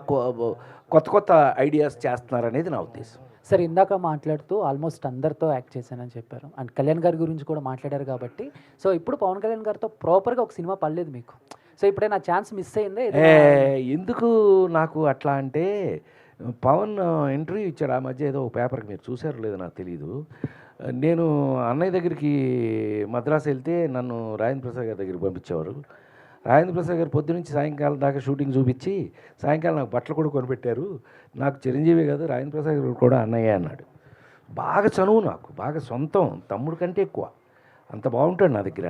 కొత్త ఐడియాస్ చేస్తున్నారనేది నా ఉద్దేశం. సార్ ఇందాక మాట్లాడుతూ ఆల్మోస్ట్ అందరితో యాక్ట్ చేశానని చెప్పారు, అండ్ కళ్యాణ్ గారి గురించి కూడా మాట్లాడారు కాబట్టి. సో ఇప్పుడు పవన్ కళ్యాణ్ గారితో ప్రాపర్గా ఒక సినిమా పడలేదు మీకు. సో ఇప్పుడే నా ఛాన్స్ మిస్ అయిందే. ఎందుకు నాకు అట్లా అంటే, పవన్ ఇంటర్వ్యూ ఇచ్చాడు ఆ మధ్య, ఏదో పేపర్కి, మీరు చూసారో లేదో నాకు తెలీదు. నేను అన్నయ్య దగ్గరికి మద్రాసు వెళ్తే నన్ను రాజేంద్ర ప్రసాద్ గారి దగ్గరికి పంపించేవారు. రాజేంద్ర ప్రసాద్ గారు పొద్దునుంచి సాయంకాలం దాకా షూటింగ్ చూపించి సాయంకాలం నాకు బట్టలు కూడా కొనిపెట్టారు. నాకు చిరంజీవి కాదు, రాజేంద్ర ప్రసాద్ గారు కూడా అన్నయ్య అన్నాడు. బాగా చనువు నాకు, బాగా సొంతం, తమ్ముడు కంటే ఎక్కువ, అంత బాగుంటాడు నా దగ్గర.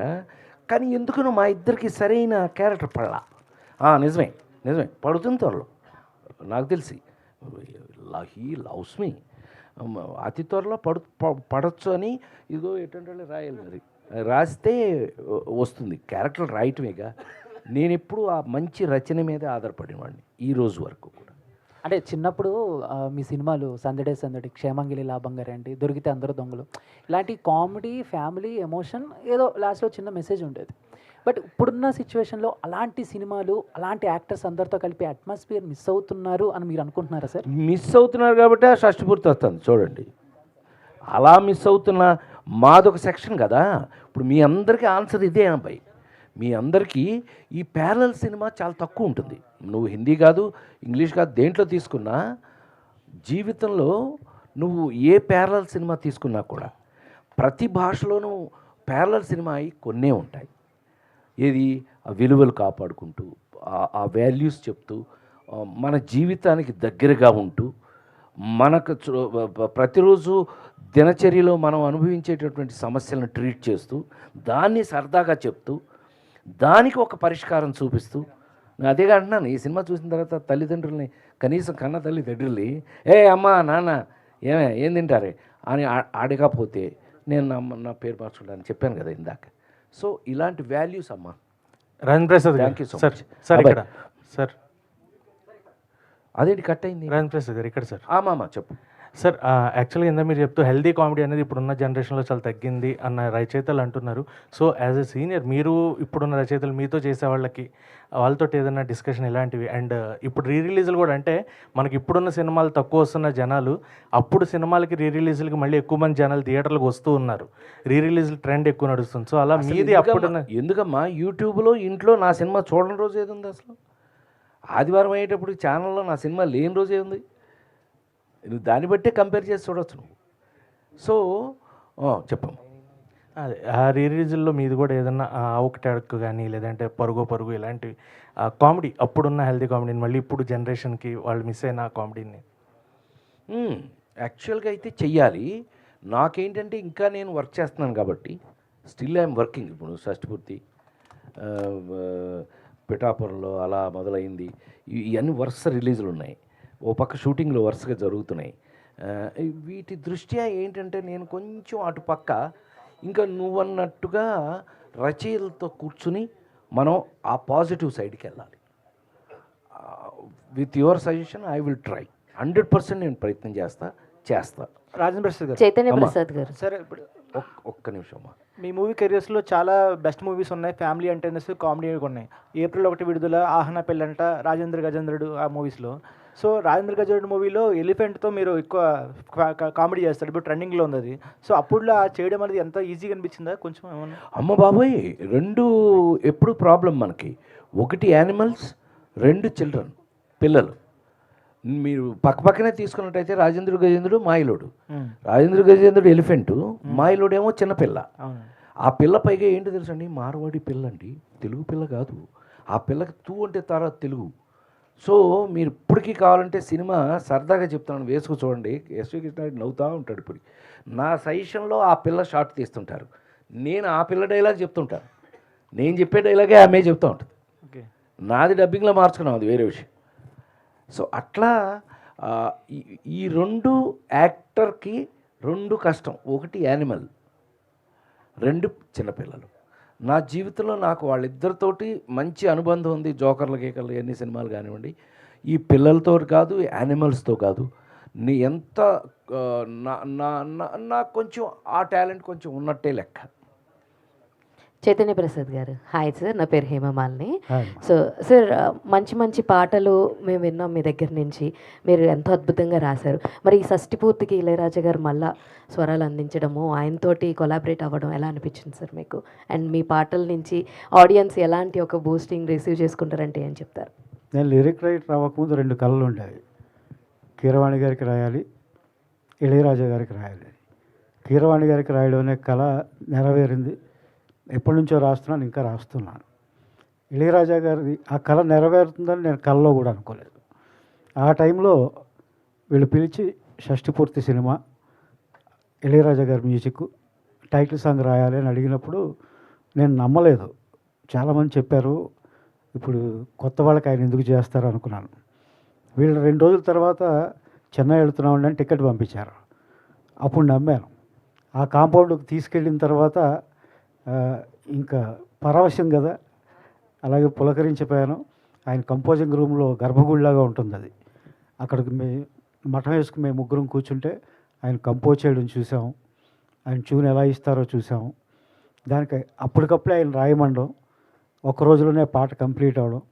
కానీ ఎందుకనో మా ఇద్దరికి సరైన క్యారెక్టర్ పడలా. నిజమే పడుతుంది త్వరలో నాకు తెలిసి. హీ లవ్స్ మీ, అతి త్వరలో పడచ్చు అని ఇదిగో ఎటువంటి రాయాలి, మరి రాస్తే వస్తుంది. క్యారెక్టర్ రాయటమేగా. నేను ఎప్పుడు ఆ మంచి రచన మీద ఆధారపడినవాడిని ఈ రోజు వరకు కూడా. అంటే చిన్నప్పుడు మీ సినిమాలు సందడి, క్షేమంగిలి లాభంగారండి, దొరికితే అందరూ దొంగలు, ఇలాంటి కామెడీ, ఫ్యామిలీ, ఎమోషన్, ఏదో లాస్ట్లో చిన్న మెసేజ్ ఉండేది. బట్ ఇప్పుడున్న సిచ్యువేషన్లో అలాంటి సినిమాలు, అలాంటి యాక్టర్స్ అందరితో కలిపి అట్మాస్ఫియర్ మిస్ అవుతున్నారు అని మీరు అనుకుంటున్నారా సార్? మిస్ అవుతున్నారు కాబట్టి ఆ షష్టిపూర్తి వస్తుంది చూడండి. అలా మిస్ అవుతున్న మాదొక సెక్షన్ కదా. ఇప్పుడు మీ అందరికీ ఆన్సర్ ఇదే అబ్బాయి. మీ అందరికీ ఈ ప్యారలల్ సినిమా చాలా తక్కువ ఉంటుంది. నువ్వు హిందీ కాదు, ఇంగ్లీష్ కాదు, దేంట్లో తీసుకున్నా జీవితంలో నువ్వు ఏ ప్యారలల్ సినిమా తీసుకున్నా కూడా ప్రతి భాషలోనూ ప్యారలల్ సినిమా అయి కొన్నే ఉంటాయి. ఏది ఆ విలువలు కాపాడుకుంటూ, ఆ వాల్యూస్ చెప్తూ, మన జీవితానికి దగ్గరగా ఉంటూ, మనకు ప్రతిరోజు దినచర్యలో మనం అనుభవించేటటువంటి సమస్యలను ట్రీట్ చేస్తూ, దాన్ని సరదాగా చెప్తూ, దానికి ఒక పరిష్కారం చూపిస్తూ, నేను అదే అంటున్నాను, ఈ సినిమా చూసిన తర్వాత తల్లిదండ్రుల్ని కనీసం కన్న తల్లిదండ్రుల్ని అమ్మా నాన్న ఏం తింటారే అని అడగకపోతే నేను నా పేరు మార్చుకుంటాను చెప్పాను కదా ఇందాక. సో ఇలాంటి వాల్యూస్ అమ్మా. రాజేంద్ర ప్రసాద్ గారు, thank you so sir much. Sir ఇక్కడ సార్ అదేంటి కట్ అయింది? రాజేంద్ర ప్రసాద్ గారు ఇక్కడ సార్. మామ చెప్పు సార్. యాక్చువల్గా ఇందా మీరు చెప్తూ హెల్దీ కామెడీ అనేది ఇప్పుడున్న జనరేషన్లో చాలా తగ్గింది అన్న రచయితలు అంటున్నారు. సో యాజ్ ఎ సీనియర్ మీరు ఇప్పుడున్న రచయితలు మీతో చేసే వాళ్ళకి వాళ్ళతో ఏదైనా డిస్కషన్ ఇలాంటివి, అండ్ ఇప్పుడు రీ రిలీజులు కూడా అంటే మనకి ఇప్పుడున్న సినిమాలు తక్కువ వస్తున్న జనాలు అప్పుడు సినిమాలకి రీ రిలీజులకి మళ్ళీ ఎక్కువ మంది జనాలు థియేటర్లకు వస్తూ ఉన్నారు. రీ రిలీజుల ట్రెండ్ ఎక్కువ నడుస్తుంది. సో అలా మీది అప్పుడున్న ఎందుకమ్మా యూట్యూబ్లో ఇంట్లో నా సినిమా చూడని రోజు ఏది ఉంది అసలు? ఆదివారం అయ్యేటప్పుడు ఛానల్లో నా సినిమా లేని రోజు ఏముంది? నువ్వు దాన్ని బట్టే కంపేర్ చేసి చూడవచ్చు నువ్వు. సో చెప్పమ్మా. అదే ఆ రీ రిలీజుల్లో మీది కూడా ఏదన్నా ఒకటి అడుక్కు కానీ లేదంటే పరుగు ఇలాంటివి కామెడీ అప్పుడున్న హెల్దీ కామెడీని మళ్ళీ ఇప్పుడు జనరేషన్కి వాళ్ళు మిస్ అయిన కామెడీని యాక్చువల్గా అయితే చెయ్యాలి. నాకేంటంటే ఇంకా నేను వర్క్ చేస్తున్నాను కాబట్టి స్టిల్ ఐఎమ్ వర్కింగ్. ఇప్పుడు షష్టిపూర్తి, పిఠాపురంలో అలా మొదలైంది. ఇవన్నీ వరుస రిలీజులు ఉన్నాయి. ఓ పక్క షూటింగ్లు వరుసగా జరుగుతున్నాయి. వీటి దృష్ట్యా ఏంటంటే నేను కొంచెం అటుపక్క ఇంకా నువ్వన్నట్టుగా రచయితలతో కూర్చుని మనం ఆ పాజిటివ్ సైడ్కి వెళ్ళాలి. With your suggestion I will try 100% నేను ప్రయత్నం చేస్తా. రాజేంద్ర ప్రసాద్ గారు, చైతన్య ప్రసాద్ గారు, సరే ఇప్పుడు ఒక్క నిమిషం. మీ మూవీ కెరియర్స్లో చాలా బెస్ట్ మూవీస్ ఉన్నాయి, ఫ్యామిలీ ఎంటర్టైనర్స్, కామెడీ ఉన్నాయి. ఏప్రిల్ 1 విడుదల, ఆహనా పెళ్ళంట, రాజేంద్ర గజేంద్రుడు ఆ మూవీస్లో. సో రాజేంద్ర గజేంద్రుడు మూవీలో ఎలిఫెంట్తో మీరు ఎక్కువ కామెడీ చేస్తారు, ఇప్పుడు ట్రెండింగ్లో ఉంది అది. సో అప్పుడులో చేయడం అనేది ఎంత ఈజీగా అనిపించిందా కొంచెం ఏమన్నా? అమ్మ బాబోయ్, రెండు ఎప్పుడు ప్రాబ్లం మనకి. ఒకటి యానిమల్స్, రెండు చిల్డ్రన్, పిల్లలు. మీరు పక్కనే తీసుకున్నట్టయితే రాజేంద్ర గజేంద్రుడు మాయిలోడు, రాజేంద్ర గజేంద్రుడు ఎలిఫెంటు, మాయిలోడేమో చిన్నపిల్ల. ఆ పిల్ల పైగా ఏంటో తెలుసండి, మార్వాడి పిల్ల అండి, తెలుగు పిల్ల కాదు. ఆ పిల్లకి తూ అంటే తర్వాత తెలుగు. సో మీరు ఇప్పటికీ కావాలంటే సినిమా సరదాగా చెప్తున్నాను, వేసుకు చూడండి. ఎస్వి కృష్ణారెడ్డి నవ్వుతూ ఉంటాడు. ఇప్పుడు నా సజెషన్లో ఆ పిల్ల షార్ట్ తీస్తుంటారు, నేను ఆ పిల్ల డైలాగ్ చెప్తుంటాను. నేను చెప్పే డైలాగే ఆమె చెప్తూ ఉంటుంది. నాది డబ్బింగ్లో మార్చుకున్నాం, అది వేరే విషయం. సో అట్లా ఈ రెండు యాక్టర్కి రెండు కష్టం. ఒకటి యానిమల్, రెండు చిన్నపిల్లలు. నా జీవితంలో నాకు వాళ్ళిద్దరితోటి మంచి అనుబంధం ఉంది. జోకర్ల గీకర్లు ఎన్ని సినిమాలు కానివ్వండి. ఈ పిల్లలతో కాదు, యానిమల్స్తో కాదు. నీ ఎంత నాకు కొంచెం ఆ టాలెంట్ కొంచెం ఉన్నట్టే లెక్క. చైతన్య ప్రసాద్ గారు, హాయ్ సార్, నా పేరు హేమమాలిని. సో సార్, మంచి మంచి పాటలు మేము విన్నాం మీ దగ్గర నుంచి, మీరు ఎంతో అద్భుతంగా రాశారు. మరి ఈ షష్టిపూర్తికి ఇళయరాజా గారు మళ్ళా స్వరాలు అందించడము, ఆయనతోటి కొలాబరేట్ అవ్వడం ఎలా అనిపించింది సార్ మీకు? అండ్ మీ పాటల నుంచి ఆడియన్స్ ఎలాంటి ఒక బూస్టింగ్ రిసీవ్ చేసుకుంటారంటే ఏం చెప్తారు? నేను లిరిక్ రైటర్ అవ్వకముందు 2 కళలు ఉండేవి. కీరవాణి గారికి రాయాలి, ఇళయరాజా గారికి రాయాలి. కీరవాణి గారికి రాయడం అనే కళ నెరవేరింది. ఎప్పటి నుంచో రాస్తున్నాను, ఇంకా రాస్తున్నాను. ఇళయరాజా గారి ఆ కళ నెరవేరుతుందని నేను కళలో కూడా అనుకోలేదు. ఆ టైంలో వీళ్ళు పిలిచి షష్టిపూర్తి సినిమా, ఇళయరాజా గారి మ్యూజిక్, టైటిల్ సాంగ్ రాయాలి అని అడిగినప్పుడు నేను నమ్మలేదు. చాలామంది చెప్పారు, ఇప్పుడు కొత్త వాళ్ళకి ఆయన ఎందుకు చేస్తారు అనుకున్నాను. వీళ్ళు 2 రోజుల తర్వాత చెన్నై వెళుతున్నామండి అని టికెట్ పంపించారు. అప్పుడు నమ్మాను. ఆ కాంపౌండ్కి తీసుకెళ్ళిన తర్వాత ఇంకా పరవశం కదా, అలాగే పులకరించిపోయాను. ఆయన కంపోజింగ్ రూమ్లో గర్భగుడిలాగా ఉంటుంది అది. అక్కడికి మఠం వేసుకుని మేము ముగ్గురం కూర్చుంటే ఆయన కంపోజ్ చేయడం చూసాం, ఆయన ట్యూన్ ఎలా ఇస్తారో చూసాం. దానికి అప్పటికప్పుడే ఆయన రాయమండం, ఒక రోజులోనే పాట కంప్లీట్ అవ్వడం,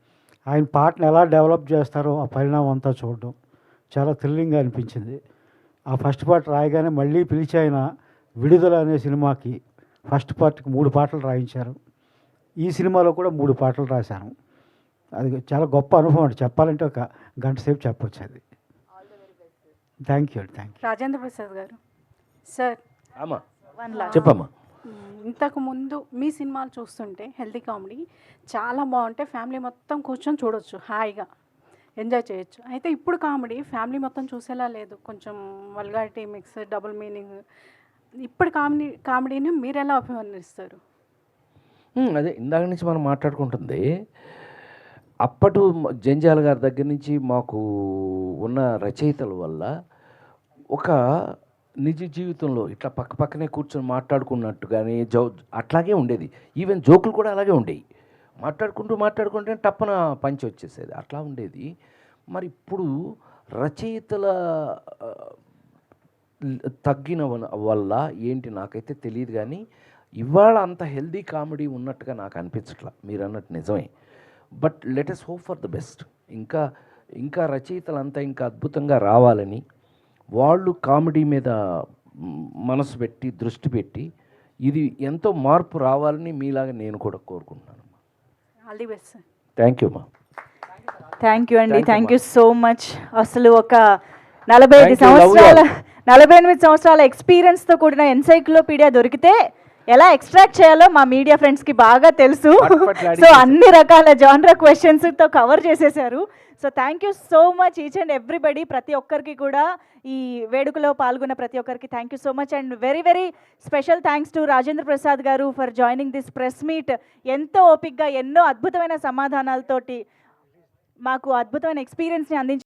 ఆయన పాటను ఎలా డెవలప్ చేస్తారో ఆ పరిణామం అంతా చూడడం చాలా థ్రిల్లింగ్గా అనిపించింది. ఆ ఫస్ట్ పాట రాయగానే మళ్ళీ పిలిచి ఆయన విడుదల అనే సినిమాకి ఫస్ట్ పార్ట్కి 3 పాటలు రాయించారు. ఈ సినిమాలో కూడా 3 పాటలు రాశాను. అది చాలా గొప్ప అనుభవం అండి, చెప్పాలంటే ఒక గంట సేపు చెప్పొచ్చు అది. Thank you. రాజేంద్ర ప్రసాద్ గారు సార్, చెప్పమ్మా. ఇంతకు ముందు మీ సినిమాలు చూస్తుంటే హెల్తీ కామెడీ చాలా బాగుంటాయి, ఫ్యామిలీ మొత్తం కూర్చొని చూడొచ్చు, హాయిగా ఎంజాయ్ చేయొచ్చు. అయితే ఇప్పుడు కామెడీ ఫ్యామిలీ మొత్తం చూసేలా లేదు, కొంచెం వల్గారిటీ మిక్స్, డబుల్ మీనింగ్. ఇప్పుడు కామెడీని మీరు ఎలా అభివర్ణిస్తారు? అదే ఇందాక నుంచి మనం మాట్లాడుకుంటుంది. అప్పటి జంజాల గారి దగ్గర నుంచి మాకు ఉన్న రచయితల వల్ల ఒక నిజ జీవితంలో ఇట్లా పక్క పక్కనే కూర్చొని మాట్లాడుకున్నట్టు కానీ అట్లాగే ఉండేది. ఈవెన్ జోకులు కూడా అలాగే ఉండేవి. మాట్లాడుకుంటే టప్పన పంచి వచ్చేసేది, అట్లా ఉండేది. మరి ఇప్పుడు రచయితల తగ్గిన వల్ల ఏంటి నాకైతే తెలియదు, కానీ ఇవాళ అంత హెల్దీ కామెడీ ఉన్నట్టుగా నాకు అనిపించట్లా. మీరు అన్నట్టు నిజమే, but let us hope for the best. ఇంకా రచయితలంతా ఇంకా అద్భుతంగా రావాలని, వాళ్ళు కామెడీ మీద మనసు పెట్టి దృష్టి పెట్టి ఇది ఎంతో మార్పు రావాలని మీలాగా నేను కూడా కోరుకుంటున్నాను. All the best. Thank you మా. థ్యాంక్ యూ అండి, థ్యాంక్ యూ సో మచ్. అసలు ఒక 48 సంవత్సరాల ఎక్స్పీరియన్స్తో కూడిన ఎన్సైక్లోపీడియా దొరికితే ఎలా ఎక్స్ట్రాక్ట్ చేయాలో మా మీడియా ఫ్రెండ్స్కి బాగా తెలుసు. సో అన్ని రకాల జానరా క్వశ్చన్స్తో కవర్ చేసేసారు. So thank you so much each and everybody, ప్రతి ఒక్కరికి కూడా, ఈ వేడుకలో పాల్గొన్న ప్రతి ఒక్కరికి thank you so much. And very very special thanks to Rajendra Prasad గారు for joining this press meet. ఎంతో ఓపిక్గా ఎన్నో అద్భుతమైన సమాధానాలతోటి మాకు అద్భుతమైన ఎక్స్పీరియన్స్ని అందించారు.